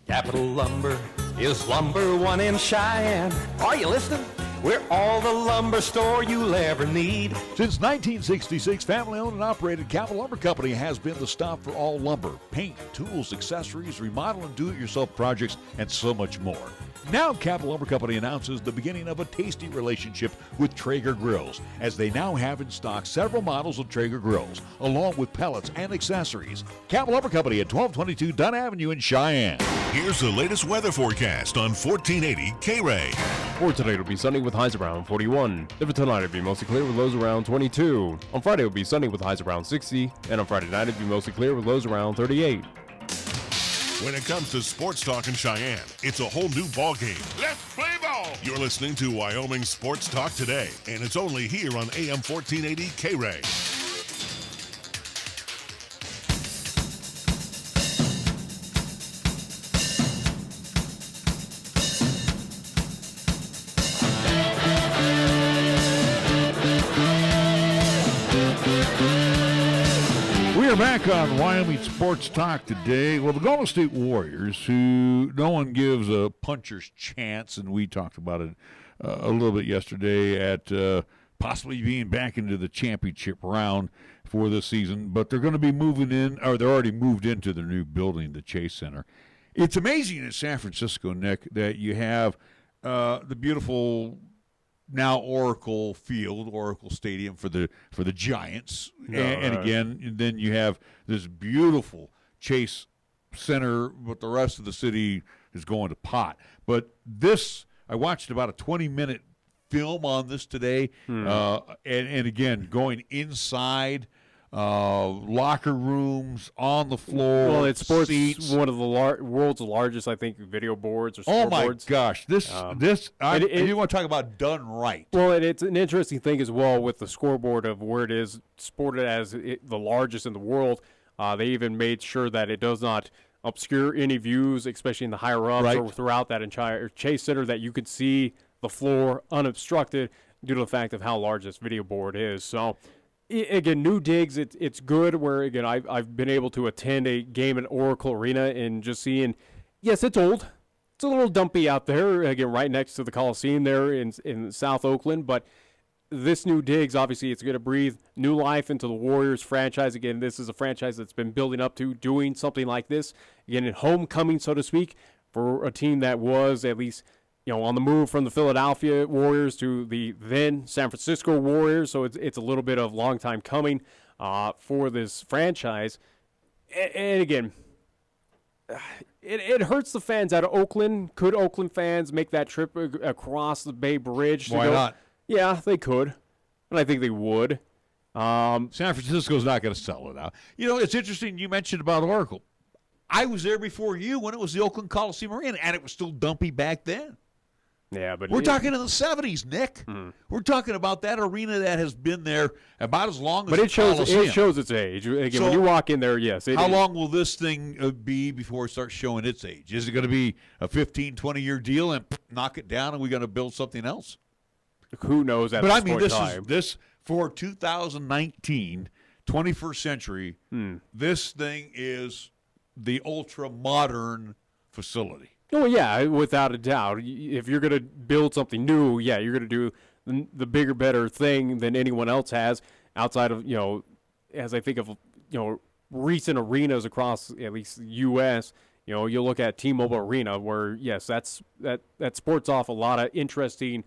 Capital Lumber is number one in Cheyenne. Are you listening? We're all the lumber store you'll ever need. Since 1966, family-owned and operated Capital Lumber Company has been the stop for all lumber, paint, tools, accessories, remodel and do-it-yourself projects, and so much more. Now, Capital Lumber Company announces the beginning of a tasty relationship with Traeger grills, as they now have in stock several models of Traeger grills, along with pellets and accessories. Capital Lumber Company at 1222 Dunn Avenue in Cheyenne. Here's the latest weather forecast on 1480 KRAE. For today, it'll be sunny with highs around 41. Then for tonight, it'll be mostly clear with lows around 22. On Friday, it'll be sunny with highs around 60. And on Friday night, it'll be mostly clear with lows around 38. When it comes to sports talk in Cheyenne, it's a whole new ballgame. Let's play ball! You're listening to Wyoming Sports Talk today, and it's only here on AM 1480 KRAE. are back on Wyoming Sports Talk today. Well, the Golden State Warriors, who no one gives a puncher's chance, and we talked about it a little bit yesterday at possibly being back into the championship round for this season, but they're going to be moving in, or they're already moved into their new building, the Chase Center. It's amazing in San Francisco, Nick, that you have the beautiful now Oracle Field, Oracle Stadium for the Giants, and again, then you have this beautiful Chase Center, but the rest of the city is going to pot. But this, I watched about a 20-minute film on this today, and again, going inside. Locker rooms, on the floor, well, it sports seats. One of the world's largest, I think, video boards or scoreboards. Oh my gosh, you want to talk about done right? Well, and it's an interesting thing as well with the scoreboard of where it is sported as the largest in the world. They even made sure that it does not obscure any views, especially in the higher ups or throughout that entire Chase Center, that you could see the floor unobstructed due to the fact of how large this video board is. So. Again, new digs, it's good where, again, I've been able to attend a game at Oracle Arena and just seeing, yes, it's old. It's a little dumpy out there, again, right next to the Coliseum there in South Oakland. But this new digs, obviously, it's going to breathe new life into the Warriors franchise. Again, this is a franchise that's been building up to doing something like this. Again, in homecoming, so to speak, for a team that was at least – on the move from the Philadelphia Warriors to the then San Francisco Warriors. So it's a little bit of long time coming for this franchise. And again, it hurts the fans out of Oakland. Could Oakland fans make that trip across the Bay Bridge? Why not? Yeah, they could. And I think they would. San Francisco's not going to sell it out. It's interesting you mentioned about Oracle. I was there before you when it was the Oakland Coliseum Arena, and it was still dumpy back then. Yeah, but we're talking in the 70s, Nick. We're talking about that arena that has been there about as long as the Coliseum. It shows its age. Again, so when you walk in there, yes. How long will this thing be before it starts showing its age? Is it going to be a 15, 20-year deal and knock it down, and we're going to build something else? Who knows at this point in time. This for 2019, 21st century, this thing is the ultra-modern facility. Oh, yeah, without a doubt. If you're going to build something new, yeah, you're going to do the bigger, better thing than anyone else has outside of, as I think of, recent arenas across at least the U.S., you look at T-Mobile Arena where, yes, that sports off a lot of interesting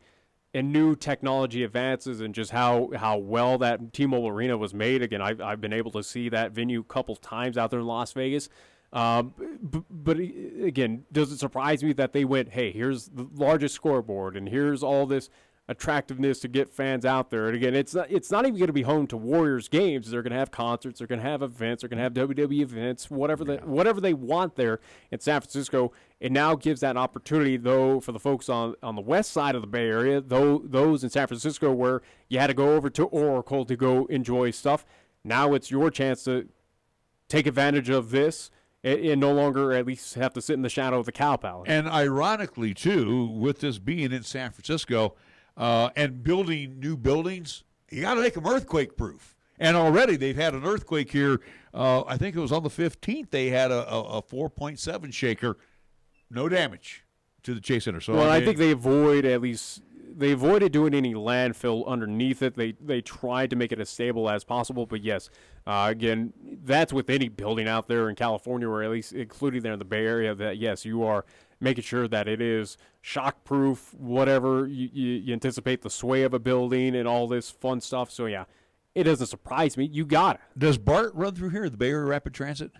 and new technology advances and just how well that T-Mobile Arena was made. Again, I've been able to see that venue a couple times out there in Las Vegas. But again, does it surprise me that they went, hey, here's the largest scoreboard and here's all this attractiveness to get fans out there? And again, it's not even going to be home to Warriors games. They're going to have concerts, they're going to have events, they're going to have WWE events, whatever they want there in San Francisco. It now gives that opportunity, though, for the folks on the west side of the Bay Area, those in San Francisco where you had to go over to Oracle to go enjoy stuff. Now it's your chance to take advantage of this and no longer at least have to sit in the shadow of the Cow Palace. And ironically, too, with this being in San Francisco and building new buildings, you got to make them earthquake-proof. And already they've had an earthquake here. I think it was on the 15th. They had a 4.7 shaker. No damage to the Chase Center. So I think they avoided doing any landfill underneath it. They tried to make it as stable as possible. But yes, again, that's with any building out there in California, or at least including there in the Bay Area, that yes, you are making sure that it is shock-proof, whatever you anticipate the sway of a building and all this fun stuff. So yeah, it doesn't surprise me. You got it. Does BART run through here, the Bay Area Rapid Transit?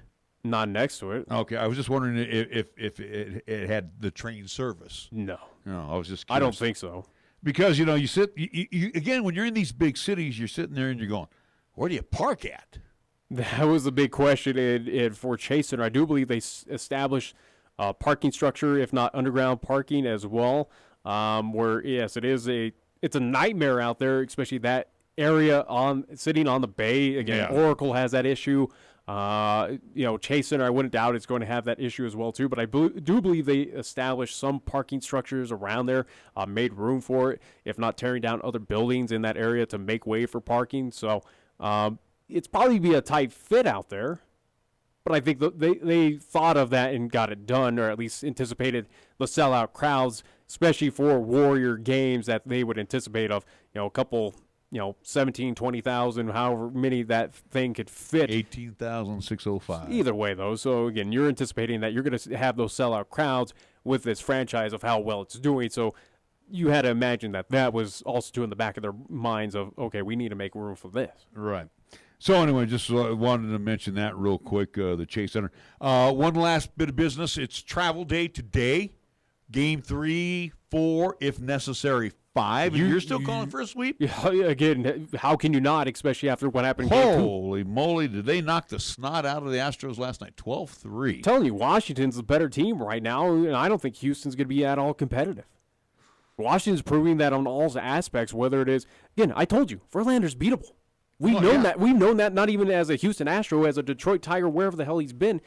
Not next to it. Okay, I was just wondering if it had the train service. No, I was just curious. I don't think so. Because, you again, when you're in these big cities, you're sitting there and you're going, where do you park at? That was the big question for Chase Center. I do believe they established parking structure, if not underground parking as well, where, yes, it's a nightmare out there, especially that area sitting on the bay. Again, yeah. Oracle has that issue. Chase Center, I wouldn't doubt it's going to have that issue as well too, but I do believe they established some parking structures around there, made room for it, if not tearing down other buildings in that area to make way for parking. So it's probably be a tight fit out there. But I think they thought of that and got it done, or at least anticipated the sellout crowds, especially for Warrior games that they would anticipate of, a couple, 17, 20,000, however many that thing could fit. 18,605. Either way, though. So, again, you're anticipating that you're going to have those sellout crowds with this franchise of how well it's doing. So you had to imagine that was also too in the back of their minds of, okay, we need to make room for this. Right. So anyway, just wanted to mention that real quick, the Chase Center. One last bit of business. It's travel day today. Game 3, 4, if necessary, 5. And you're still calling for a sweep? Yeah, again, how can you not, especially after what happened in Game 2? Holy moly, did they knock the snot out of the Astros last night? 12-3. I'm telling you, Washington's the better team right now, and I don't think Houston's going to be at all competitive. Washington's proving that on all aspects, whether it is, again, I told you, Verlander's beatable. We've known that. We've known that not even as a Houston Astro, as a Detroit Tiger, wherever the hell he's been.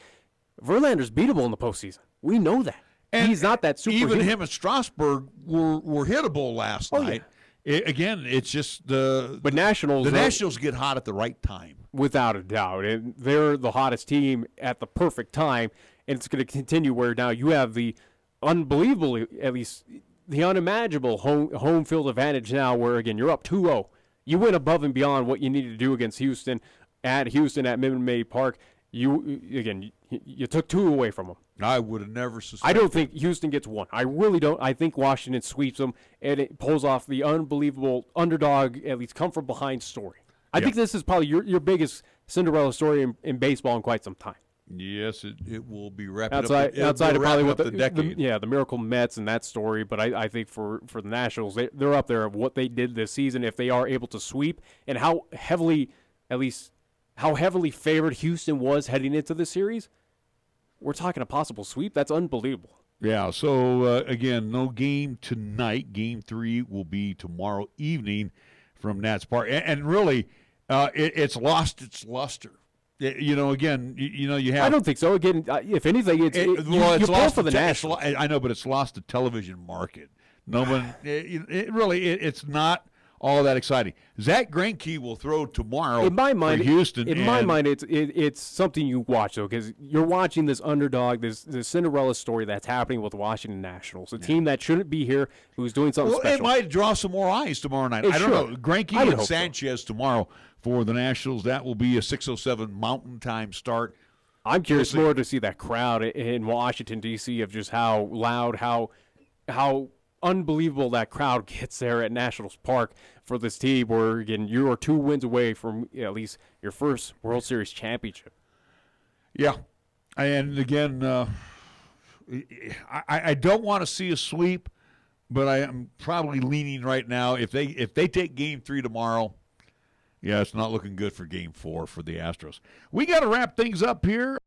Verlander's beatable in the postseason. We know that. And he's not that superhuman. Even him and Strasburg were hittable last night. Yeah. It's just the Nationals get hot at the right time. Without a doubt. And they're the hottest team at the perfect time, and it's going to continue where now you have the unbelievable, at least the unimaginable home field advantage now where, again, you're up 2-0. You went above and beyond what you needed to do against Houston at Minute Maid Park. You took 2 away from them. I would have never suspected. I don't think Houston gets 1. I really don't. I think Washington sweeps them, and it pulls off the unbelievable underdog, at least come from behind story. I think this is probably your biggest Cinderella story in baseball in quite some time. Yes, it will be wrapping outside up of probably what the decade. The Miracle Mets and that story. But I think for the Nationals, they're up there of what they did this season if they are able to sweep, and how heavily favored Houston was heading into the series. We're talking a possible sweep. That's unbelievable. Yeah, so, again, no game tonight. Game 3 will be tomorrow evening from Nats Park. And really, it's lost its luster. You have. I don't think so. Again, if anything, it's lost for the Nationals. I know, but it's lost the television market. No one. It's not all that exciting. Zach Greinke will throw tomorrow in my mind, for Houston. In my mind, it's something you watch, though, because you're watching this underdog, this Cinderella story that's happening with Washington Nationals, a team that shouldn't be here, who's doing something special. It might draw some more eyes tomorrow night. I don't know. Greinke and Sanchez tomorrow for the Nationals. That will be a 6:07 Mountain Time start. I'm curious more to see that crowd in Washington, D.C., of just how loud, how unbelievable that crowd gets there at Nationals Park for this team, where, again, you are 2 wins away from at least your first World Series championship. Yeah. And, again, I don't want to see a sweep, but I am probably leaning right now. If they take Game 3 tomorrow, yeah, it's not looking good for Game 4 for the Astros. We got to wrap things up here.